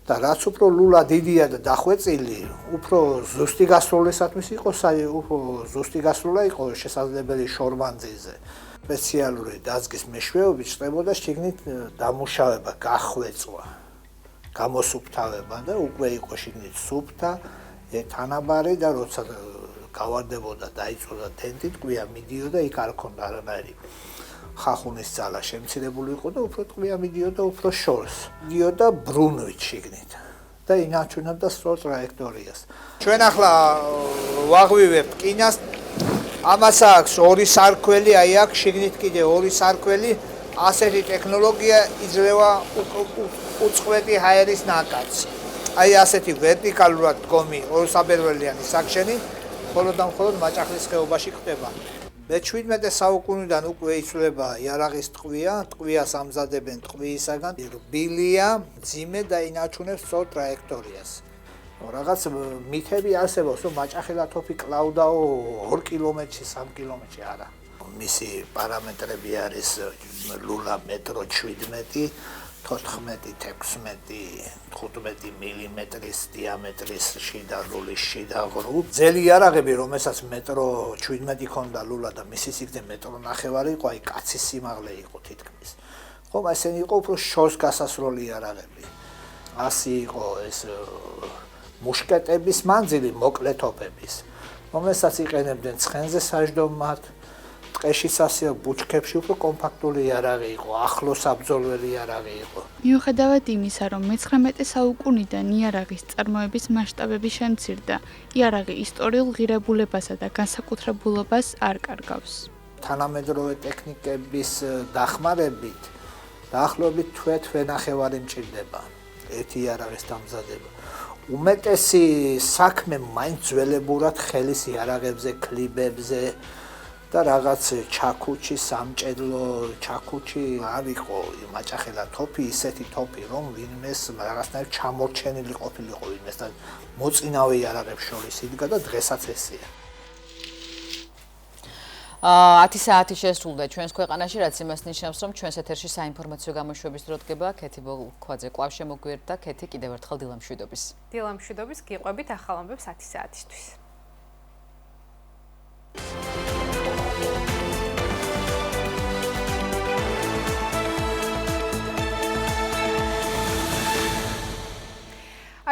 Speaker 19: და რაც უფრო ლულა დიდია და დახვეწილი, უფრო ზუსტი გასროლისათვის იყო, უფრო ზუსტი გასროლა იყო შესაძლებელი შორმანძილზე. სპეციალური დაზგის მეშვეობით ხდებოდა შიგნით დამუშავება, გახვეწვა, გამოსუფთავება და უკვე იყო შიგნით სუფთა, თანაბარი და როცა გავარდებოდა, დაიწოდა თენდი, ტყვია მიდიოდა, იქ არ ქონდა არანაირი ხახუნის ძალა შემცირებული იყო და უფრო ტყვია მიდიოდა უფრო შორს. მიდიოდა ბრუნვით შიგნით და ინარჩუნებდა სწორ ტრაექტორიას. ჩვენ ახლა ვაღვივებთ კინას, ამას აქვს ორი სარქველი, აი აქ შიგნით კიდე ორი სარქველი, ასეთი ტექნოლოგია იძლევა უწყვეტი ჰაერის ნაკადს. აი ასეთი ვერტიკალურად დგომი ორსაბერველიანი საქშენი მხოლოდ და მხოლოდ მაჭახლის ხეობაში ხდება. მე-17 საუკუნიდან უკვე იცვლება იარაღის ტყვია, ტყვიას ამზადებენ ტყვიისაგან, რბილია, მძიმე და ინარჩუნებს სწორ ტრაექტორიას. რაღაც მითები არსებობს, რომ მაჭახელა თოფი კლავდაო 2 კილომეტრში, 3 კილომეტრში არა. მისი პარამეტრები არის ლულა მეტრო 17, 14, 16, 15 მილიმეტრის დიამეტრის შიდა ლულის შიდა ღრუ. ძელი იარაღები, რომელსაც მეტრო 17 ქონდა ლულა და მისი სიგრძე მეტრო ნახევარი იყო, აი კაცის სიმაღლე იყო თითქმის. ხომ ესენი იყო უფრო შორს გასასროლი იარაღები. 100 იყო ეს მუშკეტების მანძილი მოკლე თოფების, რომელსაც იყენებდნენ ცხენზე საჯდომად, ტყეში სასიაო ბუჩქებში უფრო კომპაქტური იარაღი იყო, ახლოს აბრძოლველი იარაღი იყო.
Speaker 9: მიუხედავად იმისა, რომ მე-19 საუკუნიდან იარაღის წარმოების მასშტაბები შემცირდა, იარაღი ისტორიულ ღირებულებასა და განსაკუთრებულობას არ კარგავს.
Speaker 19: თანამედროვე ტექნიკების დახმარებით დაახლოებით თვე-თვენახევარი მჭირდება ერთი იარაღის დამზადება. უმეტესი საქმე მაინც ძველებურად ხელის იარაღებზე, კლიბებზე და რაღაც ჩაქუჩი, სამჭედლო ჩაქუჩი არ იყო მაჭახელა თოფი, ისეთი თოფი, რომ ვინმეს რაღაცნაირად ჩამორჩენილი ყოფილიყო ვინმესთან მოწინავე იარაღებს შორის იდგა და დღესაც ესეა.
Speaker 2: 10 საათი შესრულდა ჩვენს ქვეყანაში, რაც იმას ნიშნავს, რომ ჩვენს ეთერში საინფორმაციო გამოშვების დრო დგება. ქეთი ბოლქვაძე კვლავ შემოგვიერთდა. ქეთი, კიდევ ერთხელ დილამშვიდობის.
Speaker 7: დილამშვიდობის, გიყვებით ახალ ამბებს 10 საათისთვის.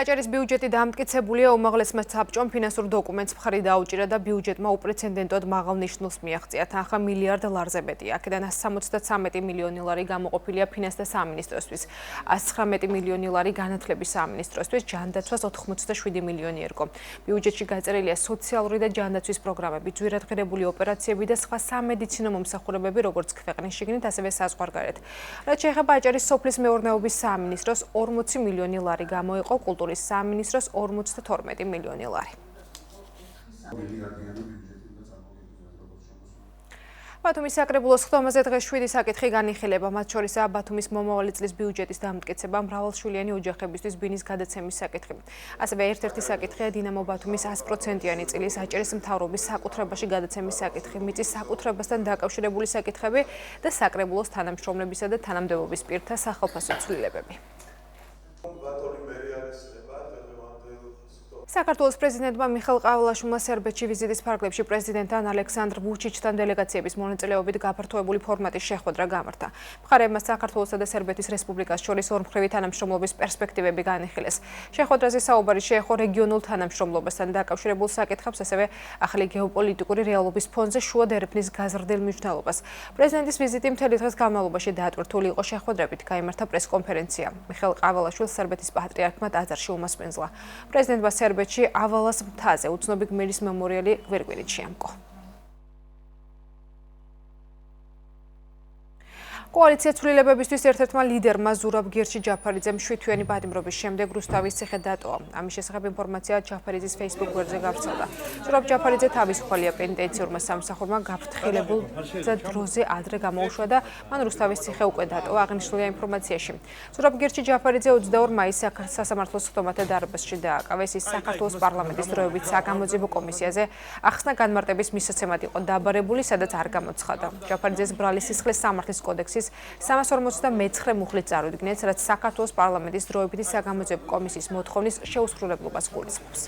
Speaker 7: აჭარის ბიუჯეტი დამტკიცებულია, უმაღლესმა საბჭომ ფინანსურ დოკუმენტს მხარი დაუჭირა და ბიუჯეტმა უპრეცედენტოდ მაღალ ნიშნულს მიაღწია, თანხა მილიარდ ლარზე მეტია. აქედან 173 მილიონი ლარი გამოყოფილია ფინანსთა სამინისტროსთვის, 119 მილიონი ლარი განათლების სამინისტროსთვის, ჯანდაცვას 87 მილიონი ერგო. ბიუჯეტში გაწერილია სოციალური და ჯანდაცვის პროგრამები, ძვირადღირებული ოპერაციები და სხვა სამედიცინო მომსახურებები, როგორც ქვეყნის შიგნით, ასევე საზღვარგარეთ. რაც შეეხება აჭარის სოფლის მეურნეობის სამინისტროს 40 მილიონი ლარი გამოიყო, კულტურის სამინისტროს 52 მილიონი ლარი. ბათუმის საკრებულოს ხდომაზე დღეს 7 საკითხი განიხილება, მათ შორისაა ბათუმის მომავალი წლის ბიუჯეტის დამტკიცება, მრავალშვილიანი ოჯახებისთვის ბინის გადაცემის საკითხი. ასევე ერთ-ერთი საკითხია დინამო ბათუმის 100%-იანი წილის აჭარის მთავრობის საკუთრებაში გადაცემის საკითხი, მიწის საკუთრებასთან დაკავშირებული საკითხები და საკრებულოს თანამშრომლებისა და თანამდებობის პირთა სახალხო ცვლილებები. საქართველოს პრეზიდენტმა მიხეილ ყაველაშვილმა სერბეთში ვიზიტის ფარგლებში პრეზიდენტთან ალექსანდრ ვუჩიჩთან დელეგაციების მონაწილეობით გაფართოებული ფორმატის შეხვედრა გამართა. მხარეებმა საქართველოსა და სერბეთის რესპუბლიკას შორის ორმხრივი თანამშრომლობის პერსპექტივები განიხილეს. შეხვედრაზე საუბარი შეეხო რეგიონულ თანამშრომლობასთან დაკავშირებულ საკითხებს, ასევე ახალი გეოპოლიტიკური რეალობის ფონზე შუა დერეფნის გაზრდილ მნიშვნელობას. პრეზიდენტის ვიზიტი მთელი დღის განმავლობაში დაატვირთული იყო შეხვედრებით, გაიმართა პრესკონფერენცია. მიხეილ ყაველაშვილს სერბეთის პატრიარქმა ტაძარში უმასპინძლა. პრეზიდენტმა სერბეთში ავალას მთაზე უცნობი გმირის მემორიალი გვირგვინით შეამკო. კოალიცია ცვლილებებისთვის ერთ-ერთმა ლიდერმა ზურაბ გირჩი ჯაფარიძემ 7 თვიანი პატიმრობის შემდეგ რუსთავის ციხე დატოვა. ამის შესახებ ინფორმაცია ჯაფარიძის Facebook გვერდზე გავრცელდა. ზურაბ ჯაფარიძე თავისუფალია, პენიტენციურმა სამსახურმა გაფრთხილებულ დროზე ადრე გამოუშვა და მან რუსთავის ციხე უკვე დატოვა, აღნიშნულია ინფორმაციაში. ზურაბ გირჩი ჯაფარიძე 22 მაისს სასამართლოს ხდომათა დარბაზში დააკავეს. ის საქართველოს პარლამენტის დროებით საგამოძიებო კომისიაზე ახსნა განმარტების მისაცემად იყო დაბარებული, სადაც არ გამოცხადა. ჯაფარიძეს ბრალის სისხლის სამართლის კოდექსის 359 მუხლით წარუდგინეს, რაც საქართველოს პარლამენტის დროებითი საგამოძიებო კომისიის მოთხოვნის შეუსრულებლობას გულისხმობს.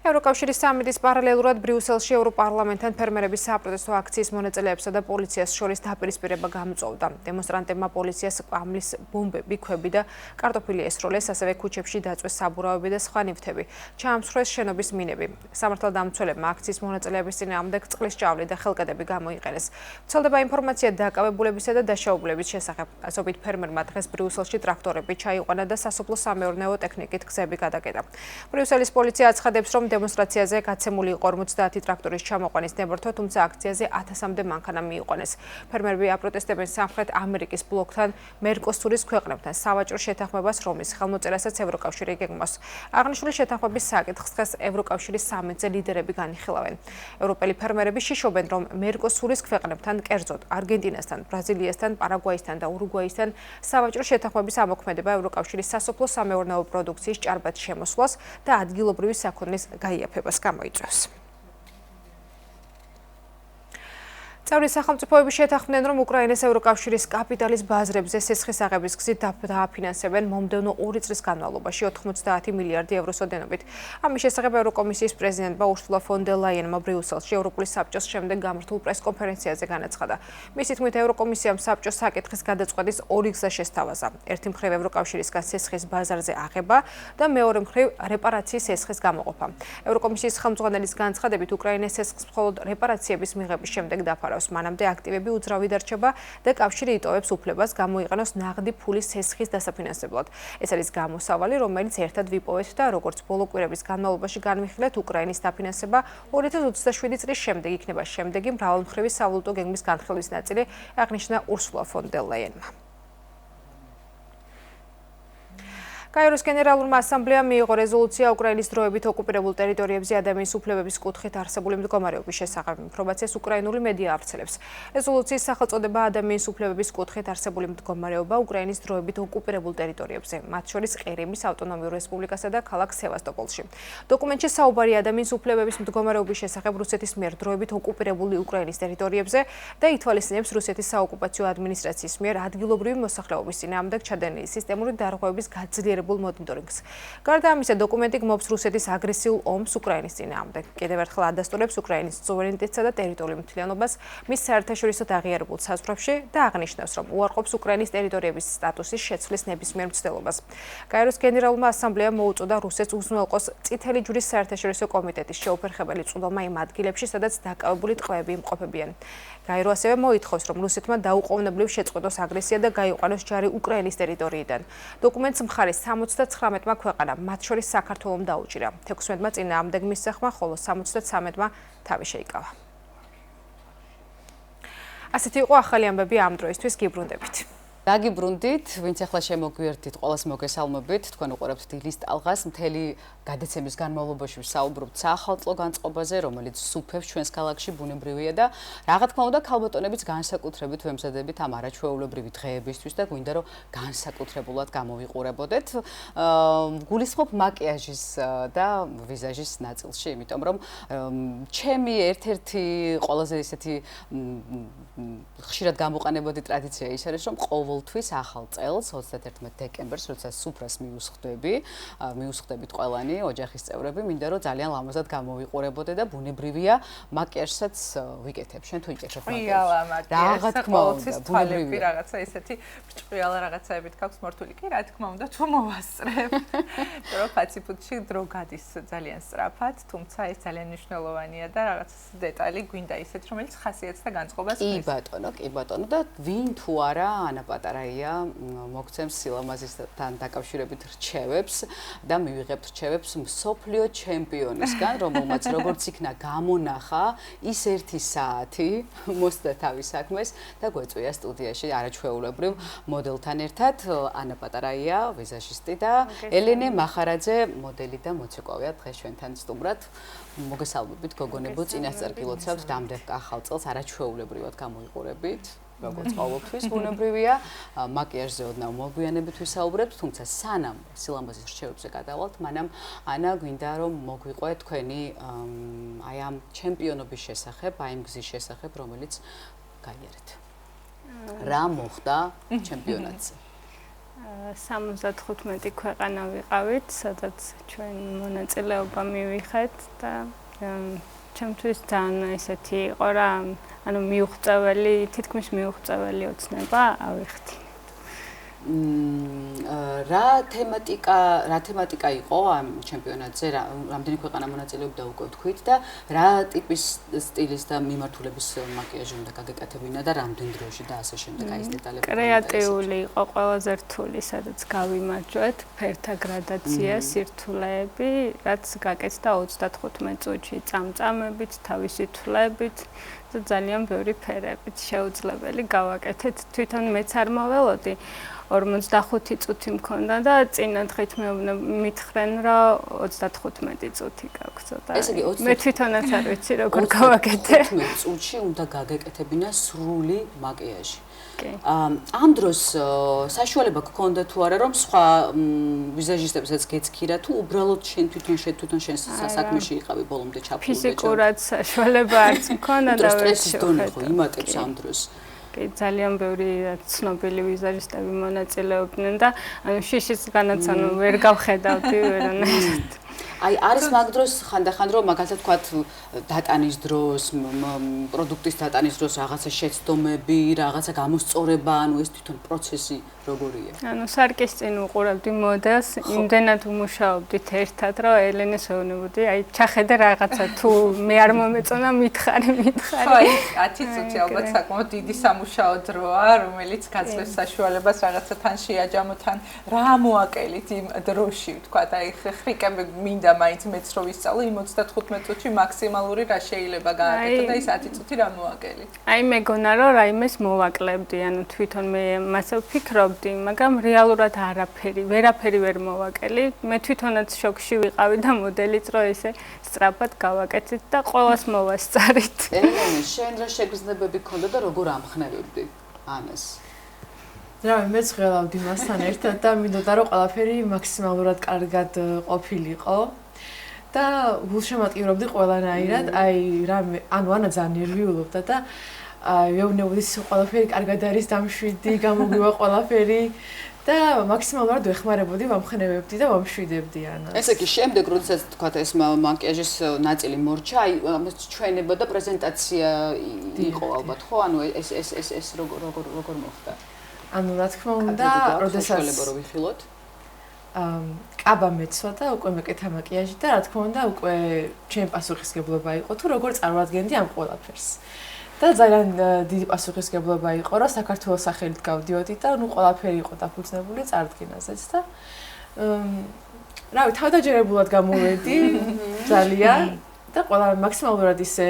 Speaker 7: ევროკავშირის სამიტის პარალელურად ბრიუსელში ევროპარლამენტთან ფერმერების საპროტესტო აქციის მონაწილეებსა და პოლიციას შორის დაპირისპირება გამოწვევდა. დემონსტრანტებმა პოლიციას ყვამლის ბომბები, ქვები და კარტოფილი ესროლეს, ასევე ქუჩებში დაწვეს საბურავები და სხვა ნივთები. ჩაამსხვრეს შენობის მინები. სამართალდამცველებმა აქციის მონაწილეების წინააღმდეგ წყლის ჭავლი და ხელკედები გამოიყენეს. ვრცელდება ინფორმაცია დაკავებულებისა და დაშაობულების შესახებ. ასობით ფერმერმა დღეს ბრიუსელში ტრაქტორები ჩაიყვანა და სასოფლო-სამეურნეო ტექნიკით გზები გადაკეტა. ბრიუსელის პოლიცია აცხადებს, რომ დემონსტრაციაზე გაცემული იყო 50 ტრაქტორის ჩამოყვანის ნებართვა, თუმცა აქციაზე 1000-მდე მანქანა მიიყვანეს. ფერმერები აპროტესტებენ სამხრეთ ამერიკის ბლოკთან, მერკოსურის ქვეყნებთან სავაჭრო შეთანხმებას, რომლის ხელმოწერასაც ევროკავშირი გეგმავს. აღნიშნული შეთანხმების საკითხს დღეს ევროკავშირის სამიტზე ლიდერები განიხილავენ. ევროპელი ფერმერები შიშობენ, რომ მერკოსურის ქვეყნებთან, კერძოდ არგენტინასთან, ბრაზილიასთან, პარაგვაისთან და ურუგვაისთან სავაჭრო შეთანხმების ამოქმედება ევროკავშირის სასოფლო-სამეურნეო პროდუქციის ჭარბად შემოსვლას და ადგილობრივი საქონლის გაიაფებას გამოიწვევს. წევრი სახელმწიფოები შეთანხმდნენ, რომ უკრაინის ევროკავშირის კაპიტალის ბაზრებზე სესხის აღების გზით დააფინანსებენ მომდევნო 2 წლის განმავლობაში 90 მილიარდი ევროს ოდენობით. ამის შესახებ ევროკომისიის პრეზიდენტმა ურსულა ფონ დერ ლაიენმა ბრიუსელში ევროპული საბჭოს შემდეგ გამართულ პრესკონფერენციაზე განაცხადა. მისი თქმით, ევროკომისიამ საბჭოს საკითხის გადაწყვეტის 2 გზა შესთავაზა. ერთი მხრივ ევროკავშირისგან სესხის ბაზარზე აღება და მეორე მხრივ რეპარაციის სესხის გამოყოფა. ევროკომისიის ხელმძღვანელის განცხადებით, უკრაინის სესხს მხოლოდ რეპარაციების მიღების შემდეგ დაფარავს. მანამდე აქტივები უძრავი დარჩება და კავშირი იტოვებს უფლებას გამოიყენოს ნაღდი ფულის სესხის დასაფინანსებლად. ეს არის გამოსავალი, რომელიც ერთად ვიპოვეთ და როგორც ბოლო კვირების განმავლობაში განვიხილეთ, უკრაინის დაფინანსება 2027 წლის შემდეგ იქნება შემდეგი მრავალმხრივი სავალუტო გეგმის განხილვის ნაწილი, აღნიშნა ურსულა ფონ დერ ლაიენმა. კაიროს გენერალურმა ასამბლეამ მიიღო რეზოლუცია უკრაინის დროებით ოკუპირებულ ტერიტორიებზე ადამიანის უფლებების კუთხით არსებული მდგომარეობის შესახებ. ინფორმაციას უკრაინული მედია ავრცელებს. რეზოლუციის სახელწოდება ადამიანის უფლებების კუთხით არსებული მდგომარეობა უკრაინის დროებით ოკუპირებულ ტერიტორიებზე, მათ შორის ყირიმის ავტონომიურ რესპუბლიკასა და ქალაქ სევასტოპოლში. დოკუმენტში საუბარია ადამიანის უფლებების მდგომარეობის შესახებ რუსეთის მიერ დროებით ოკუპირებული უკრაინის ტერიტორიებზე და ითვალისწინებს რუსეთის საოკუპაციო ადმინისტრაციის მიერ ადგილობრივი მოსახლეობის წინააღმდეგ ჩადენილი სისტემური დარღვევების გაძლიერებას მონიტორინგს. გარდა ამისა, დოკუმენტი გმობს რუსეთის აგრესიულ ომს უკრაინის წინააღმდეგ. კიდევ ერთხელ ადასტურებს უკრაინის სუვერენიტეტსა და ტერიტორიულ მთლიანობას მის საერთაშორისო აღიარებულ საზღვრებში და აღნიშნავს, რომ უარყოფს უკრაინის ტერიტორიების სტატუსის შეცვლის ნებისმიერ მცდელობას. კაიროს გენერალურმა ასამბლეამ მოუწოდა რუსეთს უზრუნველყოს წითელი ჯვრის საერთაშორისო კომიტეტის შეუფერხებელი წვდომა იმ ადგილებში, სადაც დაკავებული ტყვეები იმყოფებიან. კაირო ასევე მოითხოვს, რომ რუსეთმა დაუყოვნებლივ შეწყვეტოს აგრესია და გაიყვანოს ჯარი უკრაინის ტერიტორიიდან. დოკუმენტს მხარეს 79-მა ქვეყანამ, მათ შორის საქართველომ დაუჭირა. 16-მა წინააღმდეგ მისცემა, ხოლო 73-მა თავი შეიკავა. ასეთი იყო ახალი ამბები ამ დროისთვის, გიბრუნდებით.
Speaker 2: დაგიბრუნდით, ვინც ახლა შემოგვიერთდით, ყველას მოგესალმებით. თქვენ უყურებთ დილის ტალღას. მთელი გადაცემის განმავლობაში ვსაუბრობთ საახალწლო განწყობაზე, რომელიც სუფევს ჩვენს ქალაქში, ბუნებრივია და რა თქმა უნდა, ქალბატონებიც განსაკუთრებით ვემზადებით ამ არაჩვეულებრივი დღეებისთვის და გვინდა რომ განსაკუთრებულად გამოვიყურებოდეთ. გულისხმობ მაკიაჟის და ვიზაჟის ნაწილში, იმიტომ რომ ჩემი ერთ-ერთი ყველაზე ისეთი ხშირად გამოყენებადი ტრადიცია ის არის, რომ ყოველთვის ახალ წელს 31 დეკემბერს, როცა სუფრას მიუსხდებით ყველანი ოჯახის წევრები, მინდა რომ ძალიან ლამაზად გამოვიყურებოდე და ბუნებრივია მაკიაჟსაც ვიკეთებ. შენ თუ იკეთებ
Speaker 1: მაკიაჟს?
Speaker 2: რა თქმა უნდა,
Speaker 1: ბუნებრივია. რაღაცა ისეთი ბრჭყიალა რაღაცაებით გაქვს მორთული. კი, რა თქმა უნდა, თუ მოვასწრებ. რომ ფაციფუტში დრო გადის ძალიან სწრაფად, თუმცა ეს ძალიან მნიშვნელოვანია და რაღაც დეტალი გვინდა ისეთ, რომელიც ხასიათს და განწყობას
Speaker 2: კი ბატონო და ვინ თუ არა ანა პატარაია მოგცემს სილამაზისთან დაკავშირებით რჩევებს და მივიღებთ რჩევებს მსოფლიო ჩემპიონისგან, რომელმაც როგორც იქნა გამონახა ის 1 საათი მოსდა თავის საქმეს და გვეწვია სტუდიაში არაჩვეულებრივ მოდელთან ერთად ანა პატარაია, ვიზაჟისტი და ელენე მახარაძე, მოდელი და მოცეკვავია დღეს ჩვენთან სტუმრად. მოგესალმებით გოგონებო, წინასწარ გილოცავთ დამდებკ ახალ წელს არაჩვეულებრივად გამოიყურებით. როგორც ყოველთვის ბუნებრივია, მაკიაჟზე ოდნავ მოგვიანებით ვისაუბრებთ, თუმცა სანამ სილამაზის რჩევებზე გადავალთ, მანამ ანა გვინდა რომ მოგვიყვე თქვენი აი ამ ჩემპიონობის შესახებ, აი ამ გზის შესახებ, რომელიც გაიარეთ. რა მოხდა ჩემპიონატზე?
Speaker 20: 75 ქვეყანა ვიყავით, სადაც ჩვენ მონაწილეობა მივიღეთ და ჩემთვის ძალიან ესეთი იყო რა, ანუ მიუღწეველი, თითქმის მიუღწეველი ოცნება ავიხდი.
Speaker 2: რა თემატიკა იყო ამ ჩემპიონატზე, რამდენი ქვეყანა მონაწილეობდა უკვე ვთქვით და რა ტიპის სტილის და მიმართულების მაკიაჟი უნდა გაგეკეთებინა და რამდენ დროში და ასე შემდეგ აი ეს დეტალები.
Speaker 20: კრეატიული იყო ყველაზე რთული, სადაც გავიმარჯვეთ, ფერთა გრადაცია, სირთულეები, რაც გაკეთდა 35 წუთში, წამწამებით, თავისი თვლებით და ძალიან ბევრი ფერებით შეუძლებელი გავაკეთეთ. თვითონ მეც არ მოველოდი 45 წუთი მქონდა და წინა დღით მითხრენ რომ 35 წუთი გაქვს და მე თვითონაც არ ვიცი როგორ გავაკეთე.
Speaker 2: 35 წუთში უნდა გაგეკეთებინა სრული მაკიაჟი. ამ დროს საშუალება გქონდა თუ არა რომ სხვა ვიზაჟისტებსაც გეცქირა თუ უბრალოდ შენ თვითონ შენ საქმეში იყავი ბოლომდე ჩაფურულდა?
Speaker 20: ფიზიკურად საშუალება არც მქონდა და
Speaker 2: სტრესის დონე ხო იმატებს ამ დროს.
Speaker 20: კი, ძალიან ბევრი ცნობილი ვიზაჟისტები მონაწილეობდნენ და ანუ შიშისგანაც ანუ ვერ გავხედავდი ვერანაირად.
Speaker 2: აი არის მაგ დროს ხანდახან რომ მაგალითად ვთქვათ დატანის დროს, პროდუქტის დატანის დროს რაღაცა შეცდომები, რაღაცა გამოსწორება, ანუ ეს თვითონ პროცესი როგორია?
Speaker 20: ანუ სარკის წინ უყურებდი მოდელს, იმდენად ვმუშაობდით ერთად, რომ ელენეს ვეუბნებოდი, აი ჩახედე რაღაცა თუ მე არ მომეწონა მითხარი.
Speaker 1: ხო, აი 10 წუთი ალბათ საკმაოდ დიდი სამუშაო დროა, რომელიც გაძლევს საშუალებას რაღაცა თან შეაჯამო, თან რა მოაკელით იმ დროში, ვთქვათ, აი ხრიკები მინდა მაინც მეც რო ვისწავლე იმ 35 წუთში მაქსიმალური რა შეიძლება გააკეთო და ის 10 წუთი რა მოაკელი.
Speaker 20: აი მეგონა რომ რაიმეს მოვაკლებდი, ანუ თვითონ მე მასე ვფიქრობდი, მაგრამ რეალურად ვერაფერი ვერ მოვაკელი. მე თვითონაც შოკში ვიყავი და მოდელიც რო ესე სწრაფად გავაკეთეთ და ყოველს მოვასწარით.
Speaker 2: ელენე, შენ რა შეგრძნებები გქონდა და როგორ ამხნევებდი ანას?
Speaker 21: რავი, მეც ღელავდი მასთან ერთად და მინდოდა რომ ყველაფერი მაქსიმალურად კარგად ყოფილიყო. და გულშემატკივრობდი ყველანაირად, აი რამე, ანუ ანა ძალიან ნერვიულობდა და ვეუბნებოდი ყველაფერი კარგად არის დამშვიდი, გამოგვივა ყველაფერი და მაქსიმალურად ვეხმარებოდი, ვამხნევებდი და ვამშვიდებდი ანას.
Speaker 2: ესე იგი, შემდეგ როდესაც თქვათ ეს მაკიაჟის ნაწილი მორჩა, აი ჩვენება და პრეზენტაცია იყო ალბათ, ხო? ანუ ეს როგორ მოხდა?
Speaker 21: ანუ რა თქმა უნდა, როდესაც
Speaker 2: საშუალება რო ვიხილოთ
Speaker 21: კაბა მეცვა და უკვე მეკეთა მაკიაჟი და რა თქმა უნდა უკვე ჩემი პასუხისგებლობა იყო თუ როგორ წარმოადგენდი ამ ყველაფერს. და ძალიან დიდი პასუხისგებლობა იყო რომ საქართველოს სახელით გავდიოდი და ნუ ყველაფერი იყო დაფუძნებული წარდგენაზეც და რავი თავდაჯერებულად გამოვედი ძალიან და ყველა მაქსიმალურად ისე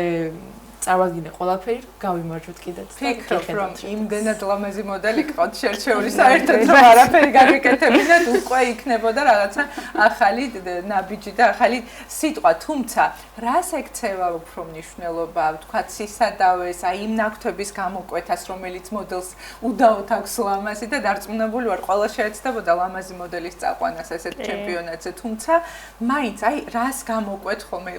Speaker 21: წარვადგინე ყველაფერი გავიმარჯვეთ კიდეც.
Speaker 1: ფიქრობ რომ იმდენად ლამაზი მოდელი გყავთ შერჩეული საერთოდ რომ არაფერი გაგეკეთებინათ უკვე იქნებოდა რაღაცა ახალი ნაბიჯი და ახალი სიტყვა, თუმცა რას ექცევა უფრო მნიშვნელობა, ვთქვათ სისადავეს, აი იმ ნაკვთების გამოკვეთას, რომელიც მოდელს უდაოდ აქვს ლამაზი და დარწმუნებული ვარ ყველა შეეცდებოდა ლამაზი მოდელის წაყვანას ესეთ ჩემპიონატზე, თუმცა მაინც აი რას გამოკვეთ ხოლმე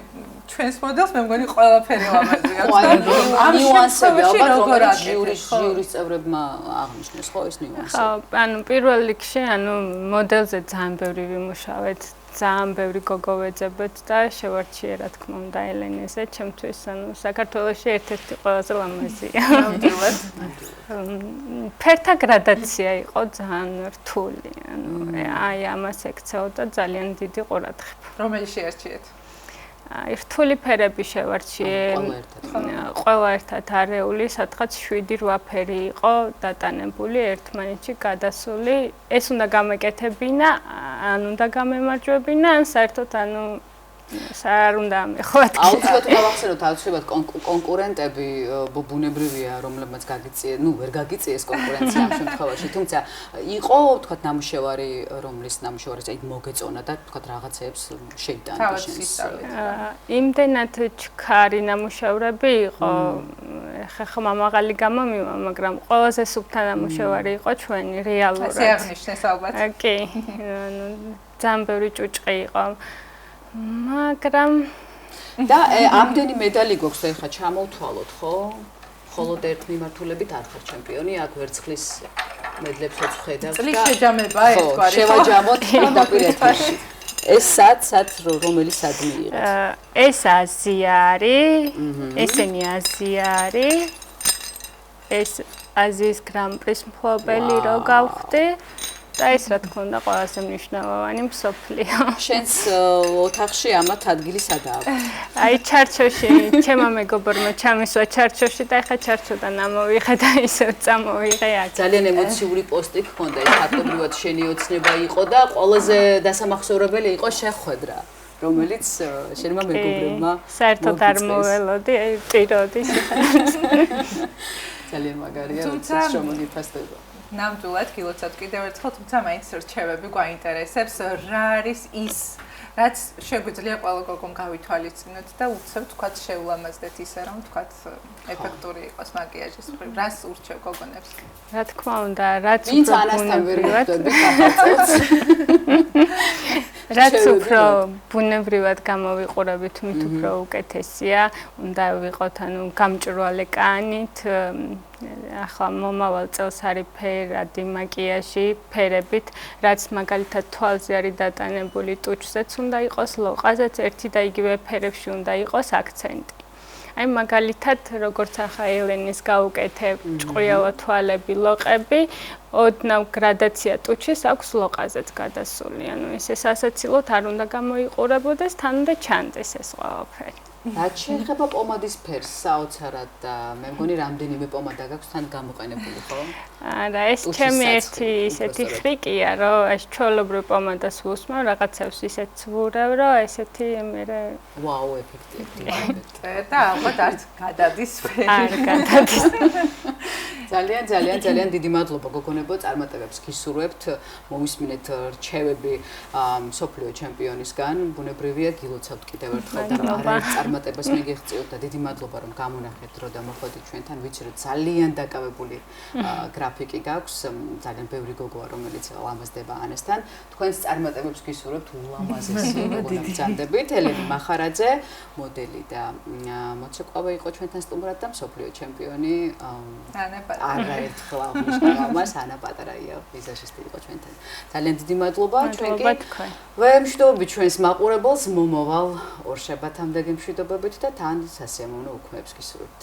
Speaker 1: ჩვენს მოდელს მე მგონი ყველაფერი ლამაზია.
Speaker 2: ამ ნიუანსები ალბათ როგორც ჟიურის წევრებმა აღნიშნეს ხო ეს ნიუანსები?
Speaker 20: ხო, ანუ პირველ რიგში, ანუ მოდელზე ძალიან ბევრი ვიმუშავეთ, ძალიან ბევრი გოგო ვეძებეთ და შევარჩიე რა თქმა უნდა ელენეზე, ჩემთვის ანუ საქართველოში ერთ-ერთი ყველაზე ლამაზია.
Speaker 1: ნამდვილად.
Speaker 20: ფერთა გრადაცია იყო ძალიან რთული, ანუ აი ამას ექცეოდა ძალიან დიდი ყურადღება.
Speaker 1: რომელი შეარჩიეთ?
Speaker 20: რთული ფერები შევარჩიე, ყველა ერთად არეული, სადღაც 7-8 ფერი იყო დატანებული, ერთმანეთში გადასული. ეს უნდა გამეკეთებინა, ან უნდა გამემარჯვებინა, ან საერთოდ ანუ არ უნდა ამეხვათ.
Speaker 2: აუცილებლად გავახსენოთ, აუცილებლად კონკურენტები ბუნებრივია, რომლებმაც გაგიწიეს, ნუ ვერ გაგიწიეს კონკურენცია ამ შემთხვევაში, თუმცა იყო, ვთქვათ, ნამუშევარი, რომლის ნამუშევარიც აი მოგეწონა და ვთქვათ რაღაცეებს შეიტანდა შენს.
Speaker 20: იმდენად ჩქარი ნამუშევრები იყო, ხა მამაღალი გამომივა, მაგრამ ყველაზე სუფთა ნამუშევარი იყო ჩვენი რეალურად.
Speaker 1: ასე აღნიშნეს ალბათ.
Speaker 20: კი, ანუ ძალიან ბევრი ჭუჭყი იყო. მაგრამ
Speaker 2: და ამდენი მედალი გვაქვს და ეხლა ჩამოვთვალოთ, ხო? მხოლოდ ერთ მიმართულებით არ ხარ ჩემპიონი, აქ ვერცხლის მედლებსაც ხედავს და
Speaker 1: წლის შეჯამება ერთგვარი.
Speaker 2: შევაჯამოთ დაპირეთში. ეს სად რომელი სადმი იღებს?
Speaker 20: ეს აზია არის, ესენი აზია არის. ეს აზიის გრან-პრის მფლობელი რო გავხდი და ეს რა თქმა უნდა ყველაზე მნიშვნელოვანი მსოფლიო.
Speaker 2: შენს ოთახში ამათ ადგილი სადაა?
Speaker 20: აი ჩარჩოში, ჩემმა მეგობრმა ჩამისვა ჩარჩოში და ეხა ჩარჩოდან ამოვიღე და ისევ წამოვიღე აქ.
Speaker 2: ძალიან ემოციური პოსტი გქონდა, ეს ფაქტობრივად შენი ოცნება იყო და ყველაზე დასამახსოვრებელი იყო შეხვედრა, რომელიც შენმა მეგობრებმა
Speaker 20: საერთოდ არ მოველოდი, აი პიროდი სიხარულით.
Speaker 2: ძალიან მაგარია, როცა შემოგიფასდება.
Speaker 1: ნამდვილად გილოცავთ კიდევ ერთხელ, თუმცა მაინც რჩევები გვაინტერესებს, რა არის ის, რაც შეგვიძლია ყველა გოგომ გავითვალისწინოთ და უცებ თქვათ შეულამაზდეთ ისე, რომ თქვათ ეფექტური იყოს მაკიაჟის მხრივ. რას ურჩევ გოგონებს?
Speaker 20: რა თქმა უნდა, რაც
Speaker 2: ვინც ანასთან ვერ მიხვდები კაფეწელს.
Speaker 20: რაც უფრო ბუნებრივად გამოვიყურებით, მით უფრო უკეთესია. უნდა ვიყოთ ანუ გამჭრვალე კანით. ახლა მომავალ წელს არის ფერადი მაკიაჟი, ფერებით, რაც მაგალითად თვალზე არის დატანებული, ტუჩზეც უნდა იყოს, ლოყაზეც ერთი და იგივე ფერებში უნდა იყოს აქცენტი. აი მაგალითად, როგორც ახლა ელენის გაუკეთე ჭყრიალა თვალები, ლოყები, ოდნავ გრადაცია ტუჩის აქვს ლოყაზეც გადასული. ანუ ესე სასაცილოდ არ უნდა გამოიყურებოდეს, თან უნდა ჩანდეს ეს ყველაფერი.
Speaker 2: რაც შეეხება პომადის ფერს, საოცარად და მე მგონი რამდენიმე პომადა გაქვს თან გამოყენებული, ხო?
Speaker 20: არა, ეს ჩემი ერთი ისეთი ხრიკია, რომ ეს ჩვეულებრივ პომადას ვუსმევ, რაღაცებს ისეთ ვურევ, რომ ესეთი მე
Speaker 2: ვაუ, ეფექტი.
Speaker 1: და ალბათ არც გადადის ფერი.
Speaker 20: არ გადადის.
Speaker 2: ძალიან დიდი მადლობა გოგონებო, წარმატებებს გისურვებთ, მომისმინეთ რჩევები მსოფლიო ჩემპიონისგან, ბუნებრივია გილოცავთ კიდევ ერთხელ და არაერთ წარმატებას მიგიღწიოთ და დიდი მადლობა რომ გამონახეთ დრო და მოხვედით ჩვენთან, ვიცი რომ ძალიან დაკავებული გრაფიკი გაქვს, ძალიან ბევრი გოგოა რომელიც ლამაზდება ანასთან, თქვენს წარმატებებს გისურვებთ ულამაზესი გოგონებიძანდებით, ელენი მახარაძე, მოდელი და მოცეკვავე იყო ჩვენთან სტუმრად და მსოფლიო ჩემპიონი არაერთხელ აღნიშნავ ამას, ანა პატარაია ვიზაჟისტი იყო ჩვენთან. ძალიან დიდი მადლობა ჩვენკი. ვემშვიდობებით ჩვენს მაყურებელს მომავალ ორშაბათამდე გემშვიდობებით და თან სასიამოვნო უქმეებს გისურვებთ.